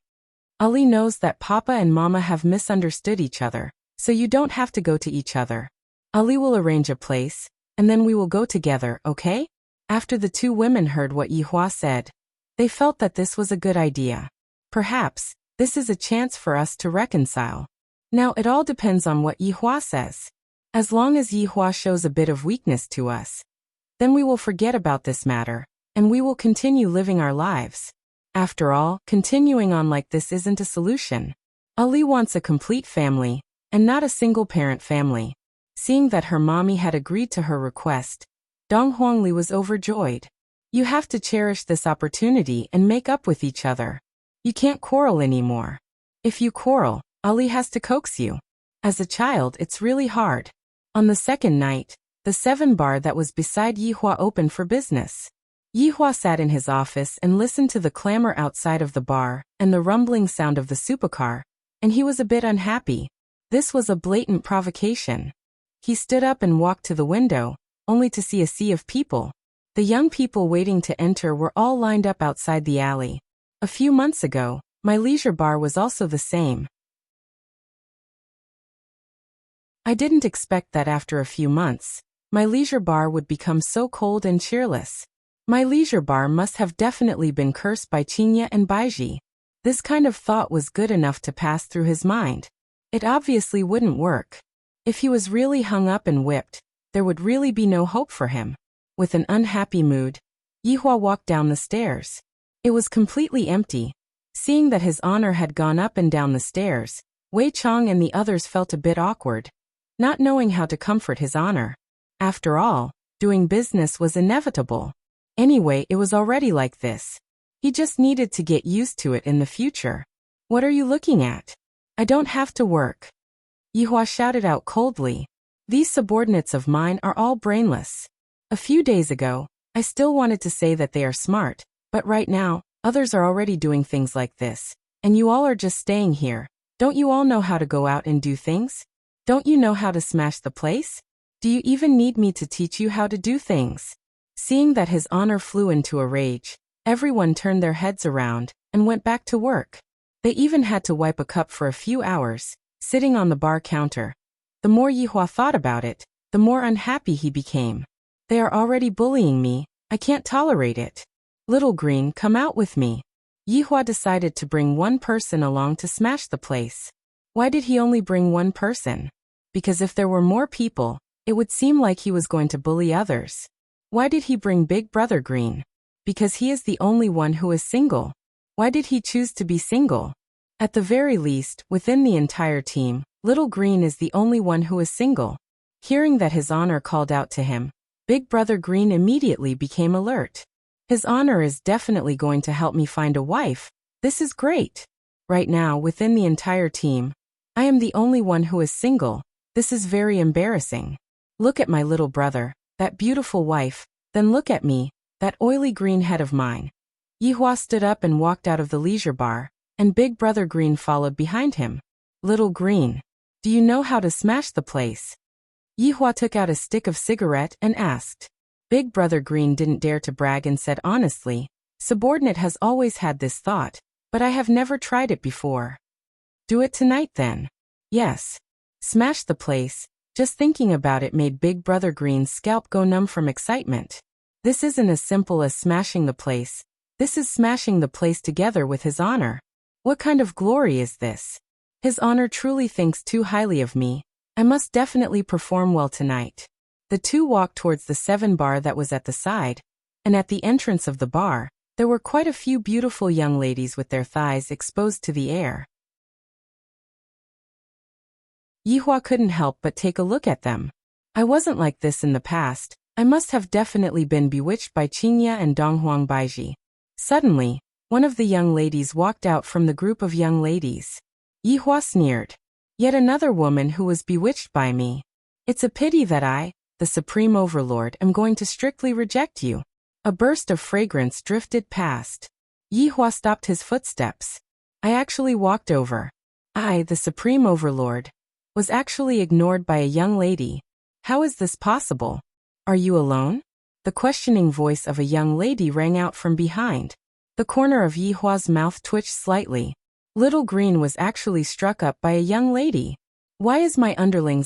Ali knows that Papa and Mama have misunderstood each other, so you don't have to go to each other. Ali will arrange a place, and then we will go together, okay? After the two women heard what Yihua said, they felt that this was a good idea. Perhaps, this is a chance for us to reconcile. Now it all depends on what Yihua says. As long as Yihua shows a bit of weakness to us, then we will forget about this matter, and we will continue living our lives. After all, continuing on like this isn't a solution. Ali wants a complete family, and not a single-parent family. Seeing that her mommy had agreed to her request, Donghuang Li was overjoyed. You have to cherish this opportunity and make up with each other. You can't quarrel anymore. If you quarrel, Ali has to coax you. As a child, it's really hard. On the second night, the 7-bar that was beside Yihua opened for business. Yihua sat in his office and listened to the clamor outside of the bar and the rumbling sound of the supercar, and he was a bit unhappy. This was a blatant provocation. He stood up and walked to the window, only to see a sea of people. The young people waiting to enter were all lined up outside the alley. A few months ago, my leisure bar was also the same. I didn't expect that after a few months, my leisure bar would become so cold and cheerless. My leisure bar must have definitely been cursed by Qinya and Baiji. This kind of thought was good enough to pass through his mind. It obviously wouldn't work. If he was really hung up and whipped, there would really be no hope for him. With an unhappy mood, Yihua walked down the stairs. It was completely empty. Seeing that his honor had gone up and down the stairs, Wei Chong and the others felt a bit awkward, not knowing how to comfort his honor. After all, doing business was inevitable. Anyway, it was already like this. He just needed to get used to it in the future. What are you looking at? I don't have to work. Yihua shouted out coldly. These subordinates of mine are all brainless. A few days ago, I still wanted to say that they are smart, but right now, others are already doing things like this, and you all are just staying here. Don't you all know how to go out and do things? Don't you know how to smash the place? Do you even need me to teach you how to do things? Seeing that his honor flew into a rage, everyone turned their heads around and went back to work. They even had to wipe a cup for a few hours, sitting on the bar counter. The more Yihua thought about it, the more unhappy he became. They are already bullying me. I can't tolerate it. Little Green, come out with me. Yihua decided to bring one person along to smash the place. Why did he only bring one person? Because if there were more people, it would seem like he was going to bully others. Why did he bring Big Brother Green? Because he is the only one who is single. Why did he choose to be single? At the very least, within the entire team, Little Green is the only one who is single. Hearing that his honor called out to him, Big Brother Green immediately became alert. His honor is definitely going to help me find a wife. This is great. Right now, within the entire team, I am the only one who is single. This is very embarrassing. Look at my little brother, that beautiful wife, then look at me, that oily green head of mine. Yihua stood up and walked out of the leisure bar, and Big Brother Green followed behind him. Little Green, do you know how to smash the place? Yihua took out a stick of cigarette and asked. Big Brother Green didn't dare to brag and said honestly, subordinate has always had this thought, but I have never tried it before. Do it tonight then. Yes. Smash the place. Just thinking about it made Big Brother Green's scalp go numb from excitement. This isn't as simple as smashing the place. This is smashing the place together with his honor. What kind of glory is this? His honor truly thinks too highly of me. I must definitely perform well tonight. The two walked towards the 7 bar that was at the side, and at the entrance of the bar, there were quite a few beautiful young ladies with their thighs exposed to the air. Yihua couldn't help but take a look at them. I wasn't like this in the past. I must have definitely been bewitched by Qingya and Donghuang Baiji. Suddenly, one of the young ladies walked out from the group of young ladies. Yihua sneered. Yet another woman who was bewitched by me. It's a pity that I, the Supreme Overlord, am going to strictly reject you. A burst of fragrance drifted past. Yihua stopped his footsteps. I actually walked over. I, the Supreme Overlord, was actually ignored by a young lady. How is this possible? Are you alone? The questioning voice of a young lady rang out from behind. The corner of Yihua's mouth twitched slightly. Little Green was actually struck up by a young lady. Why is my underling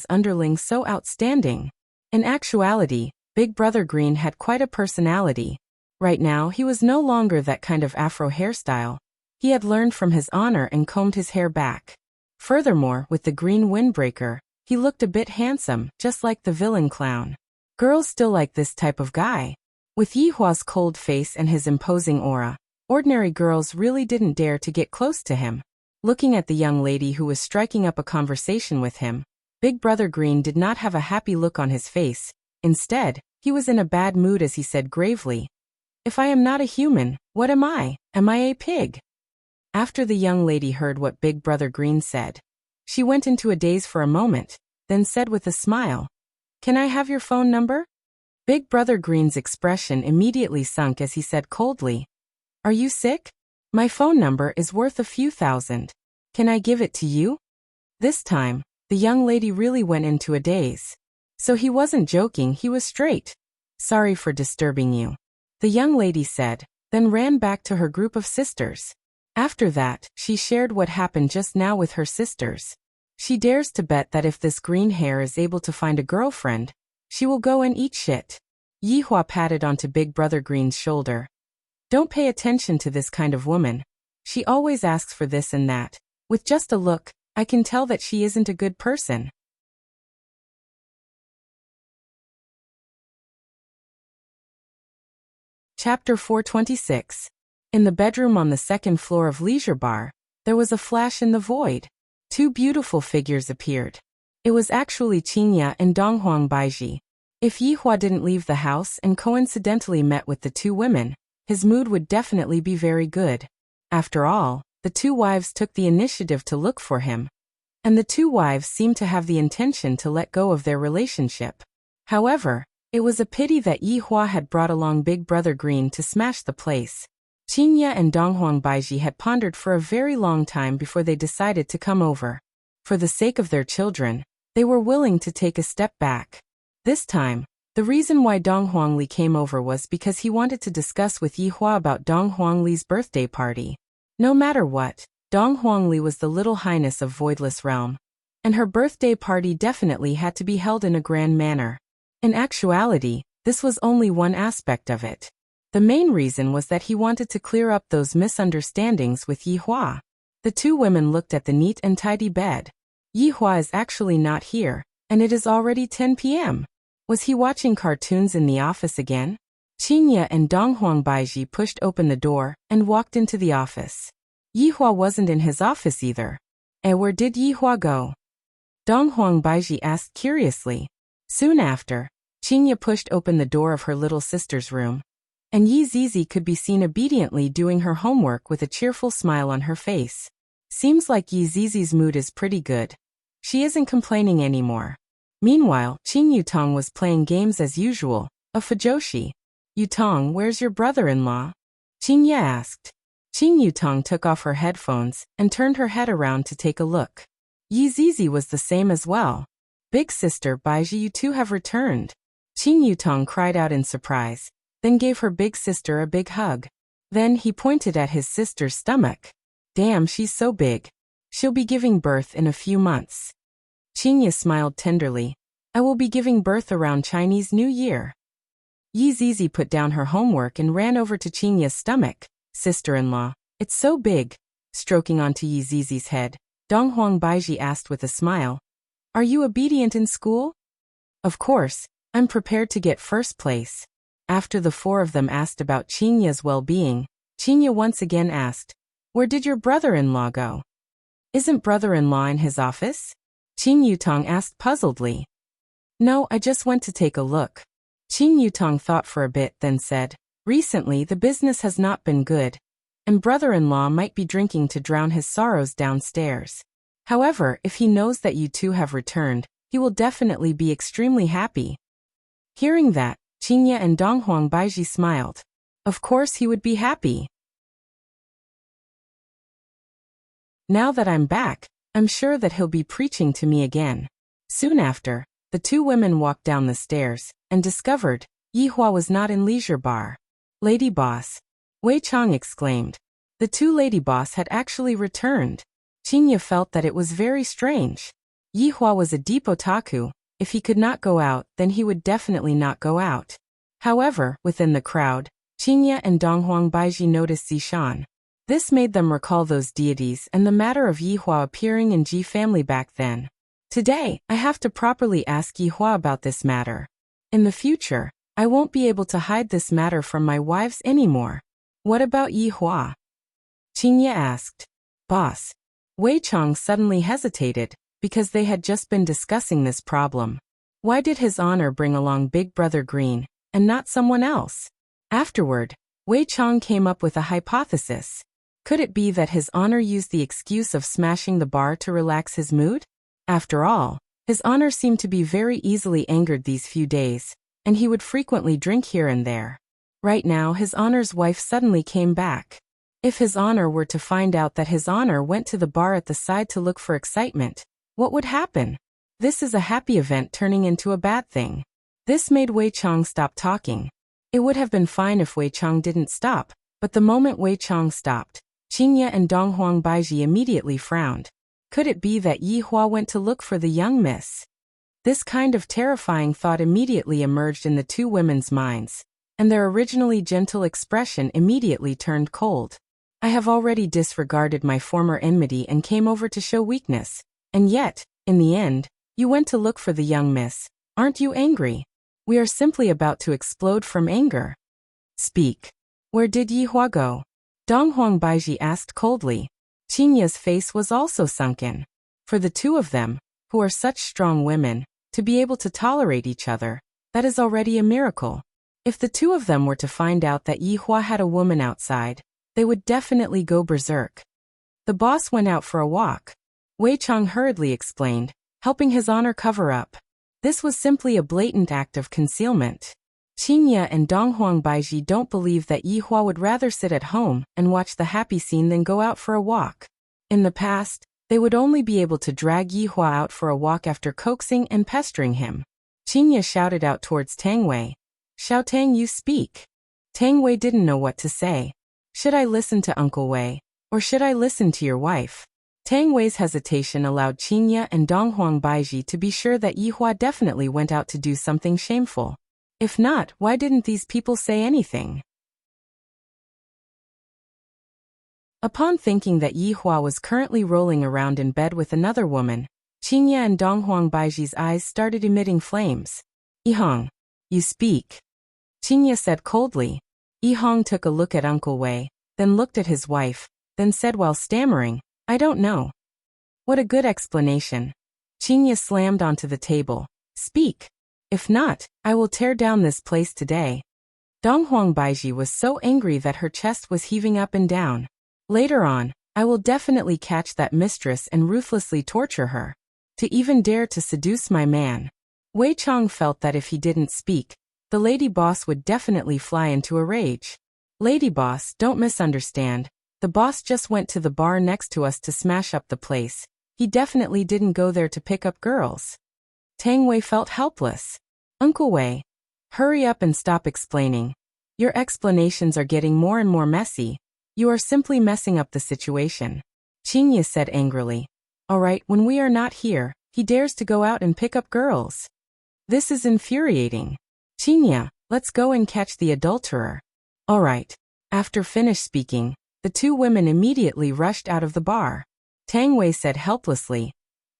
so outstanding? In actuality, Big Brother Green had quite a personality. Right now he was no longer that kind of afro hairstyle. He had learned from his honor and combed his hair back. Furthermore, with the green windbreaker, he looked a bit handsome, just like the villain clown. Girls still like this type of guy. With Yihua's cold face and his imposing aura, ordinary girls really didn't dare to get close to him. Looking at the young lady who was striking up a conversation with him, Big Brother Green did not have a happy look on his face. Instead, he was in a bad mood as he said gravely, "If I am not a human, what am I? Am I a pig?" After the young lady heard what Big Brother Green said, she went into a daze for a moment, then said with a smile, "Can I have your phone number?" Big Brother Green's expression immediately sunk as he said coldly, "Are you sick? My phone number is worth a few thousand. Can I give it to you?" This time, the young lady really went into a daze. So he wasn't joking, he was straight. "Sorry for disturbing you," the young lady said, then ran back to her group of sisters. After that, she shared what happened just now with her sisters. She dares to bet that if this green hair is able to find a girlfriend, she will go and eat shit. Yihua patted onto Big Brother Green's shoulder. "Don't pay attention to this kind of woman. She always asks for this and that. With just a look, I can tell that she isn't a good person." Chapter 426. In the bedroom on the second floor of Leisure Bar, there was a flash in the void. Two beautiful figures appeared. It was actually Qingya and Donghuang Baiji. If Yihua didn't leave the house and coincidentally met with the two women, his mood would definitely be very good. After all, the two wives took the initiative to look for him. And the two wives seemed to have the intention to let go of their relationship. However, it was a pity that Yihua had brought along Big Brother Green to smash the place. Qingya and Donghuang Baiji had pondered for a very long time before they decided to come over. For the sake of their children, they were willing to take a step back. This time, the reason why Donghuang Li came over was because he wanted to discuss with Yihua about Donghuang Li's birthday party. No matter what, Donghuang Li was the little highness of Voidless Realm, and her birthday party definitely had to be held in a grand manner. In actuality, this was only one aspect of it. The main reason was that he wanted to clear up those misunderstandings with Yihua. The two women looked at the neat and tidy bed. Yihua is actually not here, and it is already 10 p.m. Was he watching cartoons in the office again? Qingya and Donghuang Baiji pushed open the door and walked into the office. Yihua wasn't in his office either. Where did Yihua go? Donghuang Baiji asked curiously. Soon after, Qingya pushed open the door of her little sister's room, and Yi Zizi could be seen obediently doing her homework with a cheerful smile on her face. Seems like Yi Zizi's mood is pretty good. She isn't complaining anymore. Meanwhile, Qing Yutong was playing games as usual, a fujoshi. "Yutong, where's your brother-in-law?" Qingya asked. Qing Yutong took off her headphones and turned her head around to take a look. Yi Zizi was the same as well. "Big sister Baiji, you two have returned." Qing Yutong cried out in surprise, then gave her big sister a big hug. Then he pointed at his sister's stomach. "Damn, she's so big. She'll be giving birth in a few months." Qingya smiled tenderly. "I will be giving birth around Chinese New Year." Yi Zizi put down her homework and ran over to Qingya's stomach. "Sister-in-law, it's so big. Stroking onto Yi Zizi's head, Donghuang Baiji asked with a smile, "Are you obedient in school?" "Of course, I'm prepared to get first place." After the four of them asked about Qingya's well-being, Qingya once again asked, "Where did your brother-in-law go?" "Isn't brother-in-law in his office?" Qing Yutong asked puzzledly. "No, I just went to take a look." Qing Yutong thought for a bit, then said, "Recently the business has not been good, and brother-in-law might be drinking to drown his sorrows downstairs. However, if he knows that you two have returned, he will definitely be extremely happy." Hearing that, Qingya and Donghuang Baiji smiled. Of course he would be happy. "Now that I'm back, I'm sure that he'll be preaching to me again." Soon after, the two women walked down the stairs and discovered Yihua was not in leisure bar. "Lady boss," Wei Chang exclaimed. The two lady boss had actually returned. Qingya felt that it was very strange. Yihua was a deep otaku. If he could not go out, then he would definitely not go out. However, within the crowd, Qingya and Donghuang Baiji noticed Zishan. This made them recall those deities and the matter of Yihua appearing in Ji family back then. Today, I have to properly ask Yihua about this matter. In the future, I won't be able to hide this matter from my wives anymore. What about Yihua? Qingya asked. Boss. Wei Chang suddenly hesitated, because they had just been discussing this problem. Why did His Honor bring along Big Brother Green, and not someone else? Afterward, Wei Chang came up with a hypothesis. Could it be that His Honor used the excuse of smashing the bar to relax his mood? After all, His Honor seemed to be very easily angered these few days, and he would frequently drink here and there. Right now His Honor's wife suddenly came back. If His Honor were to find out that His Honor went to the bar at the side to look for excitement, what would happen? This is a happy event turning into a bad thing. This made Wei Chang stop talking. It would have been fine if Wei Chang didn't stop, but the moment Wei Chang stopped, Qingya and Donghuang Baiji immediately frowned. Could it be that Yihua went to look for the young miss? This kind of terrifying thought immediately emerged in the two women's minds, and their originally gentle expression immediately turned cold. I have already disregarded my former enmity and came over to show weakness, and yet, in the end, you went to look for the young miss. Aren't you angry? We are simply about to explode from anger. Speak. Where did Yihua go? Donghuang Baiji asked coldly. Qingya's face was also sunken. For the two of them, who are such strong women, to be able to tolerate each other, that is already a miracle. If the two of them were to find out that Yihua had a woman outside, they would definitely go berserk. The boss went out for a walk. Wei Chang hurriedly explained, helping His Honor cover up. This was simply a blatant act of concealment. Qingya and Donghuang Baiji don't believe that Yihua would rather sit at home and watch the happy scene than go out for a walk. In the past, they would only be able to drag Yihua out for a walk after coaxing and pestering him. Qingya shouted out towards Tang Wei. Xiao Tang, you speak. Tang Wei didn't know what to say. Should I listen to Uncle Wei, or should I listen to your wife? Tang Wei's hesitation allowed Qingya and Donghuang Baiji to be sure that Yihua definitely went out to do something shameful. If not, why didn't these people say anything? Upon thinking that Yihua was currently rolling around in bed with another woman, Qingya and Donghuang Baiji's eyes started emitting flames. Yihong, you speak. Qingya said coldly. Yihong took a look at Uncle Wei, then looked at his wife, then said while stammering, I don't know. What a good explanation. Qingya slammed onto the table. Speak. If not, I will tear down this place today. Donghuang Baiji was so angry that her chest was heaving up and down. Later on, I will definitely catch that mistress and ruthlessly torture her. To even dare to seduce my man. Wei Chang felt that if he didn't speak, the lady boss would definitely fly into a rage. Lady boss, don't misunderstand. The boss just went to the bar next to us to smash up the place. He definitely didn't go there to pick up girls. Tang Wei felt helpless. Uncle Wei, hurry up and stop explaining. Your explanations are getting more and more messy. You are simply messing up the situation. Qingya said angrily. Alright, when we are not here, he dares to go out and pick up girls. This is infuriating. Qingya, let's go and catch the adulterer. Alright. After finished speaking, The two women immediately rushed out of the bar. Tang Wei said helplessly,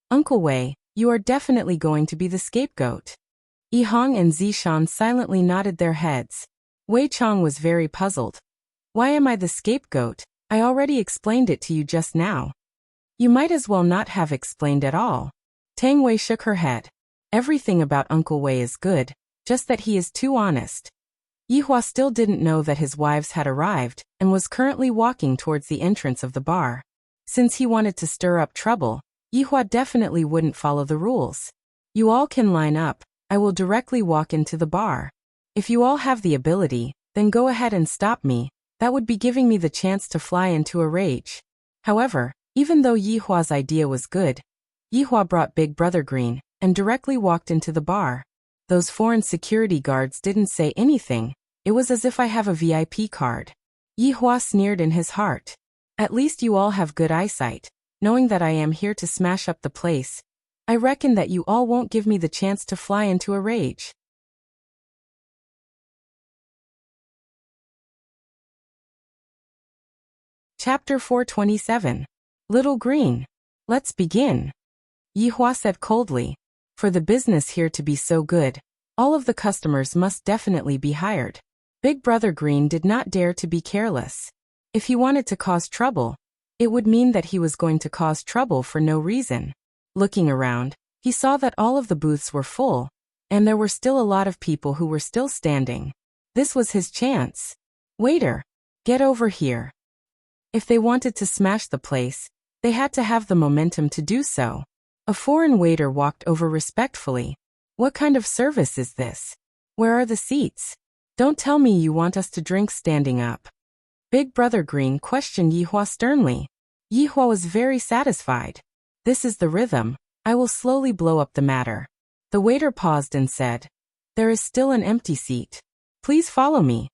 "Uncle Wei, you are definitely going to be the scapegoat." Yi Hong and Zishan silently nodded their heads. Wei Chong was very puzzled. "Why am I the scapegoat? I already explained it to you just now." "You might as well not have explained at all." Tang Wei shook her head. "Everything about Uncle Wei is good, just that he is too honest." Yi Hua still didn't know that his wives had arrived and was currently walking towards the entrance of the bar. Since he wanted to stir up trouble, Yi Hua definitely wouldn't follow the rules. "You all can line up. I will directly walk into the bar. If you all have the ability, then go ahead and stop me. That would be giving me the chance to fly into a rage." However, even though Yi Hua's idea was good, Yi Hua brought Big Brother Green and directly walked into the bar. Those foreign security guards didn't say anything. It was as if I have a VIP card. Yi Hua sneered in his heart. "At least you all have good eyesight. Knowing that I am here to smash up the place, I reckon that you all won't give me the chance to fly into a rage." Chapter 427. Little Green. "Let's begin," Yi Hua said coldly. "For the business here to be so good, all of the customers must definitely be hired." Big Brother Green did not dare to be careless. If he wanted to cause trouble, it would mean that he was going to cause trouble for no reason. Looking around, he saw that all of the booths were full, and there were still a lot of people who were still standing. This was his chance. "Waiter, get over here." If they wanted to smash the place, they had to have the momentum to do so. A foreign waiter walked over respectfully. "What kind of service is this? Where are the seats? Don't tell me you want us to drink standing up." Big Brother Green questioned Yi Hua sternly. Yi Hua was very satisfied. "This is the rhythm. I will slowly blow up the matter." The waiter paused and said, "There is still an empty seat. Please follow me."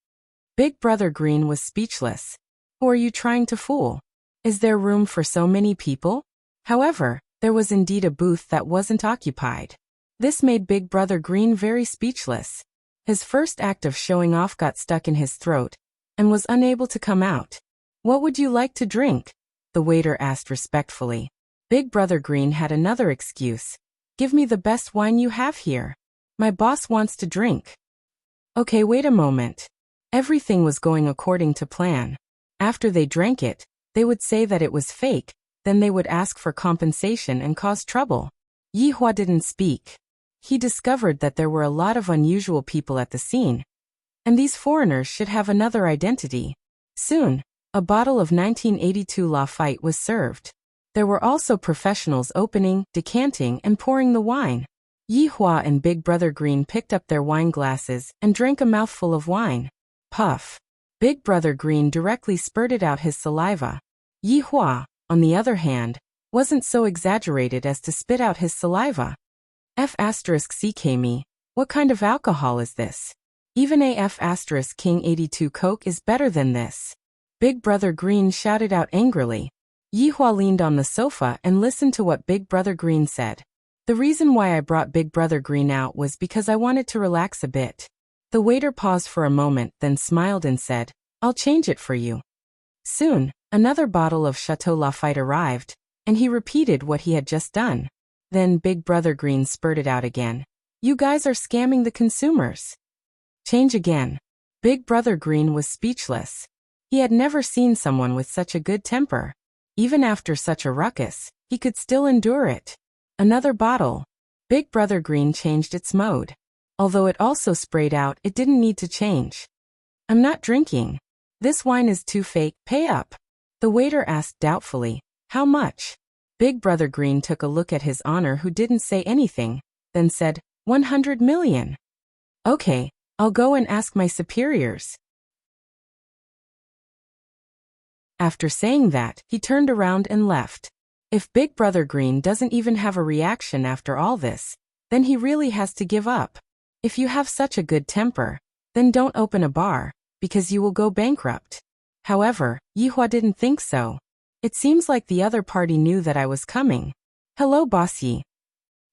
Big Brother Green was speechless. "Who are you trying to fool? Is there room for so many people?" However, there was indeed a booth that wasn't occupied. This made Big Brother Green very speechless. His first act of showing off got stuck in his throat and was unable to come out. "What would you like to drink?" the waiter asked respectfully. Big Brother Green had another excuse. "Give me the best wine you have here. My boss wants to drink." "Okay, wait a moment." Everything was going according to plan. After they drank it, they would say that it was fake, then they would ask for compensation and cause trouble. Yi Hua didn't speak. He discovered that there were a lot of unusual people at the scene, and these foreigners should have another identity. Soon, a bottle of 1982 Lafite was served. There were also professionals opening, decanting, and pouring the wine. Yi Hua and Big Brother Green picked up their wine glasses and drank a mouthful of wine. Puff. Big Brother Green directly spurted out his saliva. Yi Hua, on the other hand, wasn't so exaggerated as to spit out his saliva. F***CKme, what kind of alcohol is this? Even a F***King 82 Coke is better than this. Big Brother Green shouted out angrily. Yi Hua leaned on the sofa and listened to what Big Brother Green said. "The reason why I brought Big Brother Green out was because I wanted to relax a bit." The waiter paused for a moment, then smiled and said, "I'll change it for you." Soon, another bottle of Chateau Lafite arrived, and he repeated what he had just done. Then Big Brother Green spurted out again. "You guys are scamming the consumers." Change again. Big Brother Green was speechless. He had never seen someone with such a good temper. Even after such a ruckus, he could still endure it. Another bottle. Big Brother Green changed its mode. Although it also sprayed out, it didn't need to change. "I'm not drinking. This wine is too fake, pay up." The waiter asked doubtfully, "How much?" Big Brother Green took a look at his honor who didn't say anything, then said, 100 million. "Okay, I'll go and ask my superiors." After saying that, he turned around and left. If Big Brother Green doesn't even have a reaction after all this, then he really has to give up. If you have such a good temper, then don't open a bar, because you will go bankrupt. However, Yi Hua didn't think so. It seems like the other party knew that I was coming. "Hello, boss Yi."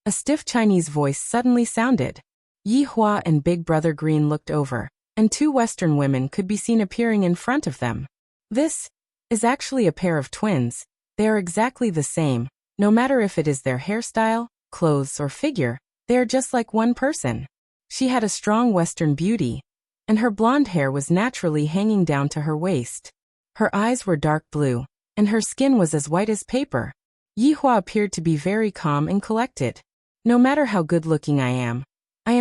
A stiff Chinese voice suddenly sounded. Yi Hua and Big Brother Green looked over, and two Western women could be seen appearing in front of them. This is actually a pair of twins. They are exactly the same. No matter if it is their hairstyle, clothes, or figure, they are just like one person. She had a strong Western beauty, and her blonde hair was naturally hanging down to her waist. Her eyes were dark blue, and her skin was as white as paper. Yihua appeared to be very calm and collected. No matter how good-looking I am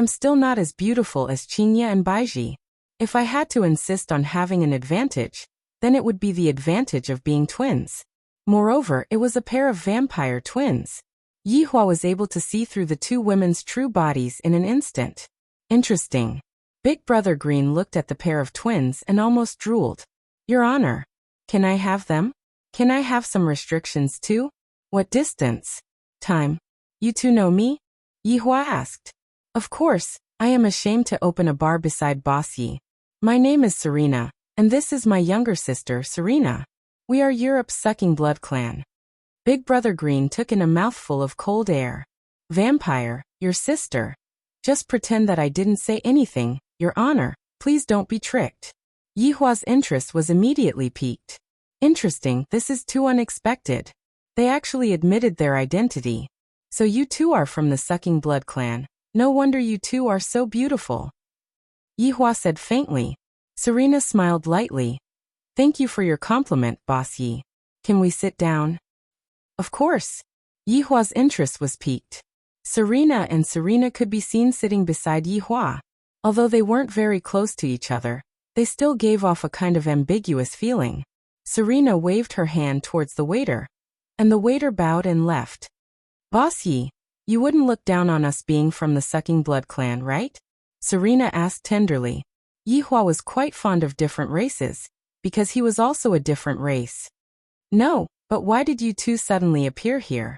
still not as beautiful as Qinya and Baiji. If I had to insist on having an advantage, then it would be the advantage of being twins. Moreover, it was a pair of vampire twins. Yihua was able to see through the two women's true bodies in an instant. Interesting. Big Brother Green looked at the pair of twins and almost drooled. Your Honor, can I have them? Can I have some restrictions too? What distance? Time? You two know me? Yihua asked. Of course, I am ashamed to open a bar beside Boss Yi. My name is Serena, and this is my younger sister, Serena. We are Europe's sucking blood clan. Big Brother Green took in a mouthful of cold air. Vampire, your sister. Just pretend that I didn't say anything, Your Honor, please don't be tricked. Yihua's interest was immediately piqued. Interesting, this is too unexpected. They actually admitted their identity. So you two are from the Sucking Blood clan. No wonder you two are so beautiful. Yihua said faintly. Serena smiled lightly. Thank you for your compliment, Boss Yi. Can we sit down? Of course. Yihua's interest was piqued. Serena could be seen sitting beside Yihua. Although they weren't very close to each other, they still gave off a kind of ambiguous feeling. Serena waved her hand towards the waiter, and the waiter bowed and left. Boss Yi, you wouldn't look down on us being from the Sucking Blood clan, right? Serena asked tenderly. Yihua was quite fond of different races, because he was also a different race. No, but why did you two suddenly appear here?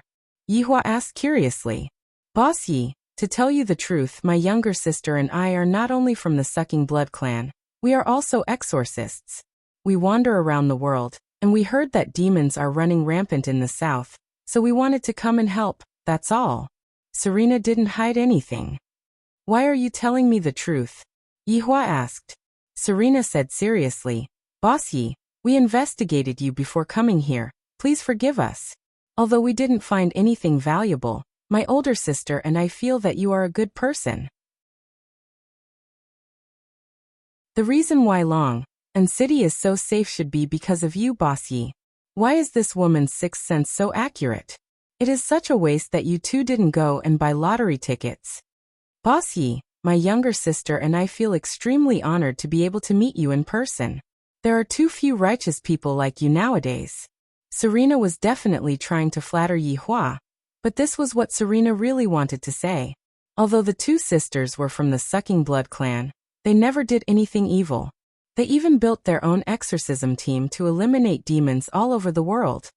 Yihua asked curiously. Boss Yi, to tell you the truth, my younger sister and I are not only from the Sucking Blood clan, we are also exorcists. We wander around the world, and we heard that demons are running rampant in the south, so we wanted to come and help, that's all. Serena didn't hide anything. Why are you telling me the truth? Yihua asked. Serena said seriously. Boss Yi, we investigated you before coming here, please forgive us. Although we didn't find anything valuable, my older sister and I feel that you are a good person. The reason why Long and City is so safe should be because of you, Boss Yi. Why is this woman's sixth sense so accurate? It is such a waste that you two didn't go and buy lottery tickets. Boss Yi, my younger sister and I feel extremely honored to be able to meet you in person. There are too few righteous people like you nowadays. Serena was definitely trying to flatter Yihua, but this was what Serena really wanted to say. Although the two sisters were from the Sucking Blood clan, they never did anything evil. They even built their own exorcism team to eliminate demons all over the world.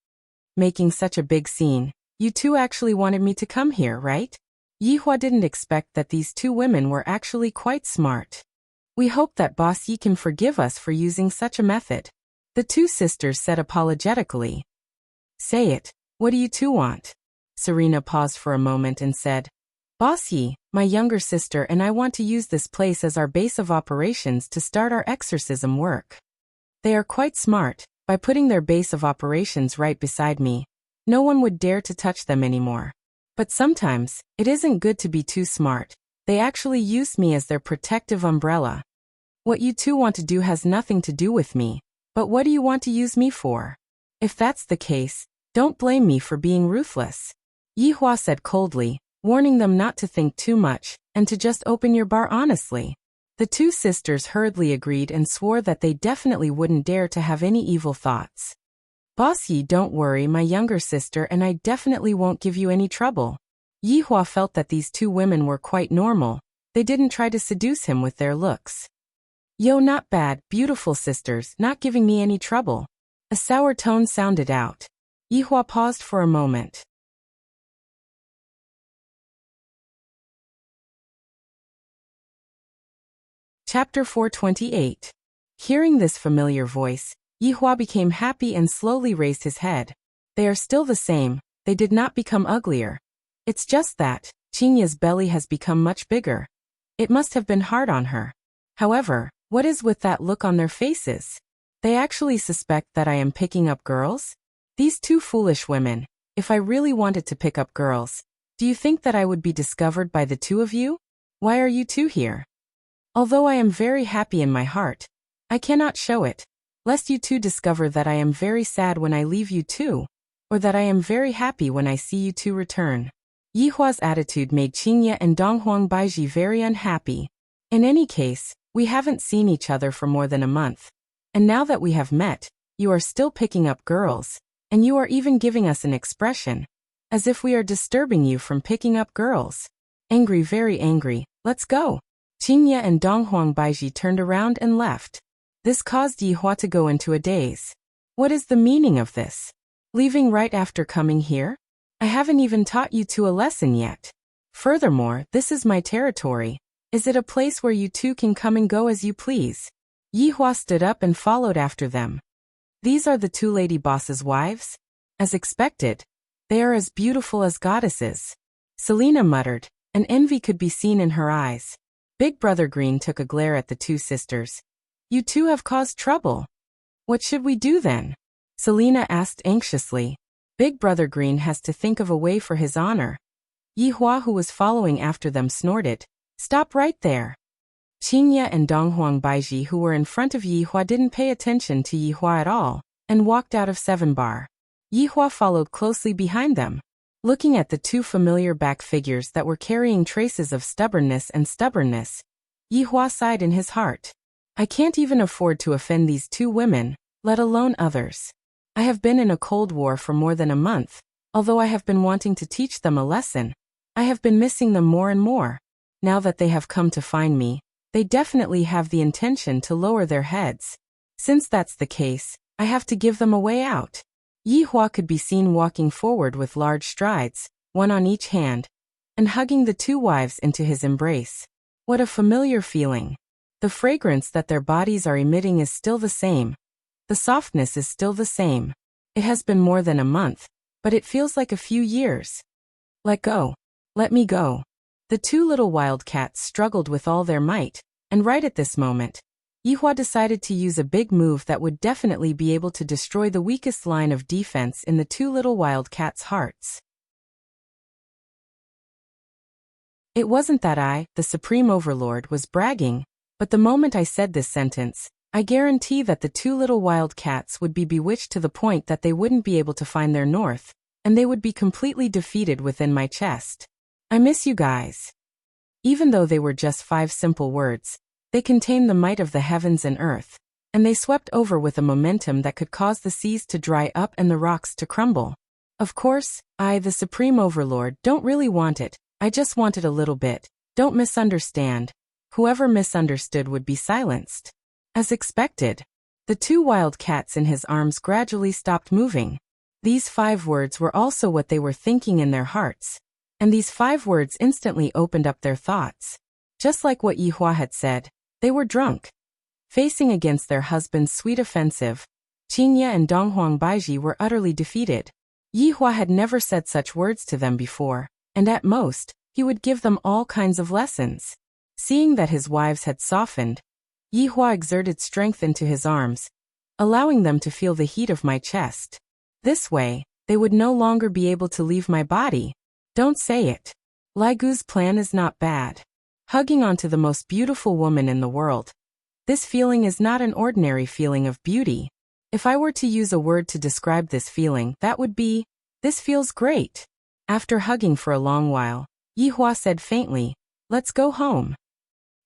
Making such a big scene, you two actually wanted me to come here, right? Yihua didn't expect that these two women were actually quite smart. We hope that Boss Yi can forgive us for using such a method. The two sisters said apologetically. Say it, what do you two want? Serena paused for a moment and said, Boss Yi, my younger sister and I want to use this place as our base of operations to start our exorcism work. They are quite smart. By putting their base of operations right beside me, no one would dare to touch them anymore. But sometimes, it isn't good to be too smart. They actually use me as their protective umbrella. What you two want to do has nothing to do with me, but what do you want to use me for? If that's the case, don't blame me for being ruthless. Yihua said coldly, warning them not to think too much, and to just open your bar honestly. The two sisters hurriedly agreed and swore that they definitely wouldn't dare to have any evil thoughts. Boss Yi, don't worry, my younger sister and I definitely won't give you any trouble. Yihua felt that these two women were quite normal. They didn't try to seduce him with their looks. Yo, not bad, beautiful sisters, not giving me any trouble. A sour tone sounded out. Yihua paused for a moment. Chapter 428. Hearing this familiar voice, Yihua became happy and slowly raised his head. They are still the same, they did not become uglier. It's just that, Qinya's belly has become much bigger. It must have been hard on her. However, what is with that look on their faces? They actually suspect that I am picking up girls? These two foolish women. If I really wanted to pick up girls, do you think that I would be discovered by the two of you? Why are you two here? Although I am very happy in my heart, I cannot show it, lest you two discover that I am very sad when I leave you two, or that I am very happy when I see you two return. Yihua's attitude made Qingye and Donghuang Baiji very unhappy. In any case, we haven't seen each other for more than a month. And now that we have met, you are still picking up girls, and you are even giving us an expression, as if we are disturbing you from picking up girls. Angry, very angry, let's go. Qingye and Donghuang Baiji turned around and left. This caused Yihua to go into a daze. What is the meaning of this? Leaving right after coming here? I haven't even taught you two a lesson yet. Furthermore, this is my territory. Is it a place where you two can come and go as you please? Yihua stood up and followed after them. These are the two lady boss's wives? As expected, they are as beautiful as goddesses. Selena muttered, and envy could be seen in her eyes. Big Brother Green took a glare at the two sisters. You two have caused trouble. What should we do then? Selena asked anxiously. Big Brother Green has to think of a way for his honor. Yihua, who was following after them, snorted. Stop right there. Qingye and Donghuang Baiji, who were in front of Yihua, didn't pay attention to Yihua at all, and walked out of 7 Bar. Yihua followed closely behind them. Looking at the two familiar back figures that were carrying traces of stubbornness, Yihua sighed in his heart. I can't even afford to offend these two women, let alone others. I have been in a cold war for more than a month. Although I have been wanting to teach them a lesson, I have been missing them more and more. Now that they have come to find me, they definitely have the intention to lower their heads. Since that's the case, I have to give them a way out. Yihua could be seen walking forward with large strides, one on each hand, and hugging the two wives into his embrace. What a familiar feeling. The fragrance that their bodies are emitting is still the same. The softness is still the same. It has been more than a month, but it feels like a few years. Let go. Let me go. The two little wildcats struggled with all their might, and right at this moment, Yihua decided to use a big move that would definitely be able to destroy the weakest line of defense in the two little wildcats' hearts. It wasn't that I, the Supreme Overlord, was bragging, but the moment I said this sentence, I guarantee that the two little wildcats would be bewitched to the point that they wouldn't be able to find their north, and they would be completely defeated within my chest. I miss you guys. Even though they were just 5 simple words, they contained the might of the heavens and earth, and they swept over with a momentum that could cause the seas to dry up and the rocks to crumble. Of course, I, the Supreme Overlord, don't really want it. I just want it a little bit. Don't misunderstand. Whoever misunderstood would be silenced. As expected, the two wildcats in his arms gradually stopped moving. These 5 words were also what they were thinking in their hearts, and these 5 words instantly opened up their thoughts. Just like what Yihua had said, they were drunk. Facing against their husband's sweet offensive, Qingye and Donghuang Baiji were utterly defeated. Yihua had never said such words to them before, and at most, he would give them all kinds of lessons. Seeing that his wives had softened, Yihua exerted strength into his arms, allowing them to feel the heat of my chest. This way, they would no longer be able to leave my body. Don't say it. Lai Gu's plan is not bad. Hugging onto the most beautiful woman in the world. This feeling is not an ordinary feeling of beauty. If I were to use a word to describe this feeling, that would be, this feels great. After hugging for a long while, Yihua said faintly, let's go home.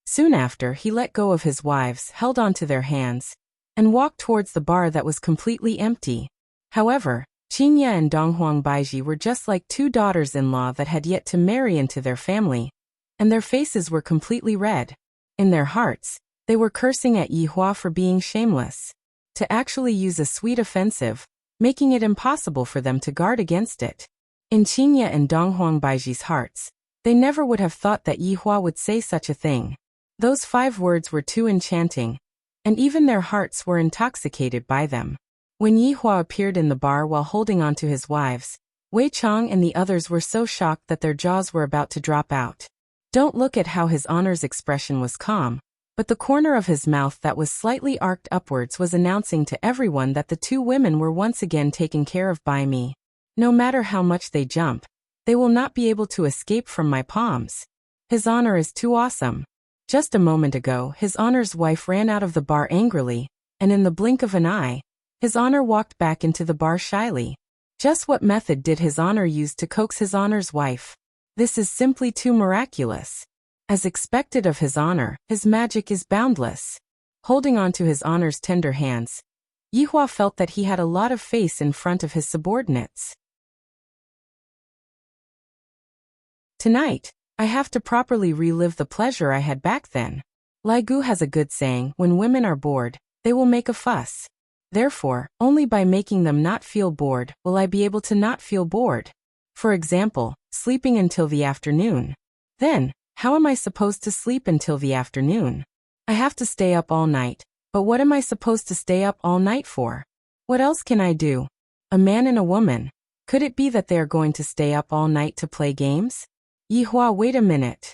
Soon after, he let go of his wives, held onto their hands, and walked towards the bar that was completely empty. However, Qingye and Donghuang Baiji were just like 2 daughters-in-law that had yet to marry into their family, and their faces were completely red. In their hearts, they were cursing at Yihua for being shameless. To actually use a sweet offensive, making it impossible for them to guard against it. In Qingye and Donghuang Baiji's hearts, they never would have thought that Yihua would say such a thing. Those 5 words were too enchanting, and even their hearts were intoxicated by them. When Yihua appeared in the bar while holding on to his wives, Wei Chang and the others were so shocked that their jaws were about to drop out. Don't look at how his honor's expression was calm, but the corner of his mouth that was slightly arched upwards was announcing to everyone that the two women were once again taken care of by me. No matter how much they jump, they will not be able to escape from my palms. His Honor is too awesome. Just a moment ago, His Honor's wife ran out of the bar angrily, and in the blink of an eye, His Honor walked back into the bar shyly. Just what method did His Honor use to coax His Honor's wife? This is simply too miraculous. As expected of His Honor, his magic is boundless. Holding on to His Honor's tender hands, Yihua felt that he had a lot of face in front of his subordinates. Tonight, I have to properly relive the pleasure I had back then. Lai Gu has a good saying, when women are bored, they will make a fuss. Therefore, only by making them not feel bored will I be able to not feel bored. For example, sleeping until the afternoon. Then, how am I supposed to sleep until the afternoon? I have to stay up all night, but what am I supposed to stay up all night for? What else can I do? A man and a woman. Could it be that they are going to stay up all night to play games? Yihua, wait a minute.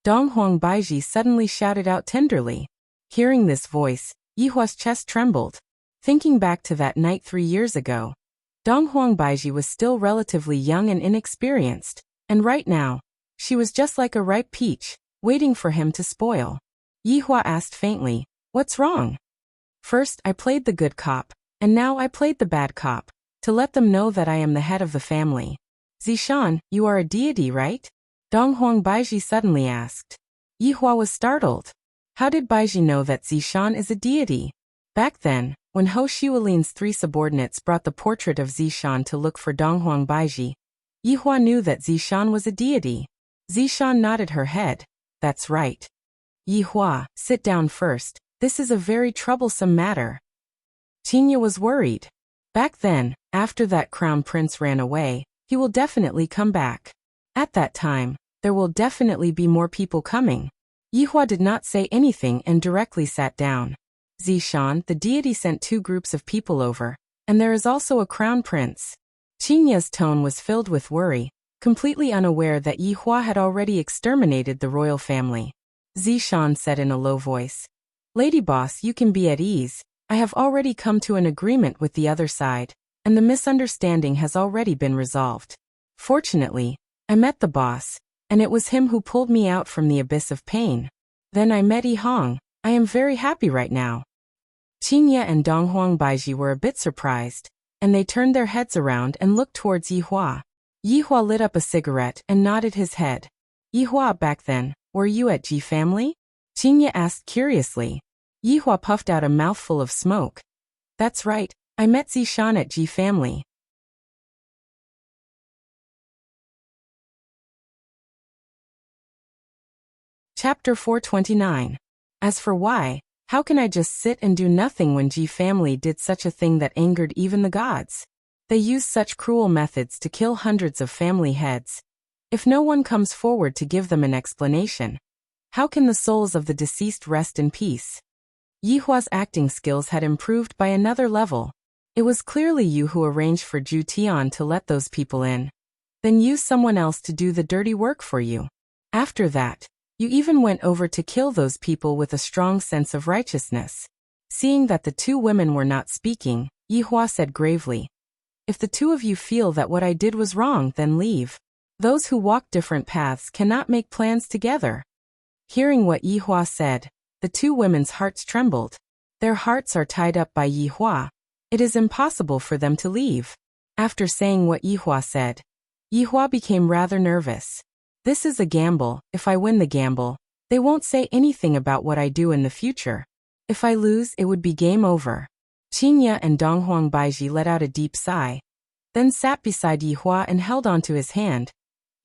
Dong Huang Baiji suddenly shouted out tenderly. Hearing this voice, Yihua's chest trembled. Thinking back to that night 3 years ago, Dong Huang Baiji was still relatively young and inexperienced, and right now, she was just like a ripe peach, waiting for him to spoil. Yihua asked faintly, "What's wrong?" "First I played the good cop, and now I played the bad cop, to let them know that I am the head of the family." "Zishan, you are a deity, right?" Dong Huang Baiji suddenly asked. Yihua was startled. How did Baiji know that Zishan is a deity? Back then, when Ho Xiulin's 3 subordinates brought the portrait of Zishan to look for Dong Huang Baiji, Yihua knew that Zishan was a deity. Zishan nodded her head. "That's right." "Yihua, sit down first. This is a very troublesome matter." Qinya was worried. Back then, after that crown prince ran away, he will definitely come back. At that time, there will definitely be more people coming. Yihua did not say anything and directly sat down. "Zishan, the deity sent 2 groups of people over, and there is also a crown prince." Qinya's tone was filled with worry, completely unaware that Yihua had already exterminated the royal family. Zishan said in a low voice, "Lady boss, you can be at ease. I have already come to an agreement with the other side, and the misunderstanding has already been resolved. Fortunately, I met the boss, and it was him who pulled me out from the abyss of pain. Then I met Yi Hong. I am very happy right now." Qinya and Dong Huang Baiji were a bit surprised, and they turned their heads around and looked towards Yihua. Yihua lit up a cigarette and nodded his head. "Yihua, back then, were you at Ji family?" Qinya asked curiously. Yihua puffed out a mouthful of smoke. "That's right, I met Zishan at Ji family." Chapter 429. As for why, how can I just sit and do nothing when Ji family did such a thing that angered even the gods? They use such cruel methods to kill hundreds of family heads. If no one comes forward to give them an explanation, how can the souls of the deceased rest in peace? Yihua's acting skills had improved by another level. It was clearly you who arranged for Zhu Tian to let those people in. Then use someone else to do the dirty work for you. After that, you even went over to kill those people with a strong sense of righteousness. Seeing that the 2 women were not speaking, Yihua said gravely, "If the 2 of you feel that what I did was wrong, then leave. Those who walk different paths cannot make plans together." Hearing what Yihua said, the 2 women's hearts trembled. Their hearts are tied up by Yihua. It is impossible for them to leave. After saying what Yihua said, Yihua became rather nervous. This is a gamble. If I win the gamble, they won't say anything about what I do in the future. If I lose, it would be game over. Qinya and Dong Huang Baiji let out a deep sigh, then sat beside Yihua and held onto his hand,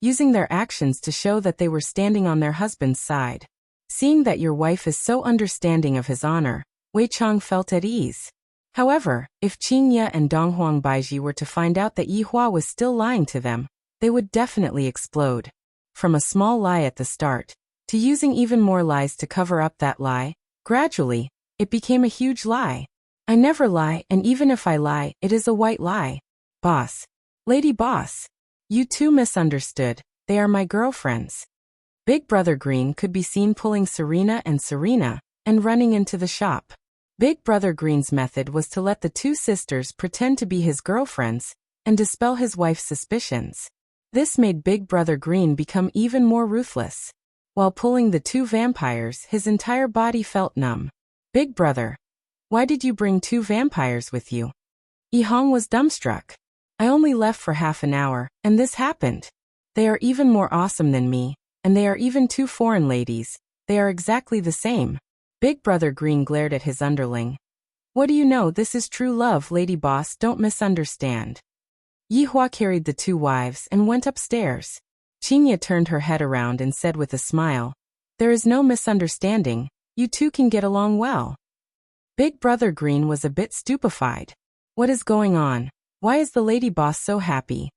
using their actions to show that they were standing on their husband's side. Seeing that your wife is so understanding of his honor, Wei Chang felt at ease. However, if Qinya and Dong Huang Baiji were to find out that Yihua was still lying to them, they would definitely explode. From a small lie at the start, to using even more lies to cover up that lie, gradually, it became a huge lie. "I never lie, and even if I lie, it is a white lie. Boss. Lady boss. You 2 misunderstood, they are my girlfriends." Big Brother Green could be seen pulling Serena and Serena, and running into the shop. Big Brother Green's method was to let the two sisters pretend to be his girlfriends and dispel his wife's suspicions. This made Big Brother Green become even more ruthless. While pulling the two vampires, his entire body felt numb. Big Brother, why did you bring two vampires with you? Yihong was dumbstruck. I only left for half an hour, and this happened. They are even more awesome than me, and they are even two foreign ladies. They are exactly the same. Big Brother Green glared at his underling. What do you know, this is true love, lady boss, don't misunderstand. Yihua carried the two wives and went upstairs. Qingya turned her head around and said with a smile, there is no misunderstanding, you two can get along well. Big Brother Green was a bit stupefied. What is going on? Why is the lady boss so happy?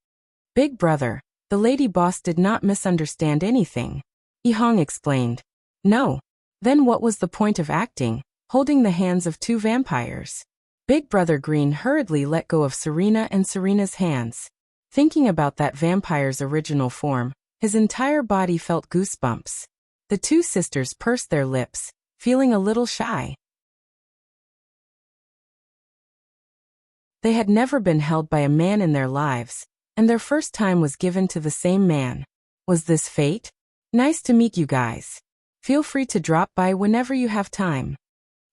Big Brother, the lady boss did not misunderstand anything. Yihong explained. No. Then what was the point of acting, holding the hands of two vampires? Big Brother Green hurriedly let go of Serena and Serena's hands. Thinking about that vampire's original form, his entire body felt goosebumps. The two sisters pursed their lips, feeling a little shy. They had never been held by a man in their lives, and their first time was given to the same man. Was this fate? Nice to meet you guys. Feel free to drop by whenever you have time.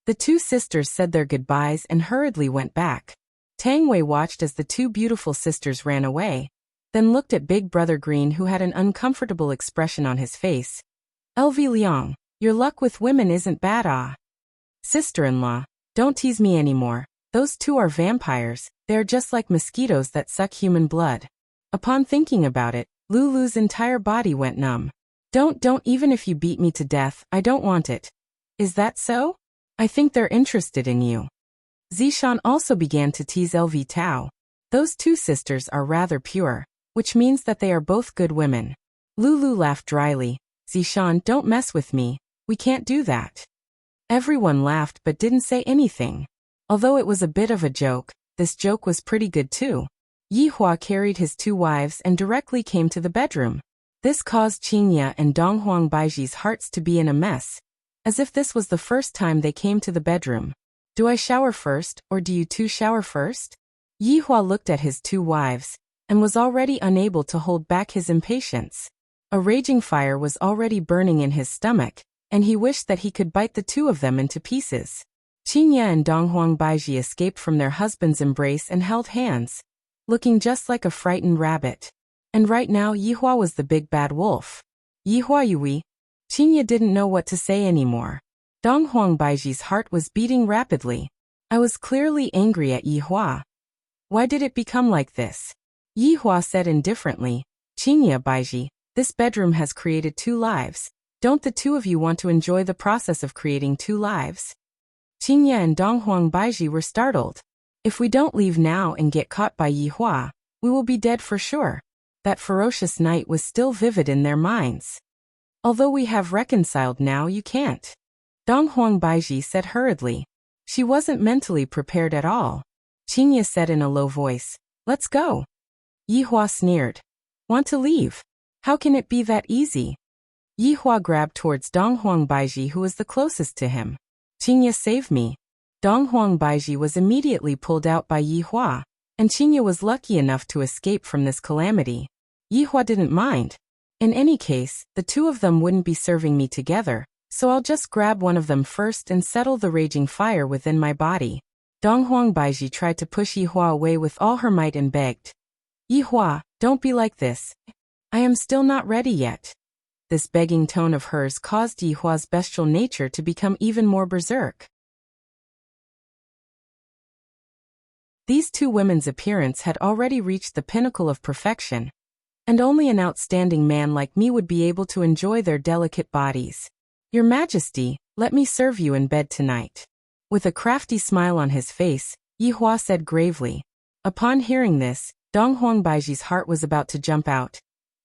The two sisters said their goodbyes and hurriedly went back. Tang Wei watched as the two beautiful sisters ran away, then looked at Big Brother Green, who had an uncomfortable expression on his face. LV Liang, your luck with women isn't bad, ah. Sister-in-law, don't tease me anymore. Those two are vampires, they are just like mosquitoes that suck human blood. Upon thinking about it, Lulu's entire body went numb. Don't even if you beat me to death, I don't want it. Is that so? I think they're interested in you. Zishan also began to tease LV Tao. Those two sisters are rather pure, which means that they are both good women. Lulu laughed dryly. Zishan, don't mess with me, we can't do that. Everyone laughed but didn't say anything. Although it was a bit of a joke, this joke was pretty good too. Yihua carried his two wives and directly came to the bedroom. This caused Qingya and Donghuang Baiji's hearts to be in a mess, as if this was the first time they came to the bedroom. Do I shower first, or do you two shower first? Yihua looked at his two wives, and was already unable to hold back his impatience. A raging fire was already burning in his stomach, and he wished that he could bite the two of them into pieces. Qingya and Donghuang Baiji escaped from their husband's embrace and held hands, looking just like a frightened rabbit. And right now Yihua was the big bad wolf. Yihua Yui. Qingya didn't know what to say anymore. Donghuang Baiji's heart was beating rapidly. I was clearly angry at Yihua. Why did it become like this? Yihua said indifferently, Qingya Baiji, this bedroom has created two lives. Don't the two of you want to enjoy the process of creating two lives? Qingya and Donghuang Baiji were startled. If we don't leave now and get caught by Yihua, we will be dead for sure. That ferocious night was still vivid in their minds. Although we have reconciled now, you can't. Donghuang Baiji said hurriedly. She wasn't mentally prepared at all. Qingya said in a low voice, let's go. Yihua sneered. Want to leave? How can it be that easy? Yihua grabbed towards Donghuang Baiji, who was the closest to him. Qingya, save me. Donghuang Baiji was immediately pulled out by Yihua, and Qingya was lucky enough to escape from this calamity. Yihua didn't mind. In any case, the two of them wouldn't be serving me together, so I'll just grab one of them first and settle the raging fire within my body. Donghuang Baiji tried to push Yihua away with all her might and begged. Yihua, don't be like this. I am still not ready yet. This begging tone of hers caused Yihua's bestial nature to become even more berserk. These two women's appearance had already reached the pinnacle of perfection, and only an outstanding man like me would be able to enjoy their delicate bodies. Your Majesty, let me serve you in bed tonight. With a crafty smile on his face, Yihua said gravely. Upon hearing this, Donghuang Baiji's heart was about to jump out.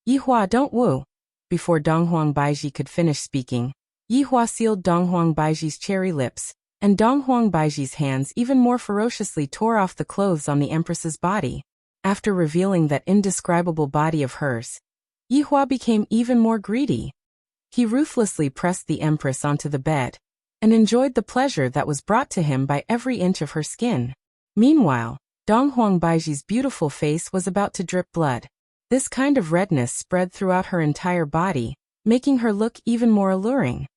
Yihua, don't woo. Before Donghuang Baiji could finish speaking, Yihua sealed Donghuang Baiji's cherry lips, and Donghuang Baiji's hands even more ferociously tore off the clothes on the Empress's body. After revealing that indescribable body of hers, Yihua became even more greedy. He ruthlessly pressed the Empress onto the bed, and enjoyed the pleasure that was brought to him by every inch of her skin. Meanwhile, Dong Huangbaiji's beautiful face was about to drip blood. This kind of redness spread throughout her entire body, making her look even more alluring.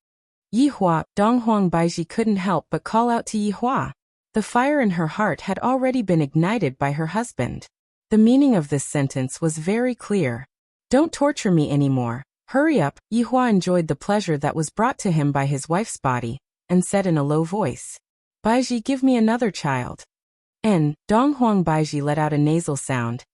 Yihua, Dong Huangbaiji couldn't help but call out to Yihua. The fire in her heart had already been ignited by her husband. The meaning of this sentence was very clear. Don't torture me anymore. Hurry up. Yihua enjoyed the pleasure that was brought to him by his wife's body, and said in a low voice, Baiji, give me another child. Dong Huangbaiji let out a nasal sound,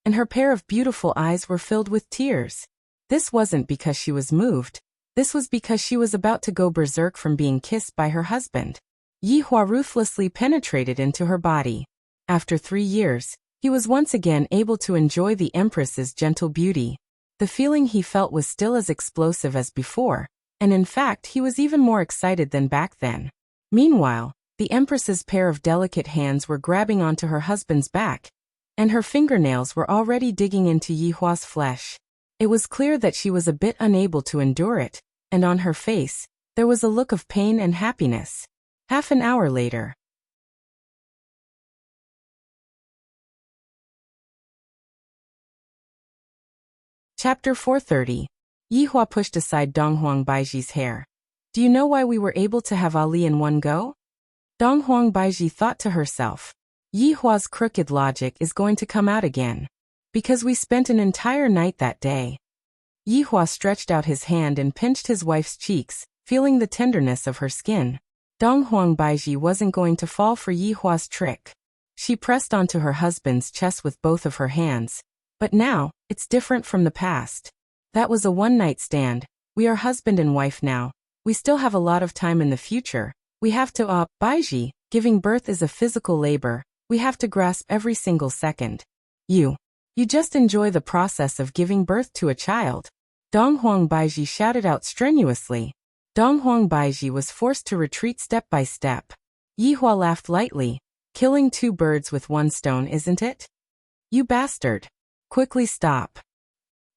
and her pair of beautiful eyes were filled with tears. This wasn't because she was moved. This was because she was about to go berserk from being kissed by her husband. Yihua ruthlessly penetrated into her body. After 3 years, he was once again able to enjoy the Empress's gentle beauty. The feeling he felt was still as explosive as before, and in fact he was even more excited than back then. Meanwhile, the Empress's pair of delicate hands were grabbing onto her husband's back, and her fingernails were already digging into Yihua's flesh. It was clear that she was a bit unable to endure it, and on her face, there was a look of pain and happiness. Half an hour later. Chapter 430. Yihua pushed aside Dong Huangbaiji's hair. Do you know why we were able to have Ali in one go? Dong Huangbaiji thought to herself. Yihua's crooked logic is going to come out again. Because we spent an entire night that day. Yihua stretched out his hand and pinched his wife's cheeks, feeling the tenderness of her skin. Dong Huangbaiji wasn't going to fall for Yihua's trick. She pressed onto her husband's chest with both of her hands. But now, it's different from the past. That was a one-night stand. We are husband and wife now. We still have a lot of time in the future. We have to, Baiji, giving birth is a physical labor. We have to grasp every single second. You just enjoy the process of giving birth to a child. Dong Huangbaiji shouted out strenuously. Dong Huangbaiji was forced to retreat step by step. Yihua laughed lightly. Killing 2 birds with 1 stone, isn't it? You bastard. Quickly stop.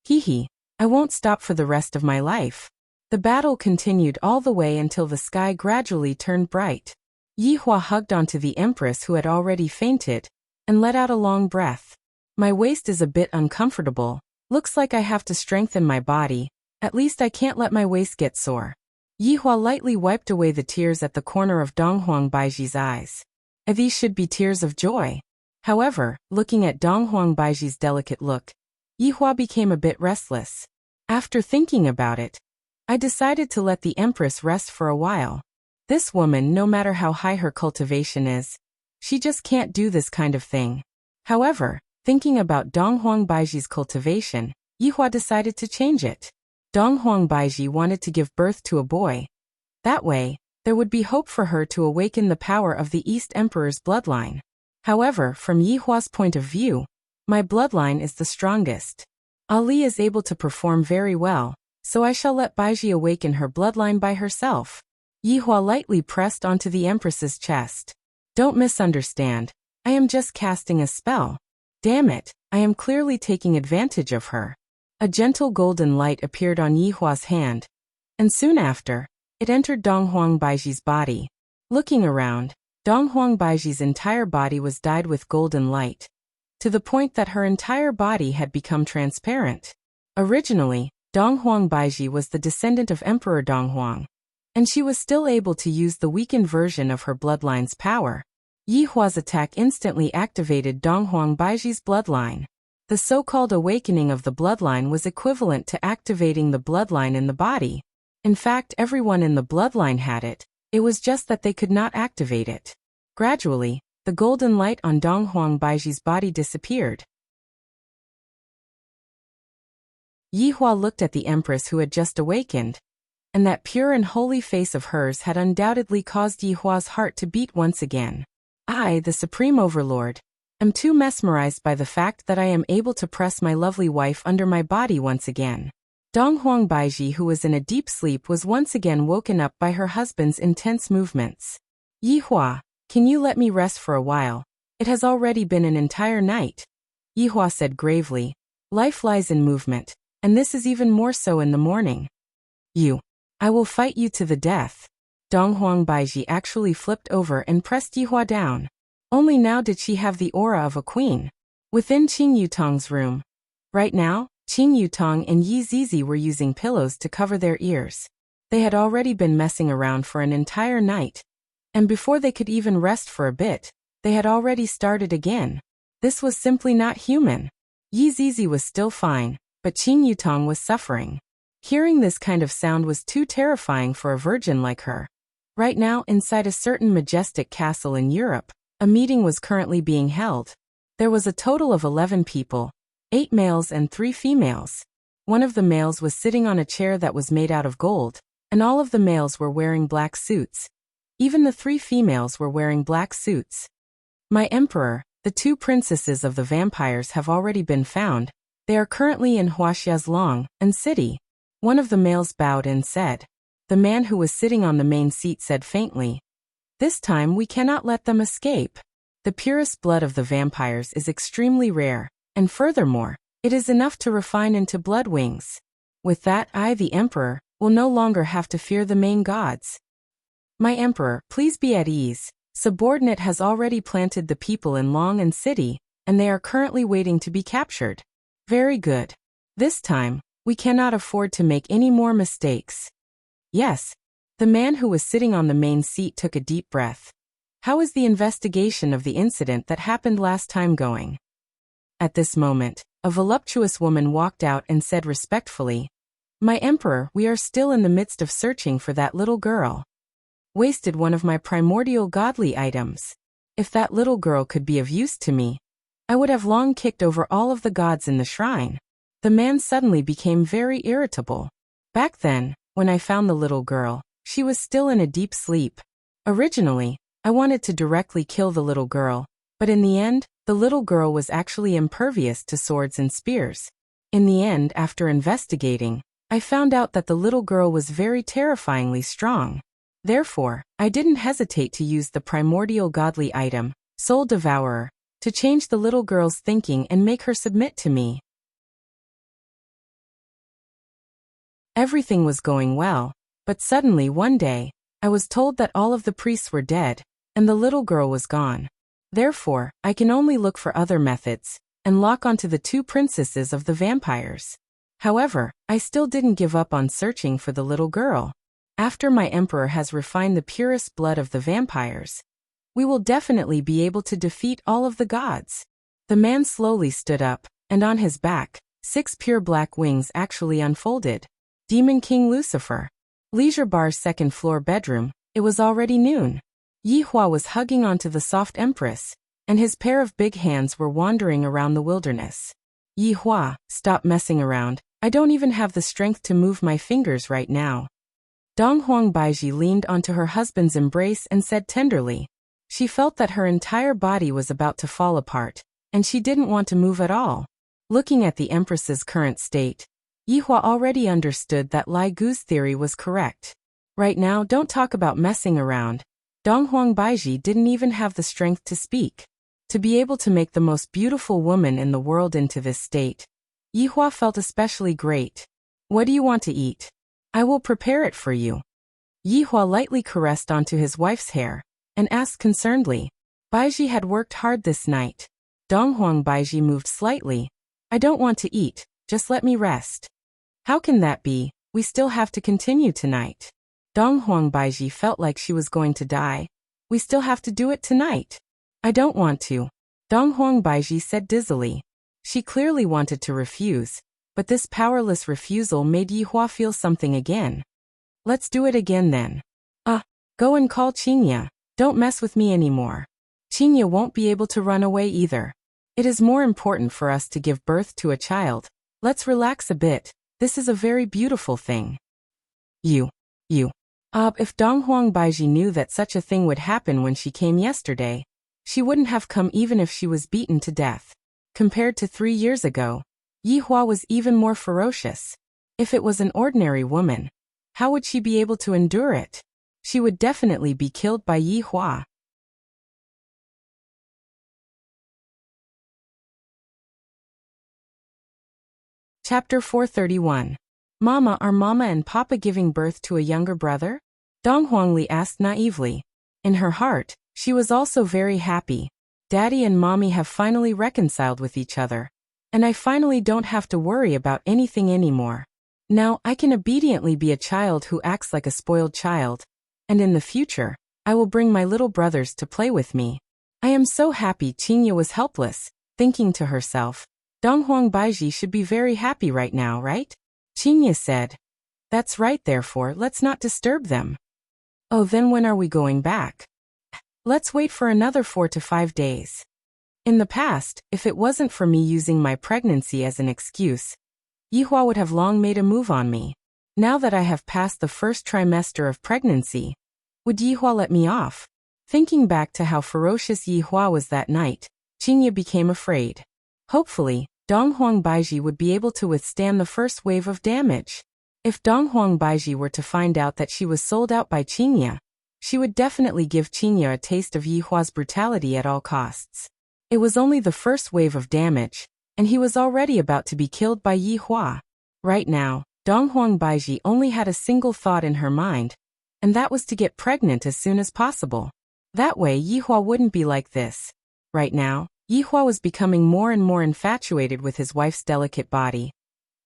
Hee. I won't stop for the rest of my life. The battle continued all the way until the sky gradually turned bright. Yihua hugged onto the Empress who had already fainted, and let out a long breath. My waist is a bit uncomfortable. Looks like I have to strengthen my body. At least I can't let my waist get sore. Yihua lightly wiped away the tears at the corner of Dong Huangbaiji's eyes. These should be tears of joy. However, looking at Dong Huangbaiji's delicate look, Yihua became a bit restless. After thinking about it, I decided to let the Empress rest for a while. This woman, no matter how high her cultivation is, she just can't do this kind of thing. However, thinking about Dong Huangbaiji's cultivation, Yihua decided to change it. Dong Huangbaiji wanted to give birth to a boy. That way, there would be hope for her to awaken the power of the East Emperor's bloodline. However, from Yihua's point of view, my bloodline is the strongest. Ali is able to perform very well, so I shall let Baiji awaken her bloodline by herself. Yihua lightly pressed onto the Empress's chest. Don't misunderstand. I am just casting a spell. Damn it, I am clearly taking advantage of her. A gentle golden light appeared on Yihua's hand, and soon after, it entered Dong Huangbaiji's body. Looking around, Dong Huangbaiji's entire body was dyed with golden light, to the point that her entire body had become transparent. Originally, Dong Huangbaiji was the descendant of Emperor Dong Huang, and she was still able to use the weakened version of her bloodline's power. Yihua's attack instantly activated Dong Huangbaiji's bloodline. The so-called awakening of the bloodline was equivalent to activating the bloodline in the body. In fact, everyone in the bloodline had it. It was just that they could not activate it. Gradually, the golden light on Dong Huangbaiji's body disappeared. Yihua looked at the Empress who had just awakened, and that pure and holy face of hers had undoubtedly caused Yihua's heart to beat once again. I, the Supreme Overlord, am too mesmerized by the fact that I am able to press my lovely wife under my body once again. Dong Huangbaiji, who was in a deep sleep, was once again woken up by her husband's intense movements. Yihua, can you let me rest for a while? It has already been an entire night. Yihua said gravely. Life lies in movement, and this is even more so in the morning. I will fight you to the death. Dong Huang Baiji actually flipped over and pressed Yihua down. Only now did she have the aura of a queen. Within Qing Yutong's room. Right now, Qing Yutong and Yi Zizi were using pillows to cover their ears. They had already been messing around for an entire night. And before they could even rest for a bit, they had already started again. This was simply not human. Yi Zizi was still fine, but Qing Yutong was suffering. Hearing this kind of sound was too terrifying for a virgin like her. Right now, inside a certain majestic castle in Europe, a meeting was currently being held. There was a total of 11 people, 8 males and 3 females. One of the males was sitting on a chair that was made out of gold, and all of the males were wearing black suits. Even the 3 females were wearing black suits. My emperor, the 2 princesses of the vampires have already been found. They are currently in Wuxia's Long and city. One of the males bowed and said. The man who was sitting on the main seat said faintly, "This time we cannot let them escape. The purest blood of the vampires is extremely rare, and furthermore, it is enough to refine into blood wings. With that, I, the emperor, will no longer have to fear the main gods. My emperor, please be at ease. Subordinate has already planted the people in Long and city, and they are currently waiting to be captured. Very good. This time, we cannot afford to make any more mistakes." Yes. The man who was sitting on the main seat took a deep breath. How is the investigation of the incident that happened last time going? At this moment, a voluptuous woman walked out and said respectfully, "My emperor, we are still in the midst of searching for that little girl. Wasted one of my primordial godly items. If that little girl could be of use to me, I would have long kicked over all of the gods in the shrine." The man suddenly became very irritable. Back then, when I found the little girl, she was still in a deep sleep. Originally, I wanted to directly kill the little girl, but in the end, the little girl was actually impervious to swords and spears. In the end, after investigating, I found out that the little girl was very terrifyingly strong. Therefore, I didn't hesitate to use the primordial godly item, Soul Devourer, to change the little girl's thinking and make her submit to me. Everything was going well, but suddenly one day, I was told that all of the priests were dead, and the little girl was gone. Therefore, I can only look for other methods, and lock onto the 2 princesses of the vampires. However, I still didn't give up on searching for the little girl. After my emperor has refined the purest blood of the vampires, we will definitely be able to defeat all of the gods. The man slowly stood up, and on his back, 6 pure black wings actually unfolded. Demon King Lucifer. Leisure Bar's 2nd floor bedroom. It was already noon. Yihua was hugging onto the soft empress, and his pair of big hands were wandering around the wilderness. Yihua, stop messing around. I don't even have the strength to move my fingers right now. Dong Huang Baiji leaned onto her husband's embrace and said tenderly. She felt that her entire body was about to fall apart, and she didn't want to move at all. Looking at the empress's current state, Yihua already understood that Lai Gu's theory was correct. Right now, don't talk about messing around. Dong Huang Baiji didn't even have the strength to speak. To be able to make the most beautiful woman in the world into this state, Yihua felt especially great. What do you want to eat? I will prepare it for you. Yihua lightly caressed onto his wife's hair, and asked concernedly. Baiji had worked hard this night. Dong Huang Baiji moved slightly. I don't want to eat, just let me rest. How can that be? We still have to continue tonight. Dong Huang Baiji felt like she was going to die. We still have to do it tonight. I don't want to. Dong Huang Baiji said dizzily. She clearly wanted to refuse, but this powerless refusal made Yihua feel something again. Let's do it again then. Go and call Qingya. Don't mess with me anymore. Qingya won't be able to run away either. It is more important for us to give birth to a child. Let's relax a bit. This is a very beautiful thing. If Dong Huang Baiji knew that such a thing would happen when she came yesterday, she wouldn't have come even if she was beaten to death. Compared to 3 years ago, Yihua was even more ferocious. If it was an ordinary woman, how would she be able to endure it? She would definitely be killed by Yihua. Chapter 431. Mama, are Mama and Papa giving birth to a younger brother? Dong Huangli asked naively. In her heart, she was also very happy. Daddy and Mommy have finally reconciled with each other. And I finally don't have to worry about anything anymore. Now I can obediently be a child who acts like a spoiled child. And in the future, I will bring my little brothers to play with me. I am so happy. Qingye was helpless, thinking to herself, Donghuang Baiji should be very happy right now, right? Qingye said, that's right, therefore let's not disturb them. Oh, then when are we going back? Let's wait for another 4 to 5 days. In the past, if it wasn't for me using my pregnancy as an excuse, Yihua would have long made a move on me. Now that I have passed the first trimester of pregnancy, would Yihua let me off? Thinking back to how ferocious Yihua was that night, Qingye became afraid. Hopefully, Donghuang Baiji would be able to withstand the first wave of damage. If Donghuang Baiji were to find out that she was sold out by Qingye, she would definitely give Qingye a taste of Yihua's brutality at all costs. It was only the first wave of damage, and he was already about to be killed by Yihua. Right now, Donghuang Baiji only had a single thought in her mind, and that was to get pregnant as soon as possible. That way Yihua wouldn't be like this. Right now, Yihua was becoming more and more infatuated with his wife's delicate body.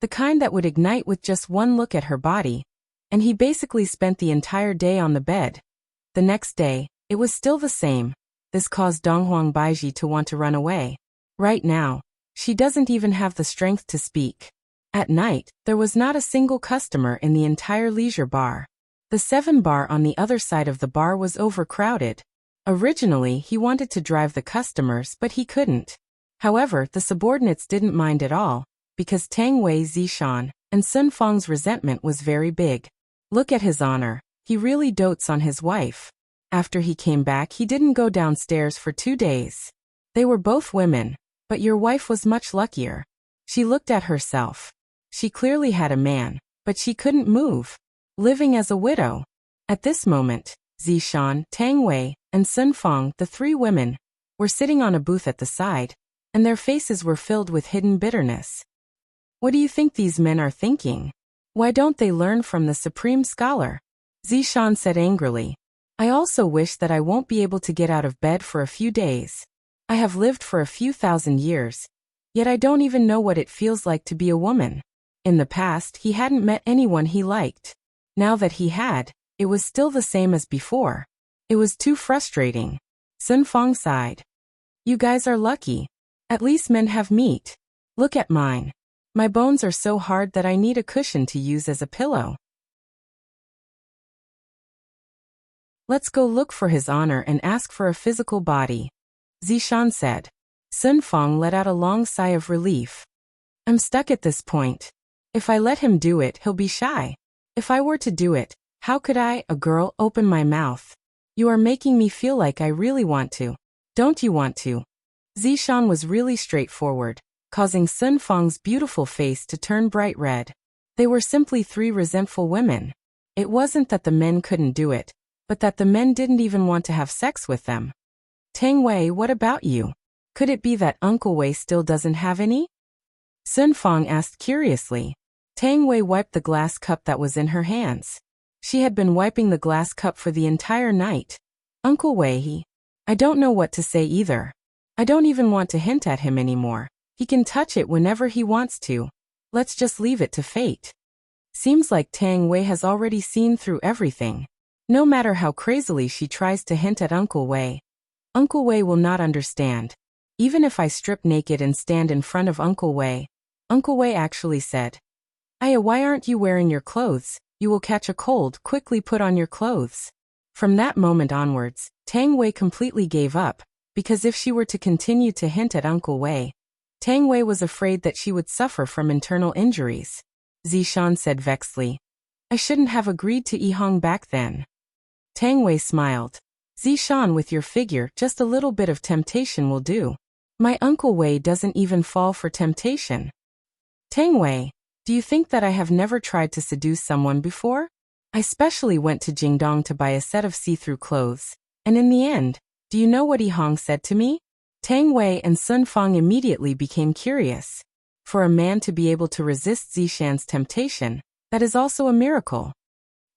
The kind that would ignite with just one look at her body, and he basically spent the entire day on the bed. The next day, it was still the same. This caused Donghuang Baiji to want to run away. Right now, she doesn't even have the strength to speak. At night, there was not a single customer in the entire leisure bar. The 7 bar on the other side of the bar was overcrowded. Originally, he wanted to drive the customers, but he couldn't. However, the subordinates didn't mind at all, because Tang Wei, Zishan, and Sun Fang's resentment was very big. Look at his honor, he really dotes on his wife. After he came back, he didn't go downstairs for 2 days. They were both women, but your wife was much luckier. She looked at herself. She clearly had a man, but she couldn't move, living as a widow. At this moment, Zishan, Tang Wei, and Sun Fang, the 3 women, were sitting on a booth at the side, and their faces were filled with hidden bitterness. What do you think these men are thinking? Why don't they learn from the supreme scholar? Zishan said angrily. I also wish that I won't be able to get out of bed for a few days. I have lived for a few thousand years, yet I don't even know what it feels like to be a woman. In the past, he hadn't met anyone he liked. Now that he had, it was still the same as before. It was too frustrating. Sun Fang sighed. You guys are lucky. At least men have meat. Look at mine. My bones are so hard that I need a cushion to use as a pillow. Let's go look for his honor and ask for a physical body, Zishan said. Sun Fang let out a long sigh of relief. I'm stuck at this point. If I let him do it, he'll be shy. If I were to do it, how could I, a girl, open my mouth? You are making me feel like I really want to. Don't you want to? Zishan was really straightforward, causing Sun Fang's beautiful face to turn bright red. They were simply 3 resentful women. It wasn't that the men couldn't do it, but that the men didn't even want to have sex with them. Tang Wei, what about you? Could it be that Uncle Wei still doesn't have any? Sun Fang asked curiously. Tang Wei wiped the glass cup that was in her hands. She had been wiping the glass cup for the entire night. Uncle Wei, I don't know what to say either. I don't even want to hint at him anymore. He can touch it whenever he wants to. Let's just leave it to fate. Seems like Tang Wei has already seen through everything. No matter how crazily she tries to hint at Uncle Wei will not understand. Even if I strip naked and stand in front of Uncle Wei actually said, Aya, why aren't you wearing your clothes? You will catch a cold, quickly put on your clothes. From that moment onwards, Tang Wei completely gave up, because if she were to continue to hint at Uncle Wei, Tang Wei was afraid that she would suffer from internal injuries. Zishan said vexedly, I shouldn't have agreed to Yihong back then. Tang Wei smiled. Zishan, with your figure, just a little bit of temptation will do. My Uncle Wei doesn't even fall for temptation. Tang Wei, do you think that I have never tried to seduce someone before? I specially went to Jingdong to buy a set of see-through clothes, and in the end, do you know what Yihong said to me? Tang Wei and Sun Fang immediately became curious. For a man to be able to resist Zishan's temptation, that is also a miracle.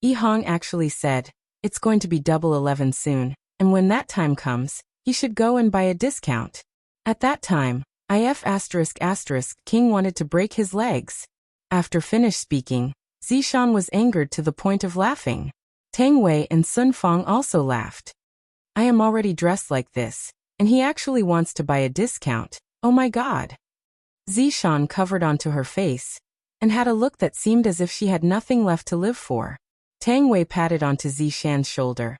Yihong actually said, It's going to be double 11 soon, and when that time comes, he should go and buy a discount. At that time, King wanted to break his legs. After finished speaking, Zishan was angered to the point of laughing. Tang Wei and Sun Fang also laughed. I am already dressed like this, and he actually wants to buy a discount. Oh my god. Zishan covered onto her face, and had a look that seemed as if she had nothing left to live for. Tang Wei patted onto Zishan's shoulder.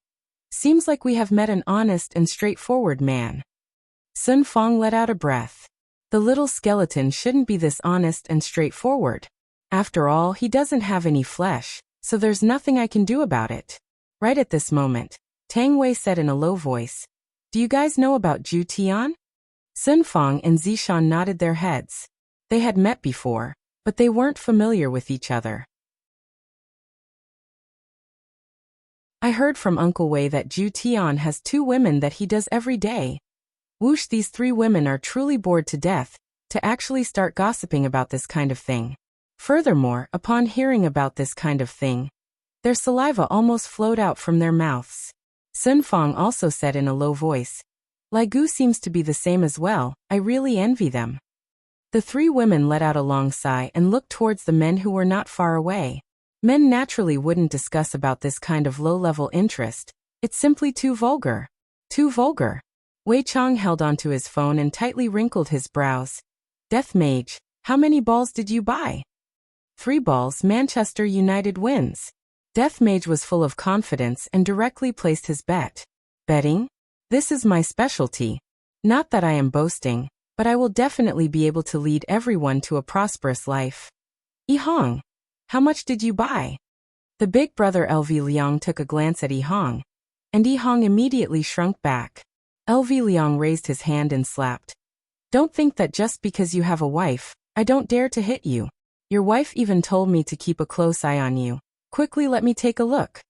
Seems like we have met an honest and straightforward man. Sun Fang let out a breath. The little skeleton shouldn't be this honest and straightforward. After all, he doesn't have any flesh, so there's nothing I can do about it. Right at this moment, Tang Wei said in a low voice, Do you guys know about Zhu Tian? Sun Fang and Zishan nodded their heads. They had met before, but they weren't familiar with each other. I heard from Uncle Wei that Zhu Tian has 2 women that he does every day. Whoosh, these 3 women are truly bored to death to actually start gossiping about this kind of thing. Furthermore, upon hearing about this kind of thing, their saliva almost flowed out from their mouths. Sun Fang also said in a low voice, Lai Gu seems to be the same as well, I really envy them. The 3 women let out a long sigh and looked towards the men who were not far away. Men naturally wouldn't discuss about this kind of low-level interest. It's simply too vulgar. Too vulgar. Wei Chang held onto his phone and tightly wrinkled his brows. Death Mage, how many balls did you buy? 3 balls, Manchester United wins. Death Mage was full of confidence and directly placed his bet. Betting? This is my specialty. Not that I am boasting, but I will definitely be able to lead everyone to a prosperous life. Yi Hong, how much did you buy? The big brother LV Liang took a glance at Yi Hong, and Yi Hong immediately shrunk back. LV Liang raised his hand and slapped. Don't think that just because you have a wife, I don't dare to hit you. Your wife even told me to keep a close eye on you. Quickly let me take a look.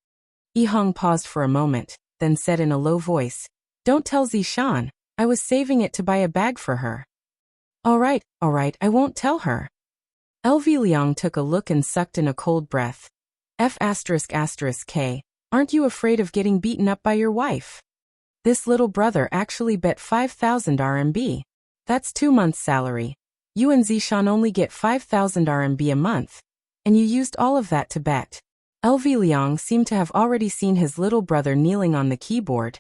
Yi Hong paused for a moment, then said in a low voice, Don't tell Zishan, I was saving it to buy a bag for her. All right, I won't tell her. LV Liang took a look and sucked in a cold breath. K, aren't you afraid of getting beaten up by your wife? This little brother actually bet 5,000 RMB. That's 2 months' salary. You and Zishan only get 5,000 RMB a month, and you used all of that to bet. LV Liang seemed to have already seen his little brother kneeling on the keyboard,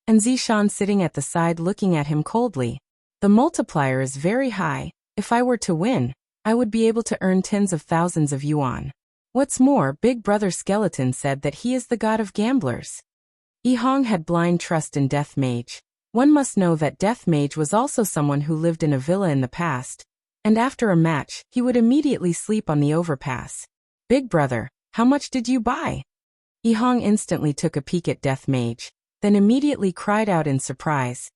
and Zishan sitting at the side looking at him coldly. The multiplier is very high. If I were to win, I would be able to earn tens of thousands of yuan. What's more, Big Brother Skeleton said that he is the god of gamblers. Yi Hong had blind trust in Death Mage. One must know that Death Mage was also someone who lived in a villa in the past, and after a match, he would immediately sleep on the overpass. Big Brother, how much did you buy? Yi Hong instantly took a peek at Death Mage, then immediately cried out in surprise.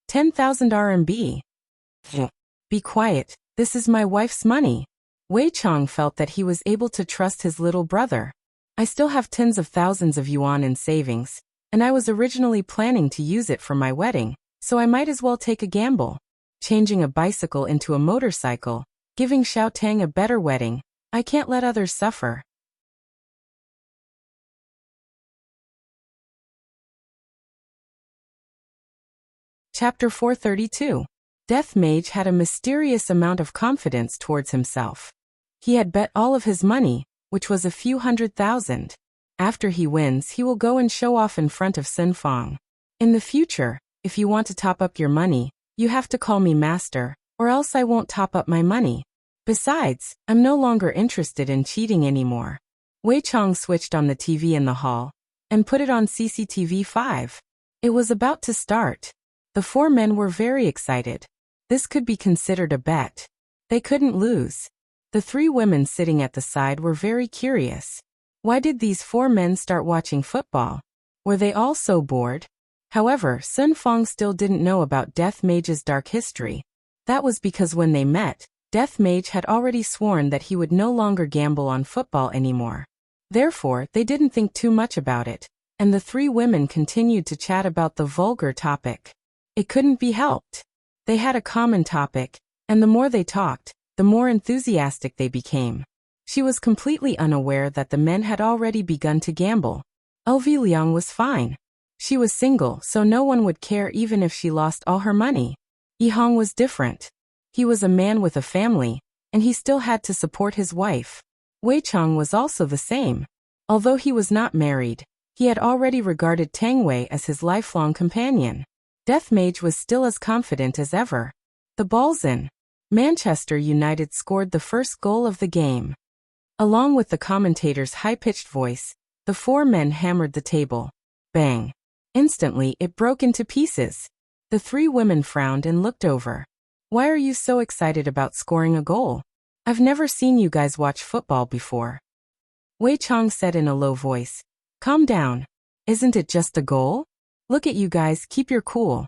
10,000 RMB. Be quiet, this is my wife's money. Wei Chang felt that he was able to trust his little brother. I still have tens of thousands of yuan in savings, and I was originally planning to use it for my wedding, so I might as well take a gamble. Changing a bicycle into a motorcycle, giving Xiao Tang a better wedding. I can't let others suffer. Chapter 432. Death Mage had a mysterious amount of confidence towards himself. He had bet all of his money, which was a few 100,000. After he wins, he will go and show off in front of Sun Fang. In the future, if you want to top up your money, you have to call me master, or else I won't top up my money. Besides, I'm no longer interested in cheating anymore. Wei Chang switched on the TV in the hall, and put it on CCTV 5. It was about to start. The 4 men were very excited. This could be considered a bet. They couldn't lose. The 3 women sitting at the side were very curious. Why did these 4 men start watching football? Were they all so bored? However, Sun Fang still didn't know about Death Mage's dark history. That was because when they met, Death Mage had already sworn that he would no longer gamble on football anymore. Therefore, they didn't think too much about it, and the 3 women continued to chat about the vulgar topic. It couldn't be helped. They had a common topic, and the more they talked, the more enthusiastic they became. She was completely unaware that the men had already begun to gamble. LV Liang was fine. She was single, so no one would care even if she lost all her money. Yihong was different. He was a man with a family, and he still had to support his wife. Wei Chang was also the same. Although he was not married, he had already regarded Tang Wei as his lifelong companion. Death Mage was still as confident as ever. The ball's in. Manchester United scored the first goal of the game. Along with the commentator's high-pitched voice, the four men hammered the table. Bang. Instantly, it broke into pieces. The three women frowned and looked over. Why are you so excited about scoring a goal? I've never seen you guys watch football before. Wei Chang said in a low voice. Calm down. Isn't it just a goal? Look at you guys, keep your cool.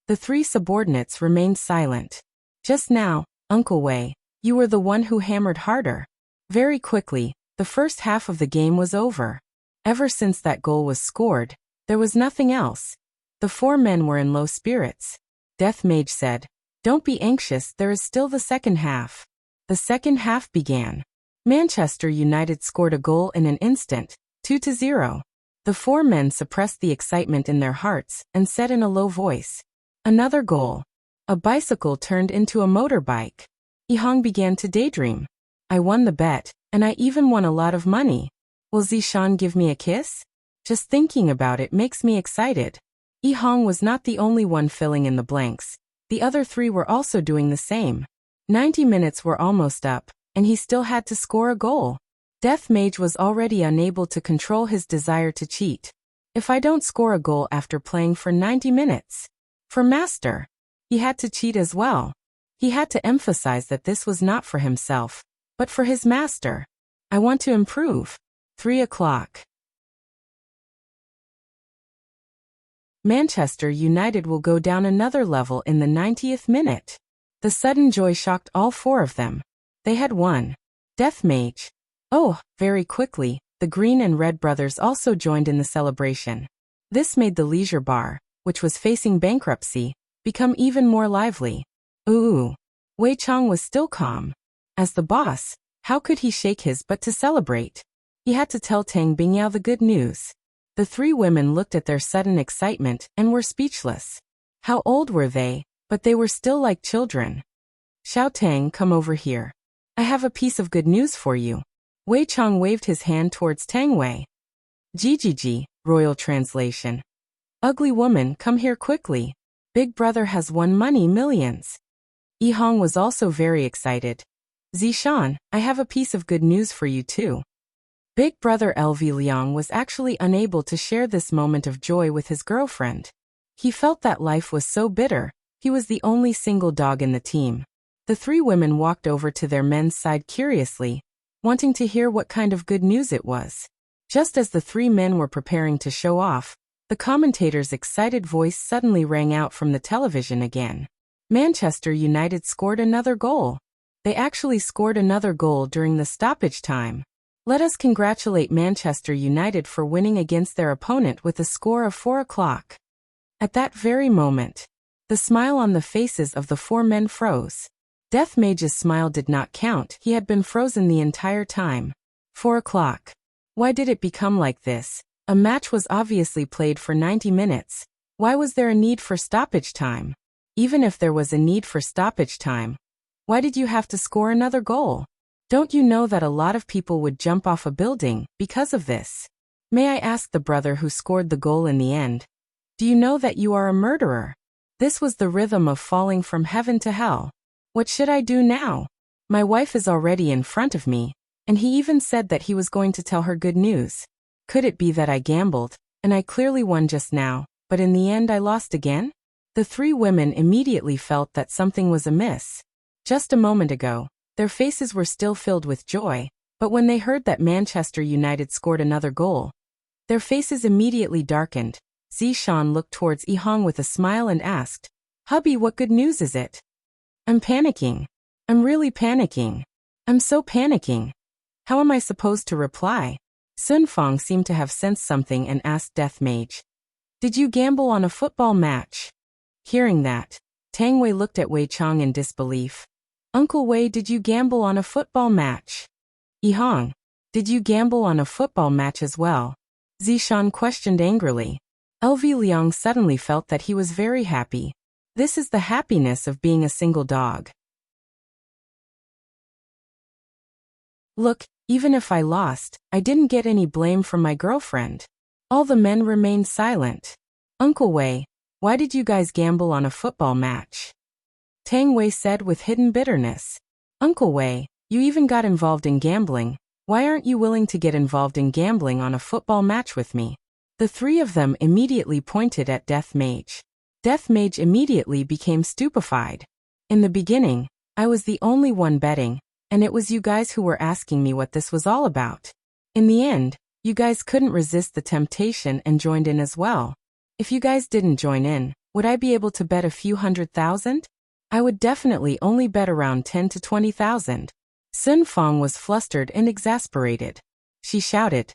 The three subordinates remained silent. Just now, Uncle Wei, you were the one who hammered harder. Very quickly, the first half of the game was over. Ever since that goal was scored, there was nothing else. The four men were in low spirits. Death Mage said, Don't be anxious, there is still the second half. The second half began. Manchester United scored a goal in an instant, 2-0. The four men suppressed the excitement in their hearts and said in a low voice, Another goal. A bicycle turned into a motorbike. Yihong began to daydream. I won the bet, and I even won a lot of money. Will Zishan give me a kiss? Just thinking about it makes me excited. Yihong was not the only one filling in the blanks. The other three were also doing the same. 90 minutes were almost up, and he still had to score a goal. Death Mage was already unable to control his desire to cheat. If I don't score a goal after playing for 90 minutes. For Master. He had to cheat as well. He had to emphasize that this was not for himself, but for his master. I want to improve. 3 o'clock. Manchester United will go down another level in the 90th minute. The sudden joy shocked all four of them. They had won. Death Mage. Oh, very quickly, the Green and Red brothers also joined in the celebration. This made the leisure bar, which was facing bankruptcy, become even more lively. Ooh. Wei Chang was still calm. As the boss, how could he shake his but to celebrate? He had to tell Tang Bingyao the good news. The three women looked at their sudden excitement and were speechless. How old were they? But they were still like children. Xiao Tang, come over here. I have a piece of good news for you. Wei Chang waved his hand towards Tang Wei. Gigi, royal translation. Ugly woman, come here quickly. Big brother has won money millions. Yihong was also very excited. Zishan, I have a piece of good news for you too. Big brother LV Liang was actually unable to share this moment of joy with his girlfriend. He felt that life was so bitter. He was the only single dog in the team. The three women walked over to their men's side curiously, wanting to hear what kind of good news it was. Just as the three men were preparing to show off, the commentator's excited voice suddenly rang out from the television again. Manchester United scored another goal. They actually scored another goal during the stoppage time. Let us congratulate Manchester United for winning against their opponent with a score of 4 o'clock. At that very moment, the smile on the faces of the four men froze. Death Mage's smile did not count, he had been frozen the entire time. 4 o'clock. Why did it become like this? A match was obviously played for 90 minutes. Why was there a need for stoppage time? Even if there was a need for stoppage time, why did you have to score another goal? Don't you know that a lot of people would jump off a building because of this? May I ask the brother who scored the goal in the end? Do you know that you are a murderer? This was the rhythm of falling from heaven to hell. What should I do now? My wife is already in front of me, and he even said that he was going to tell her good news. Could it be that I gambled, and I clearly won just now, but in the end I lost again? The three women immediately felt that something was amiss. Just a moment ago, their faces were still filled with joy, but when they heard that Manchester United scored another goal, their faces immediately darkened. Zishan looked towards Yihong with a smile and asked, Hubby, what good news is it? I'm panicking. I'm really panicking. I'm so panicking. How am I supposed to reply? Sun Fong seemed to have sensed something and asked Death Mage, Did you gamble on a football match? Hearing that, Tang Wei looked at Wei Chang in disbelief. Uncle Wei, did you gamble on a football match? Yihong, did you gamble on a football match as well? Zishan questioned angrily. LV Liang suddenly felt that he was very happy. This is the happiness of being a single dog. Look, even if I lost, I didn't get any blame from my girlfriend. All the men remained silent. Uncle Wei, why did you guys gamble on a football match? Tang Wei said with hidden bitterness. Uncle Wei, you even got involved in gambling. Why aren't you willing to get involved in gambling on a football match with me? The three of them immediately pointed at Death Mage. Death Mage immediately became stupefied. In the beginning, I was the only one betting, and it was you guys who were asking me what this was all about. In the end, you guys couldn't resist the temptation and joined in as well. If you guys didn't join in, would I be able to bet a few 100,000? I would definitely only bet around 10 to 20,000. Sun Fong was flustered and exasperated. She shouted,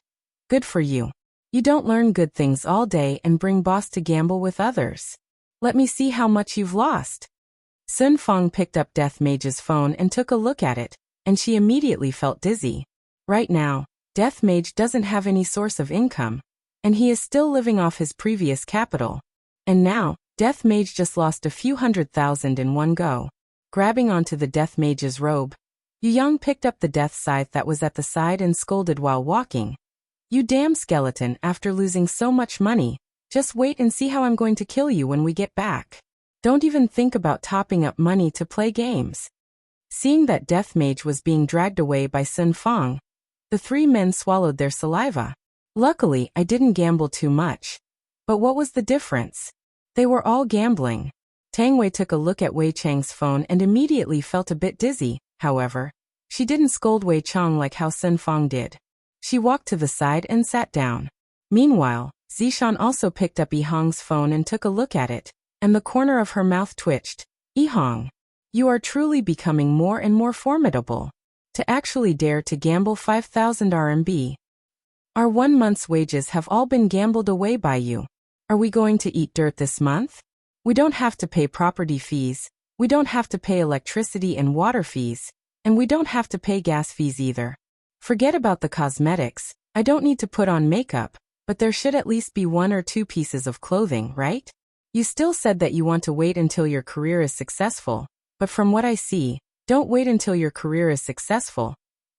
"Good for you. You don't learn good things all day and bring boss to gamble with others. Let me see how much you've lost." Sun Fong picked up Death Mage's phone and took a look at it, and she immediately felt dizzy. Right now, Death Mage doesn't have any source of income, and he is still living off his previous capital. And now, Death Mage just lost a few 100,000 in one go. Grabbing onto the Death Mage's robe, Yu Yang picked up the death scythe that was at the side and scolded while walking. "You damn skeleton, after losing so much money, just wait and see how I'm going to kill you when we get back. Don't even think about topping up money to play games." Seeing that Death Mage was being dragged away by Sun Fong, the three men swallowed their saliva. Luckily, I didn't gamble too much. But what was the difference? They were all gambling. Tang Wei took a look at Wei Chang's phone and immediately felt a bit dizzy. However, she didn't scold Wei Chang like how Sun Fong did. She walked to the side and sat down. Meanwhile, Zishan also picked up Yihang's phone and took a look at it, and the corner of her mouth twitched. "Yihang, you are truly becoming more and more formidable. To actually dare to gamble 5,000 RMB. Our 1 month's wages have all been gambled away by you. Are we going to eat dirt this month? We don't have to pay property fees, we don't have to pay electricity and water fees, and we don't have to pay gas fees either. Forget about the cosmetics, I don't need to put on makeup, but there should at least be 1 or 2 pieces of clothing, right? You still said that you want to wait until your career is successful, but from what I see, don't wait until your career is successful.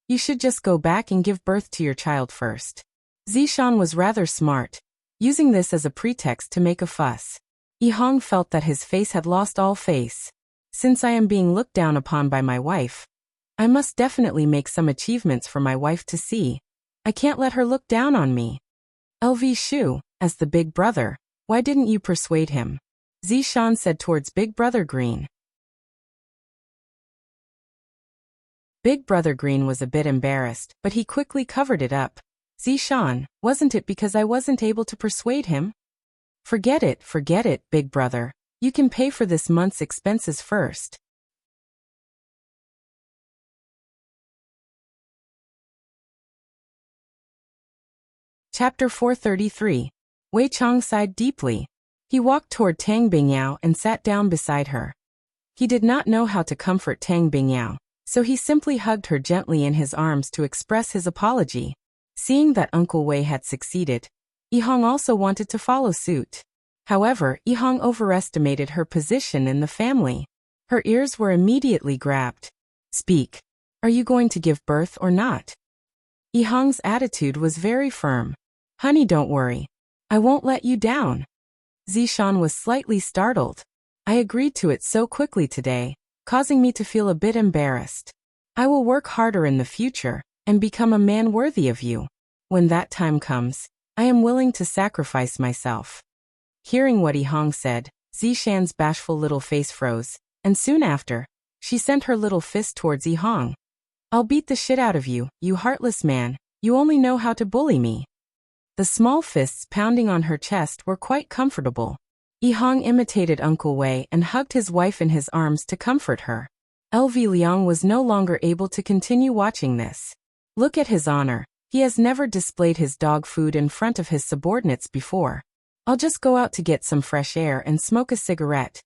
You should just go back and give birth to your child first." Zishan was rather smart, using this as a pretext to make a fuss. Yihang felt that his face had lost all face. Since I am being looked down upon by my wife, I must definitely make some achievements for my wife to see. I can't let her look down on me. LV Shu, as the big brother, why didn't you persuade him? Zishan said towards Big Brother Green. Big Brother Green was a bit embarrassed, but he quickly covered it up. "Zishan, wasn't it because I wasn't able to persuade him?" Forget it, Big Brother. You can pay for this month's expenses first." Chapter 433. Wei Chang sighed deeply. He walked toward Tang Bingyao and sat down beside her. He did not know how to comfort Tang Bingyao, so he simply hugged her gently in his arms to express his apology. Seeing that Uncle Wei had succeeded, Yihang also wanted to follow suit. However, Yihang overestimated her position in the family. Her ears were immediately grabbed. "Speak. Are you going to give birth or not?" Yihang's attitude was very firm. "Honey, don't worry. I won't let you down." Zishan was slightly startled. "I agreed to it so quickly today, causing me to feel a bit embarrassed. I will work harder in the future and become a man worthy of you. When that time comes, I am willing to sacrifice myself." Hearing what Yihang said, Zishan's bashful little face froze, and soon after, she sent her little fist towards Yihang. "I'll beat the shit out of you, you heartless man, you only know how to bully me." The small fists pounding on her chest were quite comfortable. Yihang imitated Uncle Wei and hugged his wife in his arms to comfort her. LV Liang was no longer able to continue watching this. Look at his honor, he has never displayed his dog food in front of his subordinates before. "I'll just go out to get some fresh air and smoke a cigarette."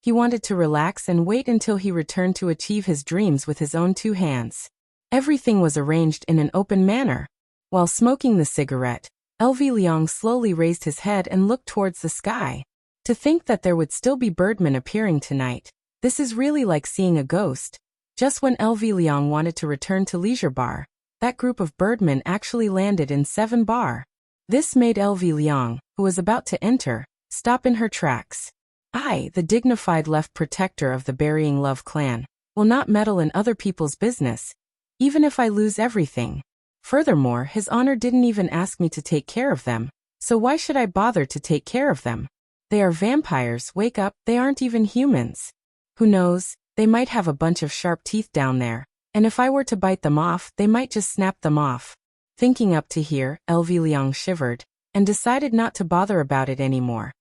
He wanted to relax and wait until he returned to achieve his dreams with his own 2 hands. Everything was arranged in an open manner. While smoking the cigarette, LV Liang slowly raised his head and looked towards the sky. To think that there would still be birdmen appearing tonight. This is really like seeing a ghost. Just when LV Liang wanted to return to Leisure Bar, that group of birdmen actually landed in 7 Bar. This made LV Liang, who was about to enter, stop in her tracks. I, the dignified left protector of the Burying Love clan, will not meddle in other people's business, even if I lose everything. Furthermore, His Honor didn't even ask me to take care of them, so why should I bother to take care of them? They are vampires, wake up, they aren't even humans. Who knows, they might have a bunch of sharp teeth down there, and if I were to bite them off, they might just snap them off. Thinking up to here, LV Liang shivered, and decided not to bother about it anymore.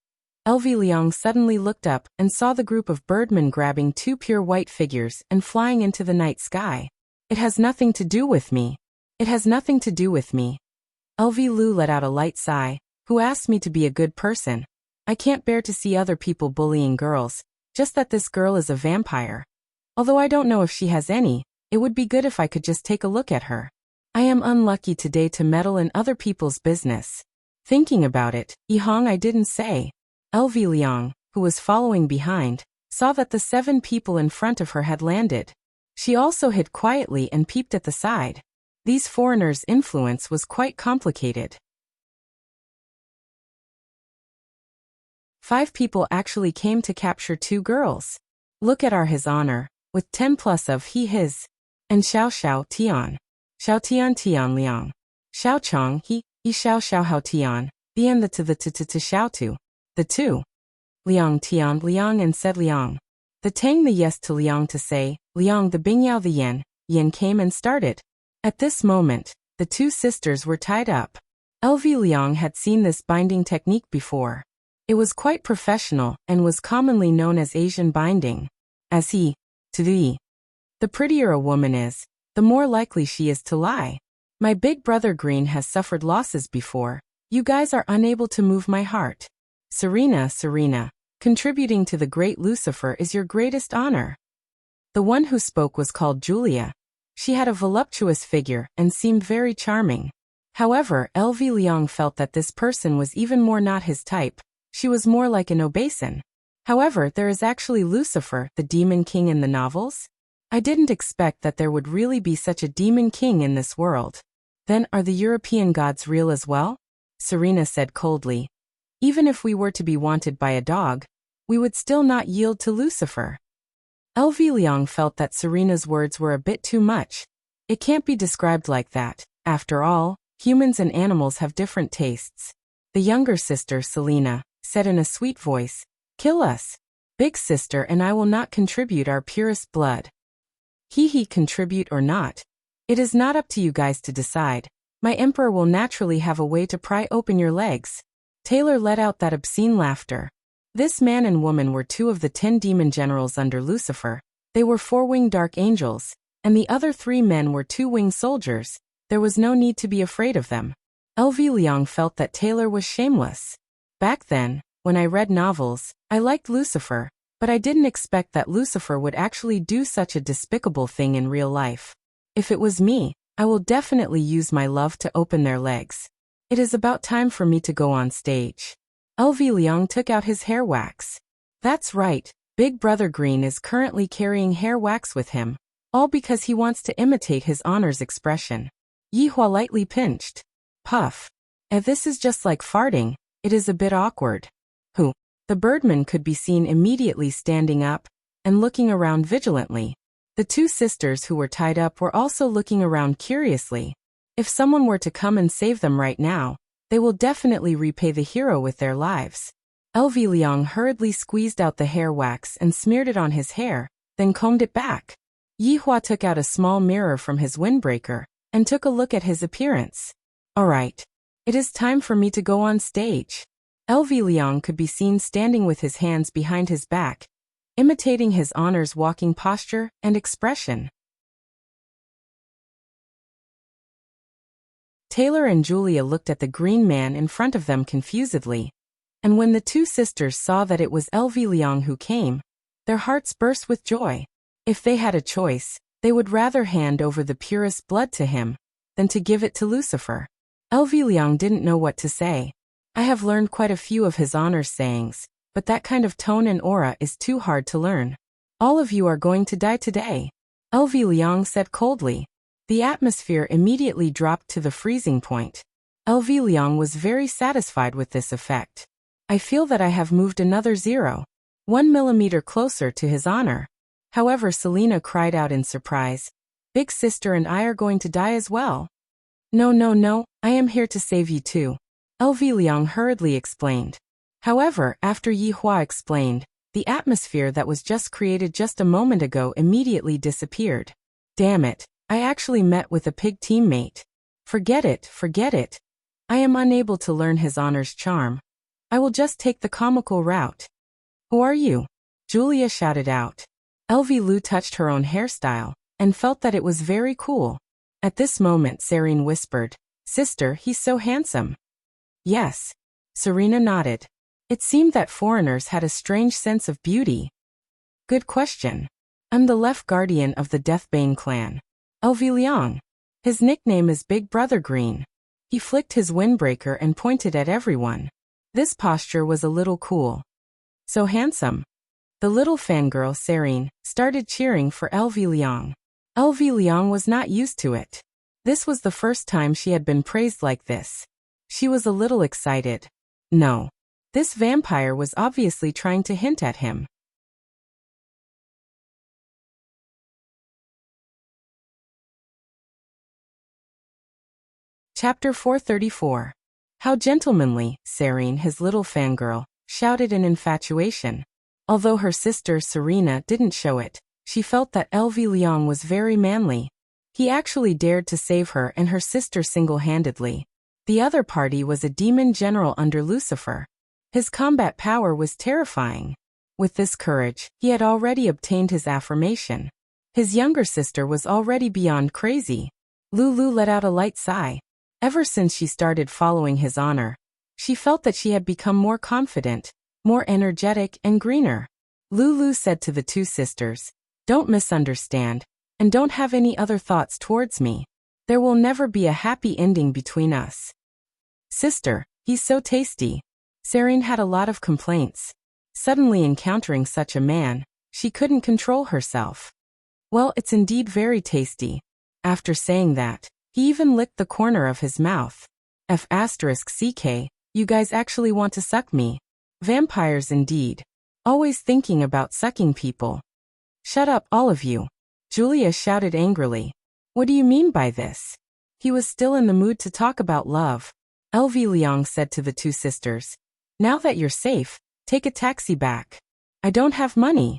LV Liang suddenly looked up and saw the group of birdmen grabbing 2 pure white figures and flying into the night sky. It has nothing to do with me. It has nothing to do with me. LV Lu let out a light sigh. Who asked me to be a good person? I can't bear to see other people bullying girls, just that this girl is a vampire. Although I don't know if she has any, it would be good if I could just take a look at her. I am unlucky today to meddle in other people's business. Thinking about it, Yihong I didn't say. LV Liang, who was following behind, saw that the 7 people in front of her had landed. She also hid quietly and peeped at the side. These foreigners' influence was quite complicated. 5 people actually came to capture 2 girls. Look at our His Honor, with 10 plus of he his. And Xiao Tian. Xiao Tian Liang. Xiao Chong he Xiao Hao Tian. The and the to Xiao tu. The 2. Liang Tian Liang and said Liang. The Tang the yes to Liang to say, Liang the Bingyao the Yen came and started. At this moment, the 2 sisters were tied up. LV Liang had seen this binding technique before. It was quite professional and was commonly known as Asian binding. As the prettier a woman is, the more likely she is to lie. My big brother Green has suffered losses before. You guys are unable to move my heart. Serena, contributing to the great Lucifer is your greatest honor. The one who spoke was called Julia. She had a voluptuous figure and seemed very charming. However, LV Liang felt that this person was even more not his type. She was more like an obeson. However, there is actually Lucifer, the demon king in the novels. I didn't expect that there would really be such a demon king in this world. Then, are the European gods real as well? Serena said coldly. Even if we were to be wanted by a dog, we would still not yield to Lucifer. LV Liang felt that Serena's words were a bit too much. It can't be described like that. After all, humans and animals have different tastes. The younger sister, Selena, said in a sweet voice, "Kill us. Big sister and I will not contribute our purest blood." He contribute or not. It is not up to you guys to decide. My emperor will naturally have a way to pry open your legs. Taylor let out that obscene laughter. This man and woman were 2 of the 10 demon generals under Lucifer. They were 4-winged dark angels, and the other 3 men were 2-winged soldiers. There was no need to be afraid of them. LV Liang felt that Taylor was shameless. Back then, when I read novels, I liked Lucifer, but I didn't expect that Lucifer would actually do such a despicable thing in real life. If it was me, I will definitely use my love to open their legs. It is about time for me to go on stage. LV Liang took out his hair wax. That's right, Big Brother Green is currently carrying hair wax with him, all because he wants to imitate His Honor's expression. Yihua lightly pinched. Puff. If this is just like farting, it is a bit awkward. Who? The birdman could be seen immediately standing up and looking around vigilantly. The 2 sisters who were tied up were also looking around curiously. If someone were to come and save them right now, they will definitely repay the hero with their lives. LV Liang hurriedly squeezed out the hair wax and smeared it on his hair, then combed it back. Yihua took out a small mirror from his windbreaker and took a look at his appearance. Alright. It is time for me to go on stage. LV Liang could be seen standing with his hands behind his back, imitating His Honor's walking posture and expression. Taylor and Julia looked at the green man in front of them confusedly, and when the 2 sisters saw that it was LV Liang who came, their hearts burst with joy. If they had a choice, they would rather hand over the purest blood to him than to give it to Lucifer. LV Liang didn't know what to say. I have learned quite a few of His Honor's sayings, but that kind of tone and aura is too hard to learn. All of you are going to die today, LV Liang said coldly. The atmosphere immediately dropped to the freezing point. LV Liang was very satisfied with this effect. I feel that I have moved another 0.1 millimeter closer to His Honor. However, Selena cried out in surprise. Big sister and I are going to die as well. No, no, no, I am here to save you too, LV Liang hurriedly explained. However, after Yi Hua explained, the atmosphere that was just created just a moment ago immediately disappeared. Damn it, I actually met with a pig teammate. Forget it, forget it. I am unable to learn His Honor's charm. I will just take the comical route. Who are you? Julia shouted out. LV Lu touched her own hairstyle, and felt that it was very cool. At this moment Serene whispered, Sister, he's so handsome. Yes. Serena nodded. It seemed that foreigners had a strange sense of beauty. Good question. I'm the left guardian of the Deathbane clan. LV Liang. His nickname is Big Brother Green. He flicked his windbreaker and pointed at everyone. This posture was a little cool. So handsome. The little fangirl Serene started cheering for LV Liang. LV Liang was not used to it. This was the first time she had been praised like this. She was a little excited. No. This vampire was obviously trying to hint at him. Chapter 434. How gentlemanly, Serene, his little fangirl, shouted in infatuation. Although her sister Serena didn't show it, she felt that LV Liang was very manly. He actually dared to save her and her sister single-handedly. The other party was a demon general under Lucifer. His combat power was terrifying. With this courage, he had already obtained his affirmation. His younger sister was already beyond crazy. Lulu let out a light sigh. Ever since she started following His Honor, she felt that she had become more confident, more energetic and greener. Lulu said to the two sisters, Don't misunderstand, and don't have any other thoughts towards me. There will never be a happy ending between us. Sister, he's so tasty. Serene had a lot of complaints. Suddenly encountering such a man, she couldn't control herself. Well, it's indeed very tasty. After saying that, he even licked the corner of his mouth. F***ck, you guys actually want to suck me. Vampires indeed. Always thinking about sucking people. Shut up, all of you. Julia shouted angrily. What do you mean by this? He was still in the mood to talk about love. LV Liang said to the two sisters. Now that you're safe, take a taxi back. I don't have money.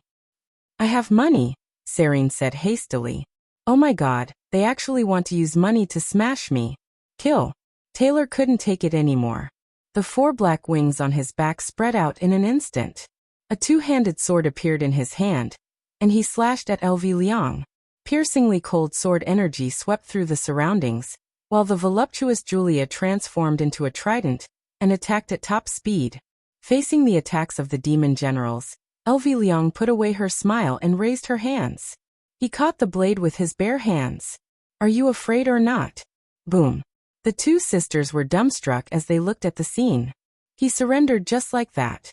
I have money, Serene said hastily. Oh my god, they actually want to use money to smash me. Kill. Taylor couldn't take it anymore. The 4 black wings on his back spread out in an instant. A two-handed sword appeared in his hand, and he slashed at LV Liang. Piercingly cold sword energy swept through the surroundings, while the voluptuous Julia transformed into a trident and attacked at top speed. Facing the attacks of the demon generals, LV Liang put away her smile and raised her hands. He caught the blade with his bare hands. Are you afraid or not? Boom. The two sisters were dumbstruck as they looked at the scene. He surrendered just like that.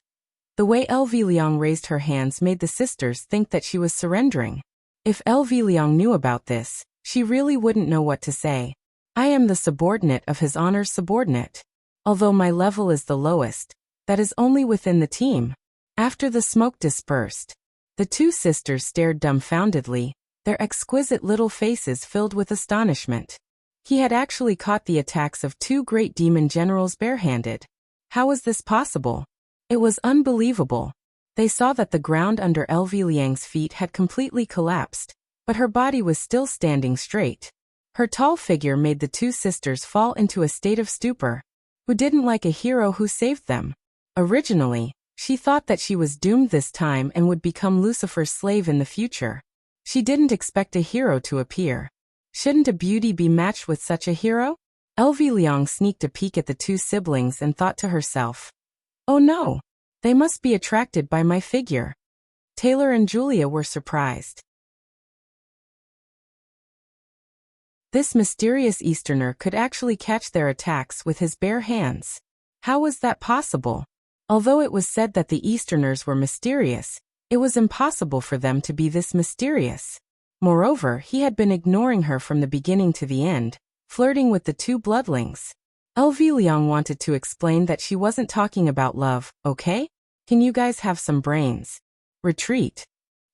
The way LV Liang raised her hands made the sisters think that she was surrendering. If LV Liang knew about this, she really wouldn't know what to say. I am the subordinate of His Honor's subordinate. Although my level is the lowest, that is only within the team. After the smoke dispersed, the two sisters stared dumbfoundedly, their exquisite little faces filled with astonishment. He had actually caught the attacks of 2 great demon generals barehanded. How was this possible? It was unbelievable. They saw that the ground under LV Liang's feet had completely collapsed, but her body was still standing straight. Her tall figure made the two sisters fall into a state of stupor. Who didn't like a hero who saved them? Originally, she thought that she was doomed this time and would become Lucifer's slave in the future. She didn't expect a hero to appear. Shouldn't a beauty be matched with such a hero? LV Liang sneaked a peek at the two siblings and thought to herself, oh no, they must be attracted by my figure. Taylor and Julia were surprised. This mysterious Easterner could actually catch their attacks with his bare hands. How was that possible? Although it was said that the Easterners were mysterious, it was impossible for them to be this mysterious. Moreover, he had been ignoring her from the beginning to the end, flirting with the two bloodlings. LV Liang wanted to explain that she wasn't talking about love, okay? Can you guys have some brains? Retreat.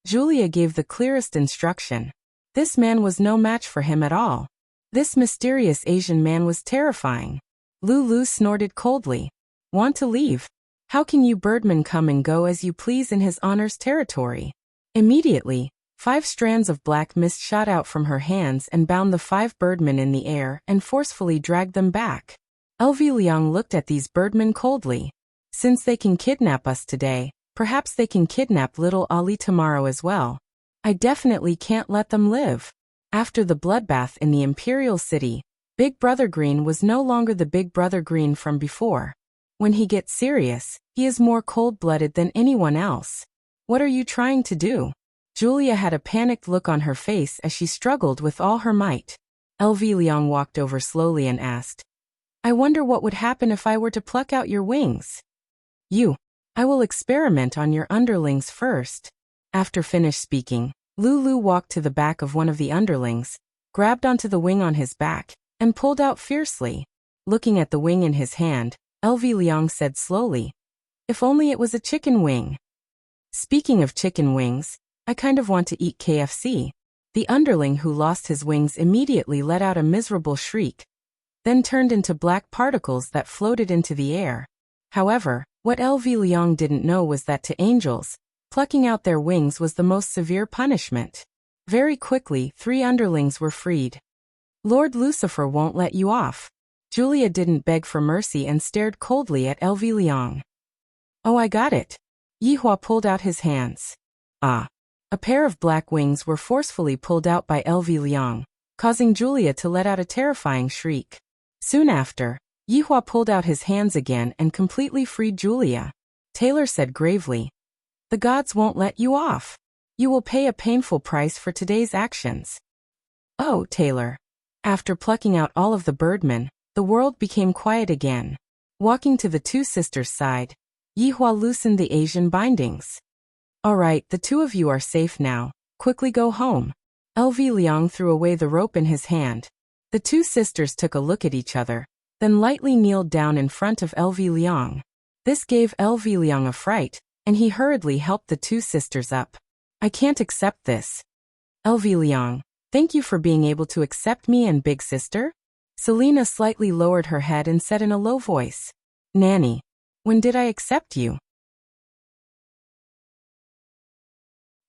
Julia gave the clearest instruction. This man was no match for him at all. This mysterious Asian man was terrifying. Lulu snorted coldly. Want to leave? How can you birdmen come and go as you please in his honor's territory? Immediately, 5 strands of black mist shot out from her hands and bound the 5 birdmen in the air and forcefully dragged them back. LV Liang looked at these birdmen coldly. Since they can kidnap us today, perhaps they can kidnap little Ali tomorrow as well. I definitely can't let them live. After the bloodbath in the Imperial City, Big Brother Green was no longer the Big Brother Green from before. When he gets serious, he is more cold-blooded than anyone else. What are you trying to do? Julia had a panicked look on her face as she struggled with all her might. LV Liang walked over slowly and asked, I wonder what would happen if I were to pluck out your wings. I will experiment on your underlings first. After finished speaking, Lulu walked to the back of one of the underlings, grabbed onto the wing on his back, and pulled out fiercely. Looking at the wing in his hand, LV Liang said slowly, If only it was a chicken wing. Speaking of chicken wings, I kind of want to eat KFC. The underling who lost his wings immediately let out a miserable shriek, then turned into black particles that floated into the air. However, what LV Liang didn't know was that to angels, plucking out their wings was the most severe punishment. Very quickly, 3 underlings were freed. Lord Lucifer won't let you off. Julia didn't beg for mercy and stared coldly at LV Liang. Oh, I got it. Yihua pulled out his hands. Ah. A pair of black wings were forcefully pulled out by LV Liang, causing Julia to let out a terrifying shriek. Soon after, Yihua pulled out his hands again and completely freed Julia. Taylor said gravely, The gods won't let you off. You will pay a painful price for today's actions. Oh, Taylor. After plucking out all of the birdmen, the world became quiet again. Walking to the 2 sisters' side, Yihua loosened the Asian bindings. All right, the 2 of you are safe now. Quickly go home. LV Liang threw away the rope in his hand. The 2 sisters took a look at each other, then lightly kneeled down in front of LV Liang. This gave LV Liang a fright, and he hurriedly helped the 2 sisters up. I can't accept this. LV Liang, thank you for being able to accept me and big sister. Selena slightly lowered her head and said in a low voice, Nanny, when did I accept you?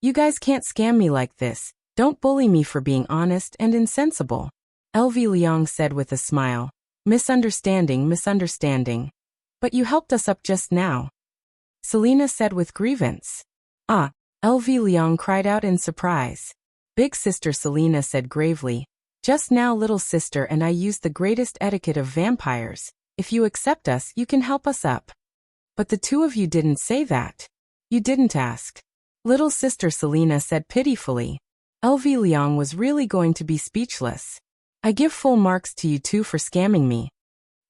You guys can't scam me like this. Don't bully me for being honest and insensible. LV Liang said with a smile. Misunderstanding. But you helped us up just now. Selena said with grievance. Ah, LV Liang cried out in surprise. Big sister Selena said gravely. Just now little sister and I used the greatest etiquette of vampires. If you accept us, you can help us up. But the 2 of you didn't say that. You didn't ask. Little sister Selena said pitifully. LV Liang was really going to be speechless. I give full marks to you 2 for scamming me.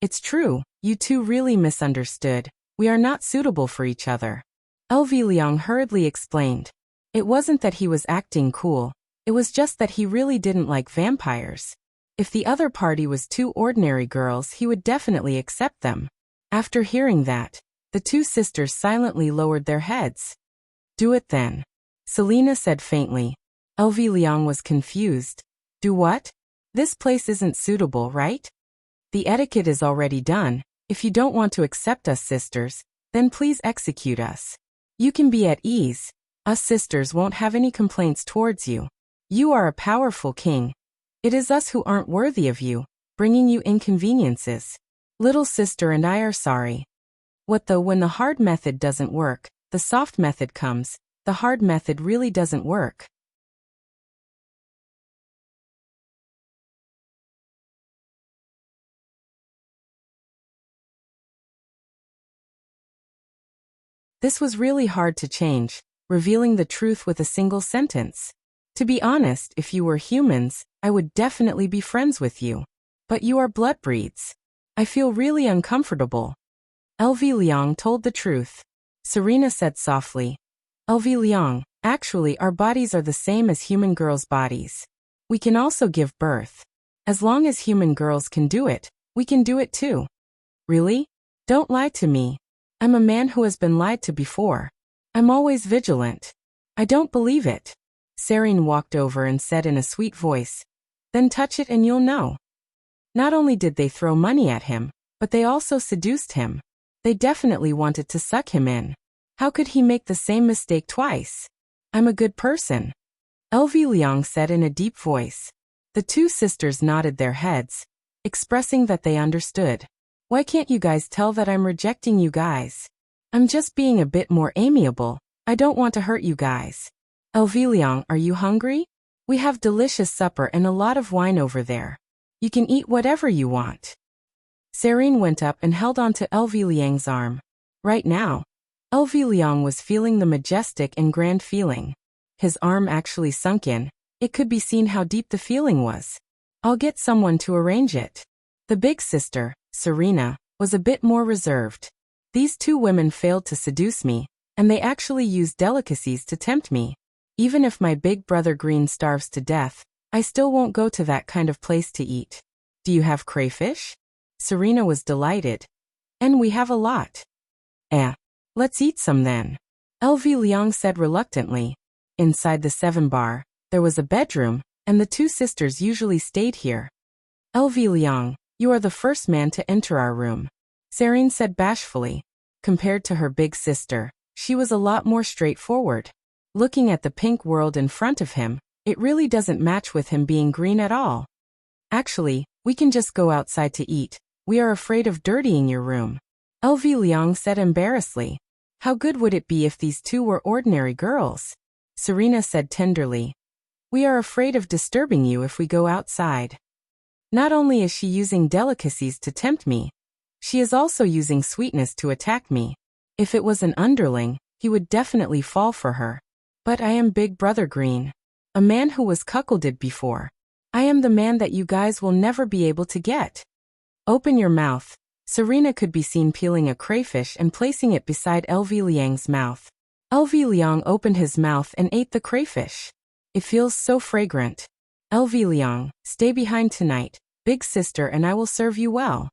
It's true, you 2 really misunderstood. We are not suitable for each other. LV Liang hurriedly explained. It wasn't that he was acting cool. It was just that he really didn't like vampires. If the other party was 2 ordinary girls, he would definitely accept them. After hearing that, the 2 sisters silently lowered their heads. Do it then. Selena said faintly. LV Liang was confused. Do what? This place isn't suitable, right? The etiquette is already done. If you don't want to accept us sisters, then please execute us. You can be at ease. Us sisters won't have any complaints towards you. You are a powerful king. It is us who aren't worthy of you, bringing you inconveniences. Little sister and I are sorry. What though when the hard method doesn't work, the soft method comes, the hard method really doesn't work. This was really hard to change, revealing the truth with a single sentence. To be honest, if you were humans, I would definitely be friends with you. But you are blood breeds. I feel really uncomfortable. LV Liang told the truth. Serena said softly. LV Liang, actually our bodies are the same as human girls' bodies. We can also give birth. As long as human girls can do it, we can do it too. Really? Don't lie to me. I'm a man who has been lied to before. I'm always vigilant. I don't believe it. Serene walked over and said in a sweet voice, then touch it and you'll know. Not only did they throw money at him, but they also seduced him. They definitely wanted to suck him in. How could he make the same mistake twice? I'm a good person. LV Liang said in a deep voice. The two sisters nodded their heads, expressing that they understood. Why can't you guys tell that I'm rejecting you guys? I'm just being a bit more amiable. I don't want to hurt you guys. LV Liang, are you hungry? We have delicious supper and a lot of wine over there. You can eat whatever you want. Serene went up and held onto LV Liang's arm. Right now, LV Liang was feeling the majestic and grand feeling. His arm actually sunk in. It could be seen how deep the feeling was. I'll get someone to arrange it. The big sister, Serena, was a bit more reserved. These two women failed to seduce me, and they actually used delicacies to tempt me. Even if my big brother Green starves to death, I still won't go to that kind of place to eat. Do you have crayfish? Serena was delighted. And we have a lot. Let's eat some then. LV Liang said reluctantly. Inside the 7-bar, there was a bedroom, and the two sisters usually stayed here. LV Liang, you are the first man to enter our room. Serene said bashfully. Compared to her big sister, she was a lot more straightforward. Looking at the pink world in front of him, it really doesn't match with him being green at all. Actually, we can just go outside to eat. We are afraid of dirtying your room. LV Liang said embarrassedly. How good would it be if these two were ordinary girls? Serena said tenderly. We are afraid of disturbing you if we go outside. Not only is she using delicacies to tempt me, she is also using sweetness to attack me. If it was an underling, he would definitely fall for her. But I am Big Brother Green. A man who was cuckolded before. I am the man that you guys will never be able to get. Open your mouth. Serena could be seen peeling a crayfish and placing it beside LV Liang's mouth. LV Liang opened his mouth and ate the crayfish. It feels so fragrant. LV Liang, stay behind tonight, big sister, and I will serve you well.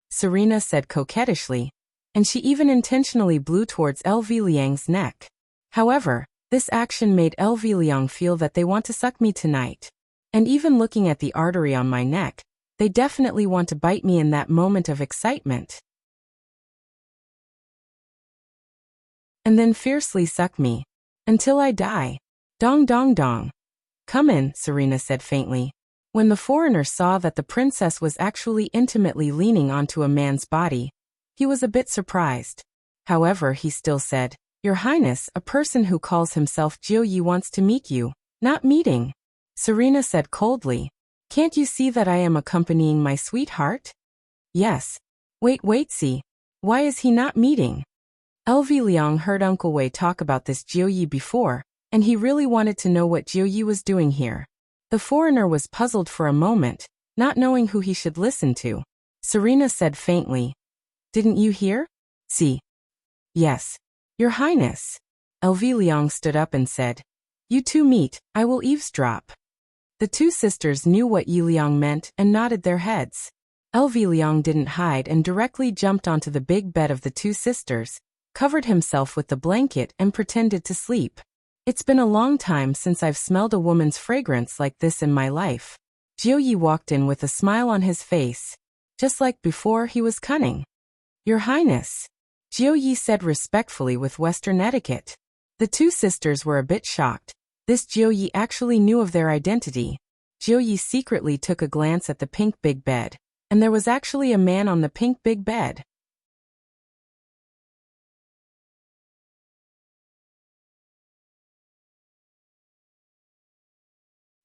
Serena said coquettishly, and she even intentionally blew towards LV Liang's neck. However, this action made LV Liang feel that they want to suck me tonight. And even looking at the artery on my neck, they definitely want to bite me in that moment of excitement. And then fiercely suck me. Until I die. Dong dong dong. Come in, Serena said faintly. When the foreigner saw that the princess was actually intimately leaning onto a man's body, he was a bit surprised. However, he still said, Your Highness, a person who calls himself Jiu Yi wants to meet you, not meeting. Serena said coldly. Can't you see that I am accompanying my sweetheart? Yes. Wait, see. Why is he not meeting? LV Liang heard Uncle Wei talk about this Jiu Yi before, and he really wanted to know what Jiu Yi was doing here. The foreigner was puzzled for a moment, not knowing who he should listen to. Serena said faintly, Didn't you hear? See. Yes. Your Highness. LV Liang stood up and said, You two meet, I will eavesdrop. The two sisters knew what Yi Liang meant and nodded their heads. LV Liang didn't hide and directly jumped onto the big bed of the two sisters, covered himself with the blanket and pretended to sleep. It's been a long time since I've smelled a woman's fragrance like this in my life. Jiu Yi walked in with a smile on his face. Just like before, he was cunning. Your Highness. Jiu Yi said respectfully with Western etiquette. The two sisters were a bit shocked. This Jiu Yi actually knew of their identity. Jiu Yi secretly took a glance at the pink big bed, and there was actually a man on the pink big bed.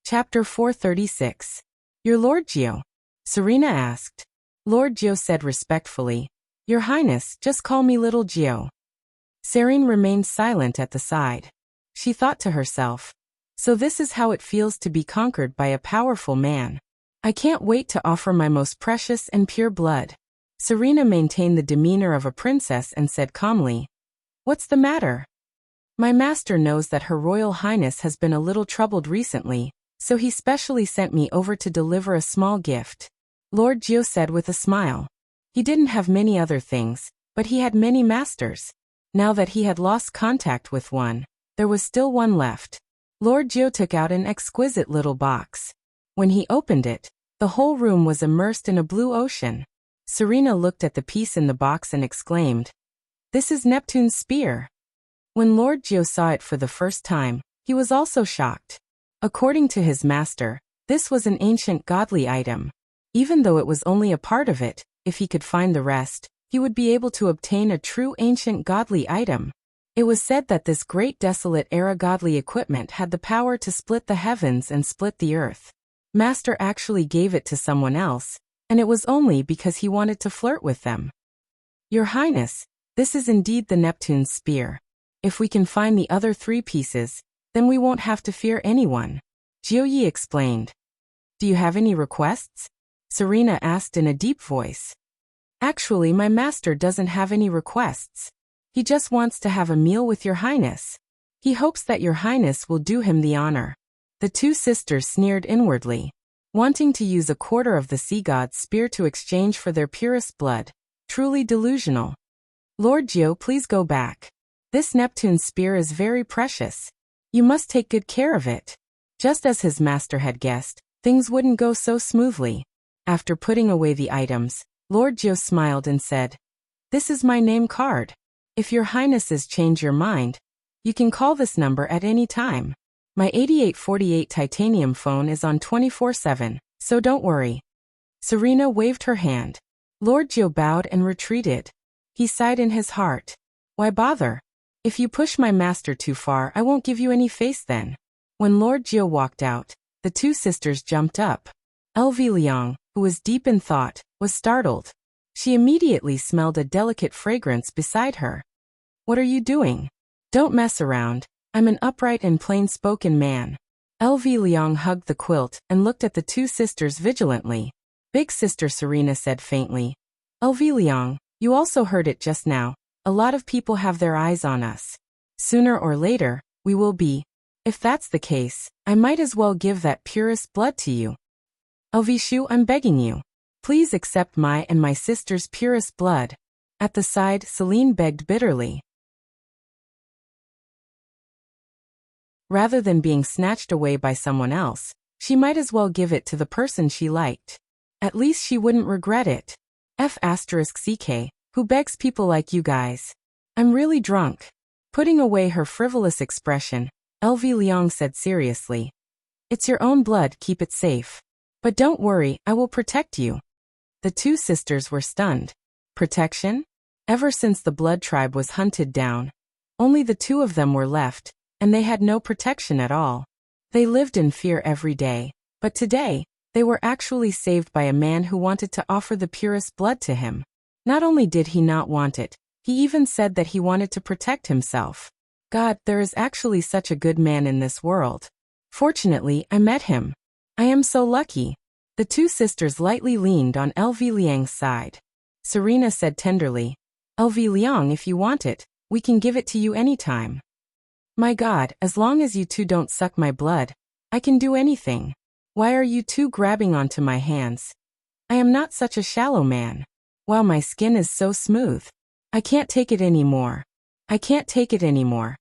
Chapter 436. Your Lord Jiu? Serena asked. Lord Jiu said respectfully, Your Highness, just call me Little Jiu. Serene remained silent at the side. She thought to herself, So this is how it feels to be conquered by a powerful man. I can't wait to offer my most precious and pure blood. Serena maintained the demeanor of a princess and said calmly, "What's the matter?" "My master knows that Her Royal Highness has been a little troubled recently, so he specially sent me over to deliver a small gift," Lord Jiu said with a smile. He didn't have many other things, but he had many masters. Now that he had lost contact with one, there was still one left. Lord Jiu took out an exquisite little box. When he opened it, the whole room was immersed in a blue ocean. Serena looked at the piece in the box and exclaimed, "This is Neptune's spear." When Lord Jiu saw it for the first time, he was also shocked. According to his master, this was an ancient godly item. Even though it was only a part of it, if he could find the rest, he would be able to obtain a true ancient godly item. It was said that this great desolate era godly equipment had the power to split the heavens and split the earth. Master actually gave it to someone else, and it was only because he wanted to flirt with them. "Your Highness, this is indeed the Neptune's spear. If we can find the other 3 pieces, then we won't have to fear anyone," Jiuyi explained. "Do you have any requests?" Serena asked in a deep voice. "Actually, my master doesn't have any requests. He just wants to have a meal with Your Highness. He hopes that Your Highness will do him the honor." The 2 sisters sneered inwardly, wanting to use a quarter of the sea god's spear to exchange for their purest blood. Truly delusional. "Lord Jiu, please go back. This Neptune spear is very precious. You must take good care of it." Just as his master had guessed, things wouldn't go so smoothly. After putting away the items, Lord Jiu smiled and said, "This is my name card. If Your Highnesses change your mind, you can call this number at any time. My 8848 titanium phone is on 24/7, so don't worry." Serena waved her hand. Lord Jiu bowed and retreated. He sighed in his heart. "Why bother? If you push my master too far, I won't give you any face then." When Lord Jiu walked out, the 2 sisters jumped up. LV Liang, who was deep in thought, was startled. She immediately smelled a delicate fragrance beside her. "What are you doing? Don't mess around. I'm an upright and plain-spoken man." LV Liang hugged the quilt and looked at the 2 sisters vigilantly. Big sister Serena said faintly, "LV Liang, you also heard it just now. A lot of people have their eyes on us. Sooner or later, we will be. If that's the case, I might as well give that purest blood to you. LV Shu, I'm begging you. Please accept my and my sister's purest blood." At the side, Celine begged bitterly. Rather than being snatched away by someone else, she might as well give it to the person she liked. At least she wouldn't regret it. F***CK, who begs people like you guys? I'm really drunk. Putting away her frivolous expression, LV Liang said seriously, "It's your own blood, keep it safe. But don't worry, I will protect you." The 2 sisters were stunned. Protection? Ever since the blood tribe was hunted down, only the 2 of them were left, and they had no protection at all. They lived in fear every day, but today, they were actually saved by a man who wanted to offer the purest blood to him. Not only did he not want it, he even said that he wanted to protect himself. God, there is actually such a good man in this world. Fortunately, I met him. I am so lucky. The 2 sisters lightly leaned on LV Liang's side. Serena said tenderly, "LV Liang, if you want it, we can give it to you anytime." "My God, as long as you 2 don't suck my blood, I can do anything. Why are you 2 grabbing onto my hands? I am not such a shallow man. Wow, my skin is so smooth. I can't take it anymore. I can't take it anymore.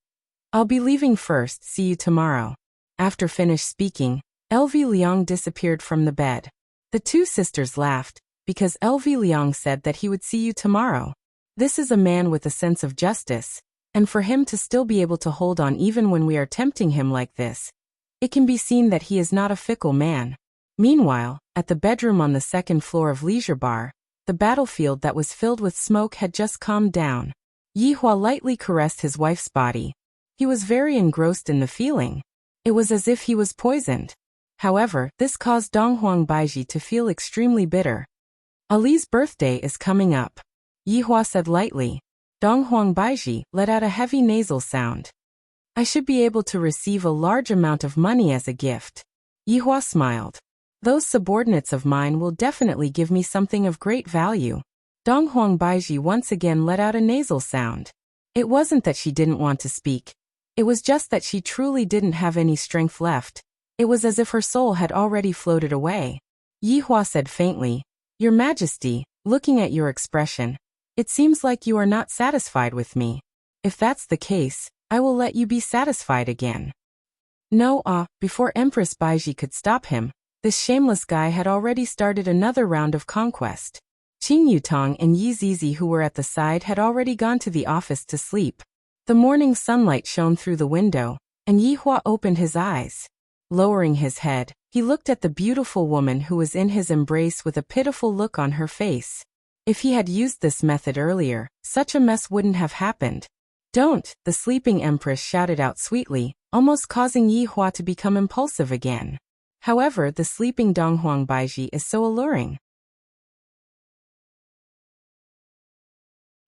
I'll be leaving first, see you tomorrow." After finished speaking, LV Liang disappeared from the bed. The 2 sisters laughed, because LV Liang said that he would see you tomorrow. This is a man with a sense of justice, and for him to still be able to hold on even when we are tempting him like this, it can be seen that he is not a fickle man. Meanwhile, at the bedroom on the 2nd floor of Leisure Bar, the battlefield that was filled with smoke had just calmed down. Yi Hua lightly caressed his wife's body. He was very engrossed in the feeling. It was as if he was poisoned. However, this caused Donghuang Baiji to feel extremely bitter. "Ali's birthday is coming up," Yi Hua said lightly. Donghuang Baiji let out a heavy nasal sound. I should be able to receive a large amount of money as a gift. Yihua smiled. Those subordinates of mine will definitely give me something of great value. Donghuang Baiji once again let out a nasal sound. It wasn't that she didn't want to speak. It was just that she truly didn't have any strength left. It was as if her soul had already floated away. Yihua said faintly, Your Majesty, looking at your expression, it seems like you are not satisfied with me. If that's the case, I will let you be satisfied again. No, before Empress Baiji could stop him, this shameless guy had already started another round of conquest. Qing Yutong and Yi Zizi, who were at the side, had already gone to the office to sleep. The morning sunlight shone through the window, and Yihua opened his eyes. Lowering his head, he looked at the beautiful woman who was in his embrace with a pitiful look on her face. If he had used this method earlier, such a mess wouldn't have happened. Don't, the sleeping empress shouted out sweetly, almost causing Yihua to become impulsive again. However, the sleeping Donghuang Baiji is so alluring.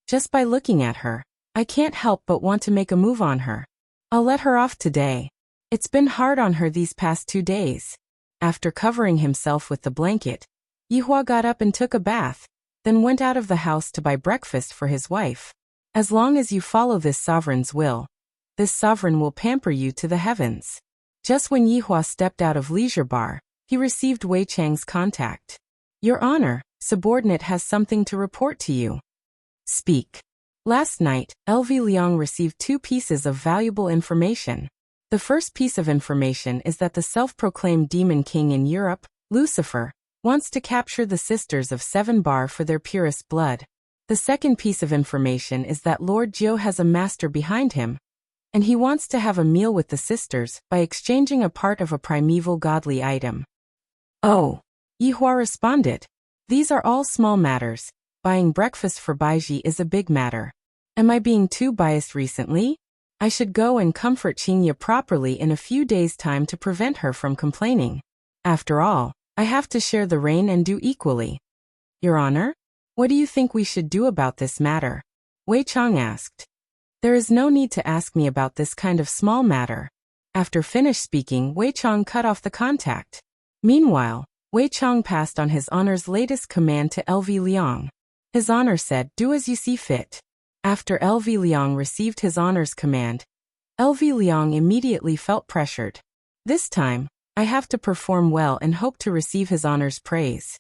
Just by looking at her, I can't help but want to make a move on her. I'll let her off today. It's been hard on her these past 2 days. After covering himself with the blanket, Yihua got up and took a bath, then went out of the house to buy breakfast for his wife. As long as you follow this sovereign's will, this sovereign will pamper you to the heavens. Just when Yihua stepped out of leisure bar, he received Wei Chang's contact. Your Honor, subordinate has something to report to you. Speak. Last night, LV Liang received 2 pieces of valuable information. The first piece of information is that the self-proclaimed demon king in Europe, Lucifer, wants to capture the sisters of 7 Bar for their purest blood. The second piece of information is that Lord Jiu has a master behind him, and he wants to have a meal with the sisters by exchanging a part of a primeval godly item. Oh, Yihua responded. These are all small matters. Buying breakfast for Baiji is a big matter. Am I being too biased recently? I should go and comfort Qingye properly in a few days' time to prevent her from complaining. After all, I have to share the reign and do equally. Your Honor, what do you think we should do about this matter? Wei Chang asked. There is no need to ask me about this kind of small matter. After finished speaking, Wei Chang cut off the contact. Meanwhile, Wei Chang passed on his Honor's latest command to LV Liang. His Honor said, do as you see fit. After LV Liang received his Honor's command, LV Liang immediately felt pressured. This time, I have to perform well and hope to receive his Honor's praise.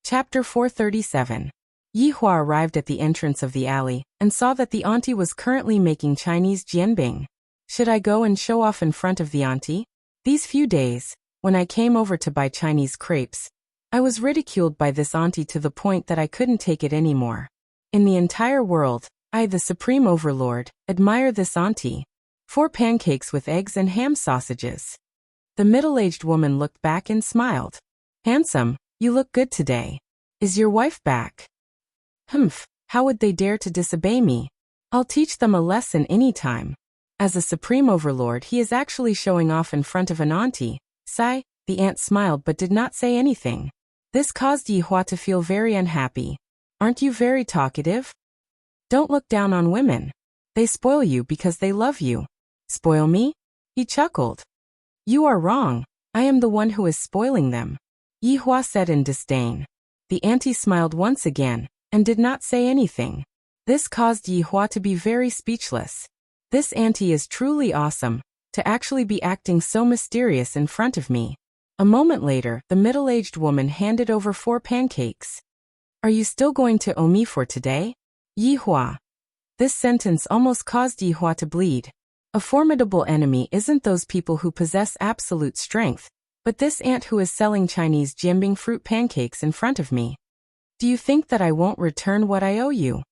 Chapter 437. Yihua arrived at the entrance of the alley and saw that the auntie was currently making Chinese jianbing. Should I go and show off in front of the auntie? These few days, when I came over to buy Chinese crepes, I was ridiculed by this auntie to the point that I couldn't take it anymore. In the entire world, I, the supreme overlord, admire this auntie. 4 pancakes with eggs and ham sausages. The middle-aged woman looked back and smiled. Handsome, you look good today. Is your wife back? Humph, how would they dare to disobey me? I'll teach them a lesson any time. As a supreme overlord, he is actually showing off in front of an auntie. Sigh, the aunt smiled but did not say anything. This caused Yihua to feel very unhappy. Aren't you very talkative? Don't look down on women. They spoil you because they love you. Spoil me? He chuckled. You are wrong. I am the one who is spoiling them. Yihua said in disdain. The auntie smiled once again, and did not say anything. This caused Yihua to be very speechless. This auntie is truly awesome, to actually be acting so mysterious in front of me. A moment later, the middle-aged woman handed over 4 pancakes. Are you still going to owe me for today? Yihua. This sentence almost caused Yihua to bleed. A formidable enemy isn't those people who possess absolute strength, but this aunt who is selling Chinese jianbing fruit pancakes in front of me. Do you think that I won't return what I owe you?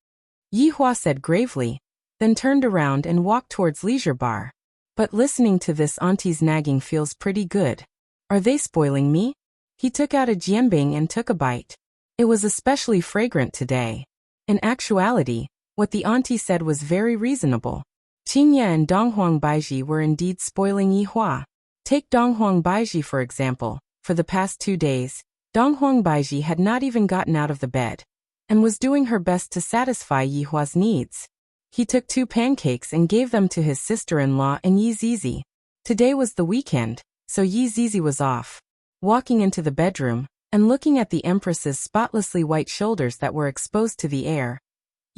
Yihua said gravely, then turned around and walked towards leisure bar. But listening to this auntie's nagging feels pretty good. Are they spoiling me? He took out a jianbing and took a bite. It was especially fragrant today. In actuality, what the auntie said was very reasonable. Qingye and Donghuang Baiji were indeed spoiling Yihua. Take Donghuang Baiji for example. For the past 2 days, Donghuang Baiji had not even gotten out of the bed, and was doing her best to satisfy Yihua's needs. He took 2 pancakes and gave them to his sister-in-law and Yi Zizi. Today was the weekend, so Yi Zizi was off. Walking into the bedroom, and looking at the Empress's spotlessly white shoulders that were exposed to the air,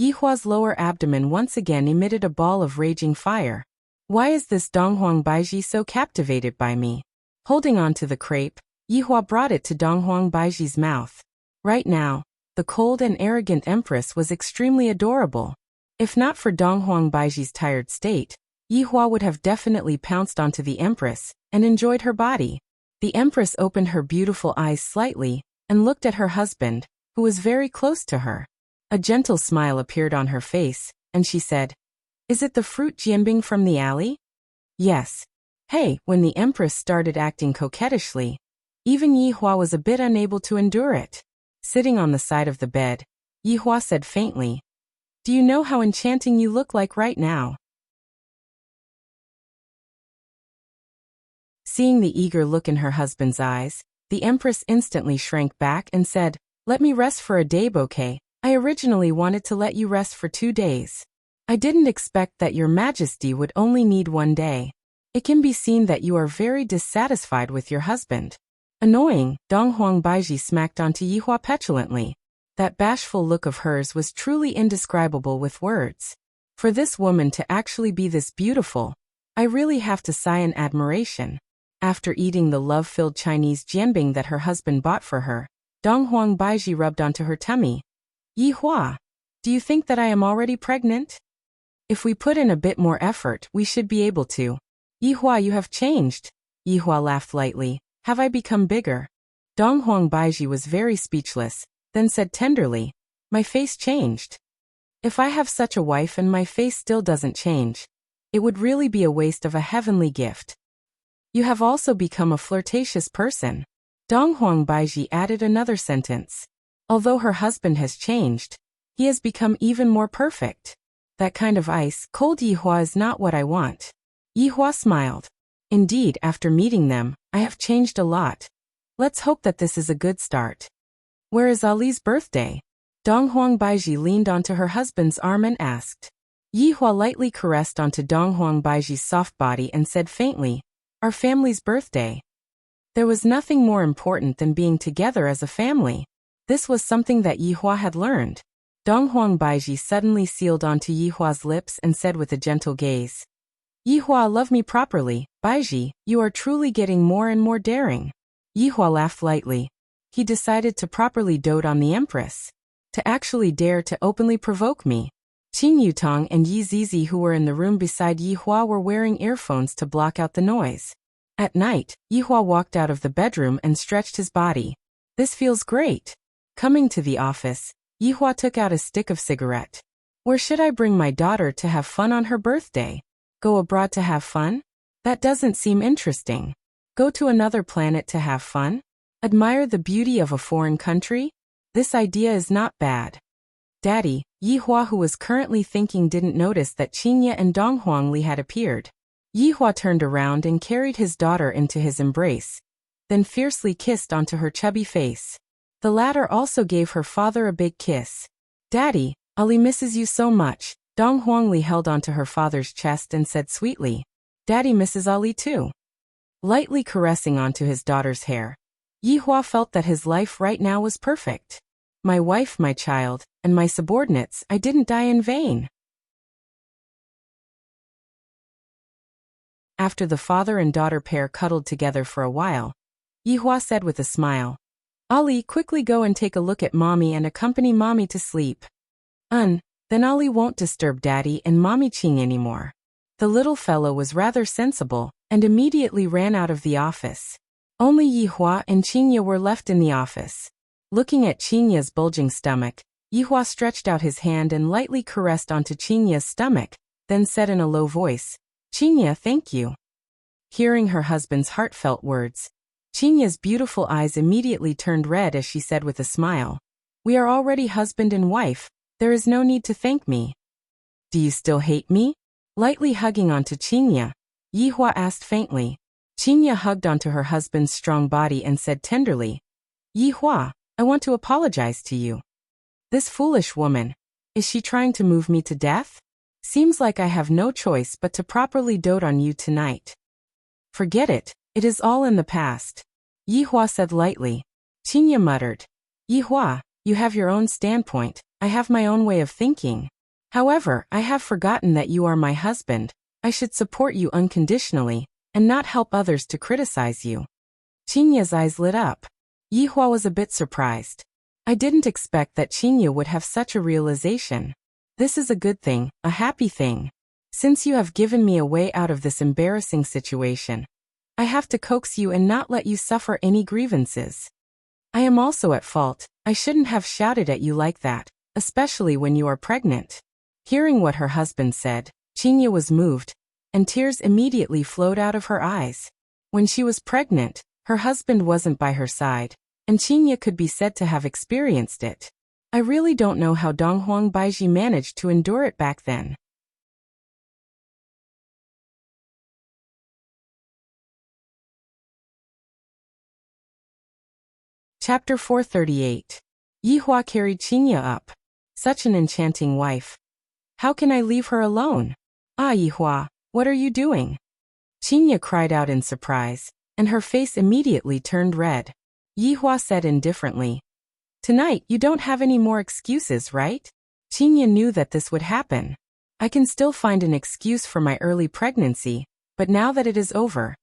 Yihua's lower abdomen once again emitted a ball of raging fire. Why is this Donghuang Baiji so captivated by me? Holding on to the crepe, Yihua brought it to Donghuang Baiji's mouth. Right now, the cold and arrogant Empress was extremely adorable. If not for Donghuang Baiji's tired state, Yihua would have definitely pounced onto the Empress and enjoyed her body. The Empress opened her beautiful eyes slightly and looked at her husband, who was very close to her. A gentle smile appeared on her face, and she said, "Is it the fruit jianbing from the alley?" "Yes." Hey, when the Empress started acting coquettishly, even Yihua was a bit unable to endure it. Sitting on the side of the bed, Yihua said faintly, "Do you know how enchanting you look like right now?" Seeing the eager look in her husband's eyes, the Empress instantly shrank back and said, "Let me rest for a day, bouquet. I originally wanted to let you rest for 2 days. I didn't expect that your Majesty would only need 1 day. It can be seen that you are very dissatisfied with your husband." Annoying, Donghuang Baiji smacked onto Yihua petulantly. That bashful look of hers was truly indescribable with words. For this woman to actually be this beautiful, I really have to sigh in admiration. After eating the love-filled Chinese jianbing that her husband bought for her, Donghuang Baiji rubbed onto her tummy. "Yihua, do you think that I am already pregnant? If we put in a bit more effort, we should be able to." "Yihua, you have changed." Yihua laughed lightly. "Have I become bigger?" Donghuang Baiji was very speechless, then said tenderly, "My face changed. If I have such a wife and my face still doesn't change, it would really be a waste of a heavenly gift. You have also become a flirtatious person." Donghuang Baiji added another sentence. Although her husband has changed, he has become even more perfect. That kind of ice-cold Yihua is not what I want. Yihua smiled. "Indeed, after meeting them, I have changed a lot. Let's hope that this is a good start." "Where is Ali's birthday?" Donghuang Baiji leaned onto her husband's arm and asked. Yihua lightly caressed onto Donghuang Baiji's soft body and said faintly, "Our family's birthday." There was nothing more important than being together as a family. This was something that Yihua had learned. Donghuang Baiji suddenly sealed onto Yihua's lips and said with a gentle gaze, "Yihua, love me properly. Baiji, you are truly getting more and more daring." Yihua laughed lightly. He decided to properly dote on the Empress. To actually dare to openly provoke me. Qin Yutong and Yi Zizi, who were in the room beside Yihua, were wearing earphones to block out the noise. At night, Yihua walked out of the bedroom and stretched his body. "This feels great." Coming to the office, Yihua took out a stick of cigarette. "Where should I bring my daughter to have fun on her birthday? Go abroad to have fun? That doesn't seem interesting. Go to another planet to have fun? Admire the beauty of a foreign country? This idea is not bad." "Daddy," Yihua, who was currently thinking, didn't notice that Qingye and Donghuang Li had appeared. Yihua turned around and carried his daughter into his embrace, then fiercely kissed onto her chubby face. The latter also gave her father a big kiss. "Daddy, Ali misses you so much." Donghuang Li held onto her father's chest and said sweetly, "Daddy misses Ali too." Lightly caressing onto his daughter's hair, Yihua felt that his life right now was perfect. "My wife, my child, and my subordinates, I didn't die in vain." After the father and daughter pair cuddled together for a while, Yihua said with a smile, "Ali, quickly go and take a look at Mommy and accompany Mommy to sleep. Then Ali won't disturb Daddy and Mommy Qing anymore." The little fellow was rather sensible and immediately ran out of the office. Only Yihua and Qingye were left in the office. Looking at Qingye's bulging stomach, Yihua stretched out his hand and lightly caressed onto Qingye's stomach, then said in a low voice, "Qingye, thank you." Hearing her husband's heartfelt words, Qingye's beautiful eyes immediately turned red as she said with a smile, "We are already husband and wife. There is no need to thank me." "Do you still hate me?" Lightly hugging onto Qingye, Yihua asked faintly. Qingye hugged onto her husband's strong body and said tenderly, Yi Hua, I want to apologize to you. This foolish woman, is she trying to move me to death? Seems like I have no choice but to properly dote on you tonight. Forget it, it is all in the past. Yi Hua said lightly. Qingye muttered. Yi Hua, you have your own standpoint, I have my own way of thinking. However, I have forgotten that you are my husband. I should support you unconditionally, and not help others to criticize you. Qingye's eyes lit up. Yi Hua was a bit surprised. I didn't expect that Qingye would have such a realization. This is a good thing, a happy thing. Since you have given me a way out of this embarrassing situation, I have to coax you and not let you suffer any grievances. I am also at fault, I shouldn't have shouted at you like that, especially when you are pregnant. Hearing what her husband said, Qingye was moved, and tears immediately flowed out of her eyes. When she was pregnant, her husband wasn't by her side, and Qingye could be said to have experienced it. I really don't know how Donghuang Baiji managed to endure it back then. Chapter 438. Yi Hua carried Qingye up. Such an enchanting wife. How can I leave her alone? Ah, Yi Hua, what are you doing? Qingye cried out in surprise, and her face immediately turned red. Yi Hua said indifferently. Tonight you don't have any more excuses, right? Qingye knew that this would happen. I can still find an excuse for my early pregnancy, but now that it is over,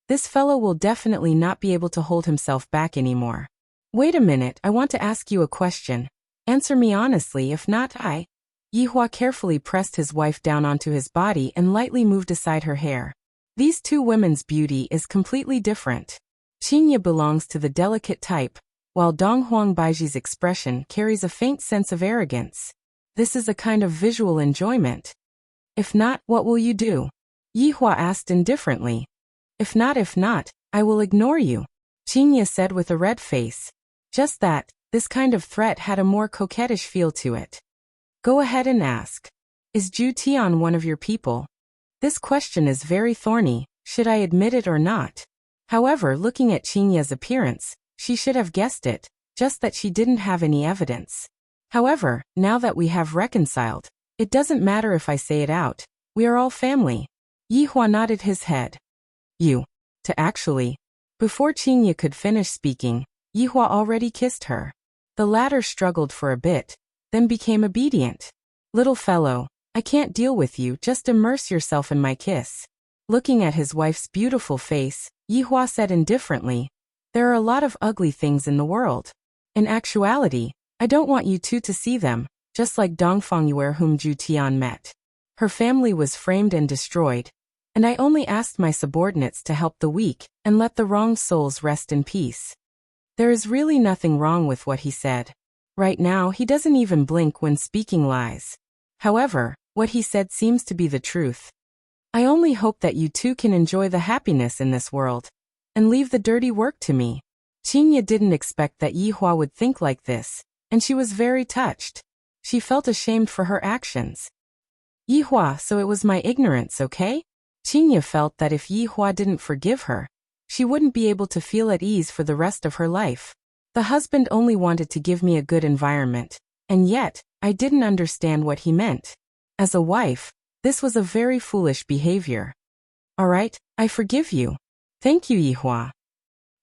this fellow will definitely not be able to hold himself back anymore. Wait a minute, I want to ask you a question. Answer me honestly, if not I. Yi Hua carefully pressed his wife down onto his body and lightly moved aside her hair. These two women's beauty is completely different. Qingye belongs to the delicate type, while Donghuang Baiji's expression carries a faint sense of arrogance. This is a kind of visual enjoyment. If not, what will you do? Yi Hua asked indifferently. If not, I will ignore you, Qingye said with a red face. Just that, this kind of threat had a more coquettish feel to it. Go ahead and ask. Is Zhu Tian one of your people? This question is very thorny, should I admit it or not? However, looking at Qingye's appearance, she should have guessed it, just that she didn't have any evidence. However, now that we have reconciled, it doesn't matter if I say it out, we are all family. Yi Hua nodded his head. You. To actually. Before Qingye could finish speaking, Yi Hua already kissed her. The latter struggled for a bit, then became obedient. Little fellow, I can't deal with you, just immerse yourself in my kiss. Looking at his wife's beautiful face, Yi Hua said indifferently, there are a lot of ugly things in the world. In actuality, I don't want you two to see them, just like Dongfang Yue whom Zhu Tian met. Her family was framed and destroyed, and I only asked my subordinates to help the weak and let the wronged souls rest in peace. There is really nothing wrong with what he said. Right now he doesn't even blink when speaking lies. However, what he said seems to be the truth. I only hope that you two can enjoy the happiness in this world, and leave the dirty work to me. Qingye didn't expect that Yi Hua would think like this, and she was very touched. She felt ashamed for her actions. Yi Hua, so it was my ignorance, okay? Qingye felt that if Yi Hua didn't forgive her, she wouldn't be able to feel at ease for the rest of her life. The husband only wanted to give me a good environment, and yet, I didn't understand what he meant. As a wife, this was a very foolish behavior. Alright, I forgive you. Thank you, Yi Hua.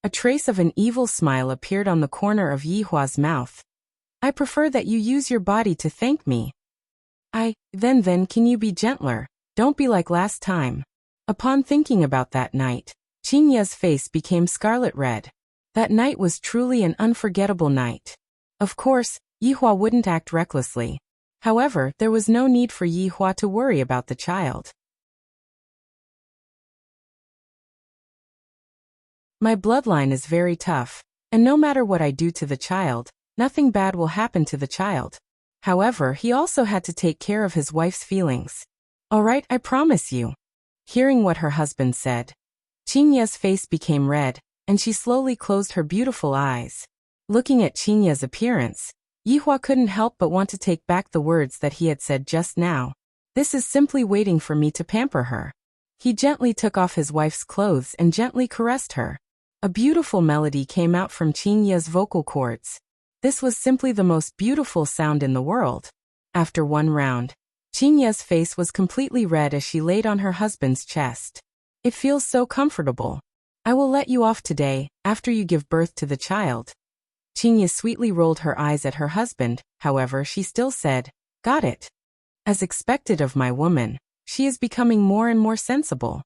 A trace of an evil smile appeared on the corner of Yi Hua's mouth. I prefer that you use your body to thank me. Then can you be gentler? Don't be like last time. Upon thinking about that night, Qingye's face became scarlet red. That night was truly an unforgettable night. Of course, Yi Hua wouldn't act recklessly. However, there was no need for Yi Hua to worry about the child. My bloodline is very tough, and no matter what I do to the child, nothing bad will happen to the child. However, he also had to take care of his wife's feelings. Alright, I promise you. Hearing what her husband said, Qingye's face became red, and she slowly closed her beautiful eyes. Looking at Qingye's appearance, Yi Hua couldn't help but want to take back the words that he had said just now. This is simply waiting for me to pamper her. He gently took off his wife's clothes and gently caressed her. A beautiful melody came out from Qingya's vocal cords. This was simply the most beautiful sound in the world. After one round, Qingya's face was completely red as she laid on her husband's chest. It feels so comfortable. I will let you off today, after you give birth to the child. Qingya sweetly rolled her eyes at her husband, however she still said, got it. As expected of my woman, she is becoming more and more sensible.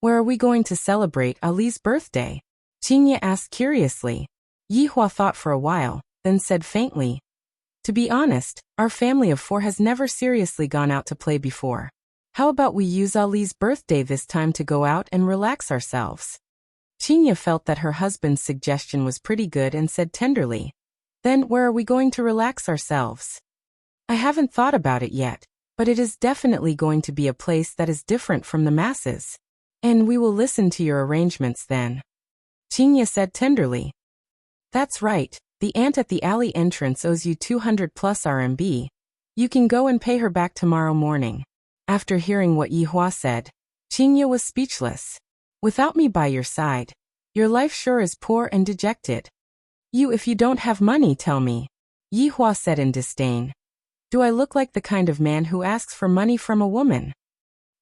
Where are we going to celebrate Ali's birthday? Qingya asked curiously. Yihua thought for a while, then said faintly, to be honest, our family of 4 has never seriously gone out to play before. How about we use Ali's birthday this time to go out and relax ourselves? Qingya felt that her husband's suggestion was pretty good and said tenderly, then where are we going to relax ourselves? I haven't thought about it yet, but it is definitely going to be a place that is different from the masses. And we will listen to your arrangements then. Qingya said tenderly. That's right, the aunt at the alley entrance owes you 200 plus RMB. You can go and pay her back tomorrow morning. After hearing what Yihua said, Qingya was speechless. Without me by your side, your life sure is poor and dejected. If you don't have money, tell me. Yihua said in disdain. Do I look like the kind of man who asks for money from a woman?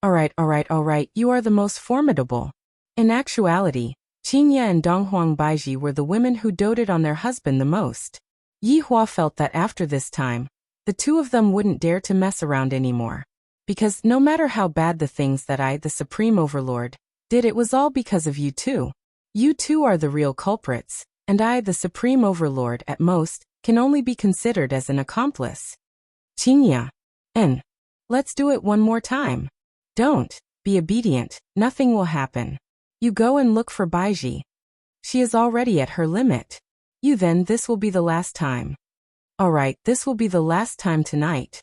All right, you are the most formidable. In actuality, Qingya and Donghuang Baiji were the women who doted on their husband the most. Yihua felt that after this time, the two of them wouldn't dare to mess around anymore. Because no matter how bad the things that I, the Supreme Overlord, did, it was all because of you two. You two are the real culprits, and I, the Supreme Overlord, at most, can only be considered as an accomplice. Qingya. Let's do it one more time. Don't. Be obedient, nothing will happen. You go and look for Baiji. She is already at her limit. This will be the last time. Alright, this will be the last time tonight.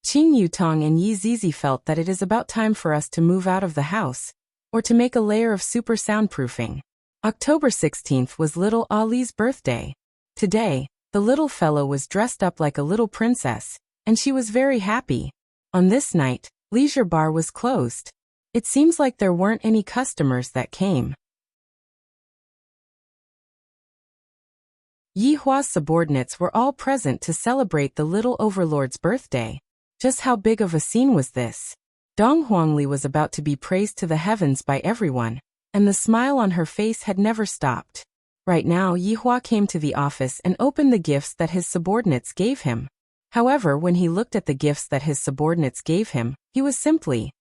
Qing Yutong and Yi Zizi felt that it is about time for us to move out of the house, or to make a layer of super soundproofing. October 16th was little Ali's birthday. Today, the little fellow was dressed up like a little princess, and she was very happy. On this night, Leisure Bar was closed. It seems like there weren't any customers that came. Yihua's subordinates were all present to celebrate the little overlord's birthday. Just how big of a scene was this? Dong Huangli was about to be praised to the heavens by everyone, and the smile on her face had never stopped. Right now, Yihua came to the office and opened the gifts that his subordinates gave him. However, when he looked at the gifts that his subordinates gave him, he was simply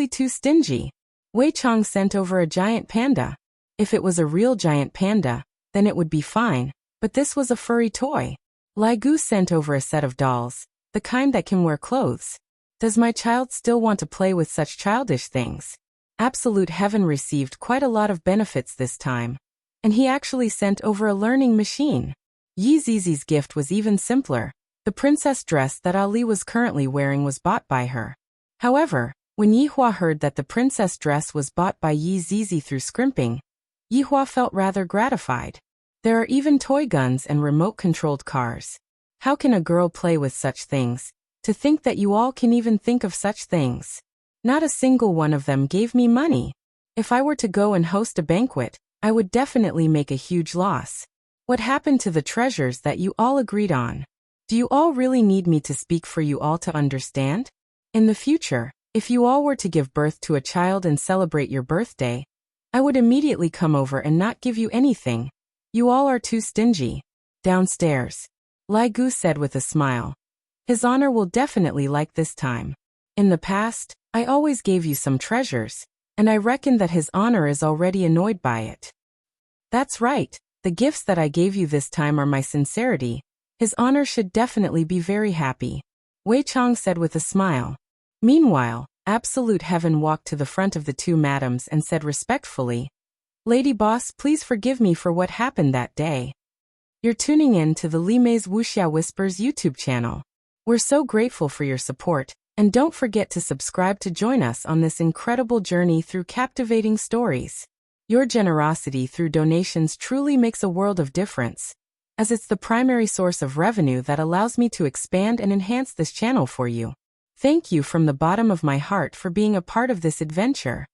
too stingy. Wei Chong sent over a giant panda. If it was a real giant panda, then it would be fine, but this was a furry toy. Lai Gu sent over a set of dolls, the kind that can wear clothes. Does my child still want to play with such childish things? Absolute Heaven received quite a lot of benefits this time, and he actually sent over a learning machine. Yi Zizi's gift was even simpler. The princess dress that Ali was currently wearing was bought by her. However, when Yihua heard that the princess dress was bought by Yi Zizi through scrimping, Yihua felt rather gratified. There are even toy guns and remote-controlled cars. How can a girl play with such things? To think that you all can even think of such things. Not a single one of them gave me money. If I were to go and host a banquet, I would definitely make a huge loss. What happened to the treasures that you all agreed on? Do you all really need me to speak for you all to understand? In the future, if you all were to give birth to a child and celebrate your birthday, I would immediately come over and not give you anything. You all are too stingy. Downstairs, Lai Gu said with a smile. His honor will definitely like this time. In the past, I always gave you some treasures, and I reckon that his honor is already annoyed by it. That's right, the gifts that I gave you this time are my sincerity. His honor should definitely be very happy. Wei Chong said with a smile. Meanwhile, Absolute Heaven walked to the front of the two madams and said respectfully, Lady Boss, please forgive me for what happened that day. You're tuning in to the Li Mei's Wuxia Whispers YouTube channel. We're so grateful for your support, and don't forget to subscribe to join us on this incredible journey through captivating stories. Your generosity through donations truly makes a world of difference, as it's the primary source of revenue that allows me to expand and enhance this channel for you. Thank you from the bottom of my heart for being a part of this adventure.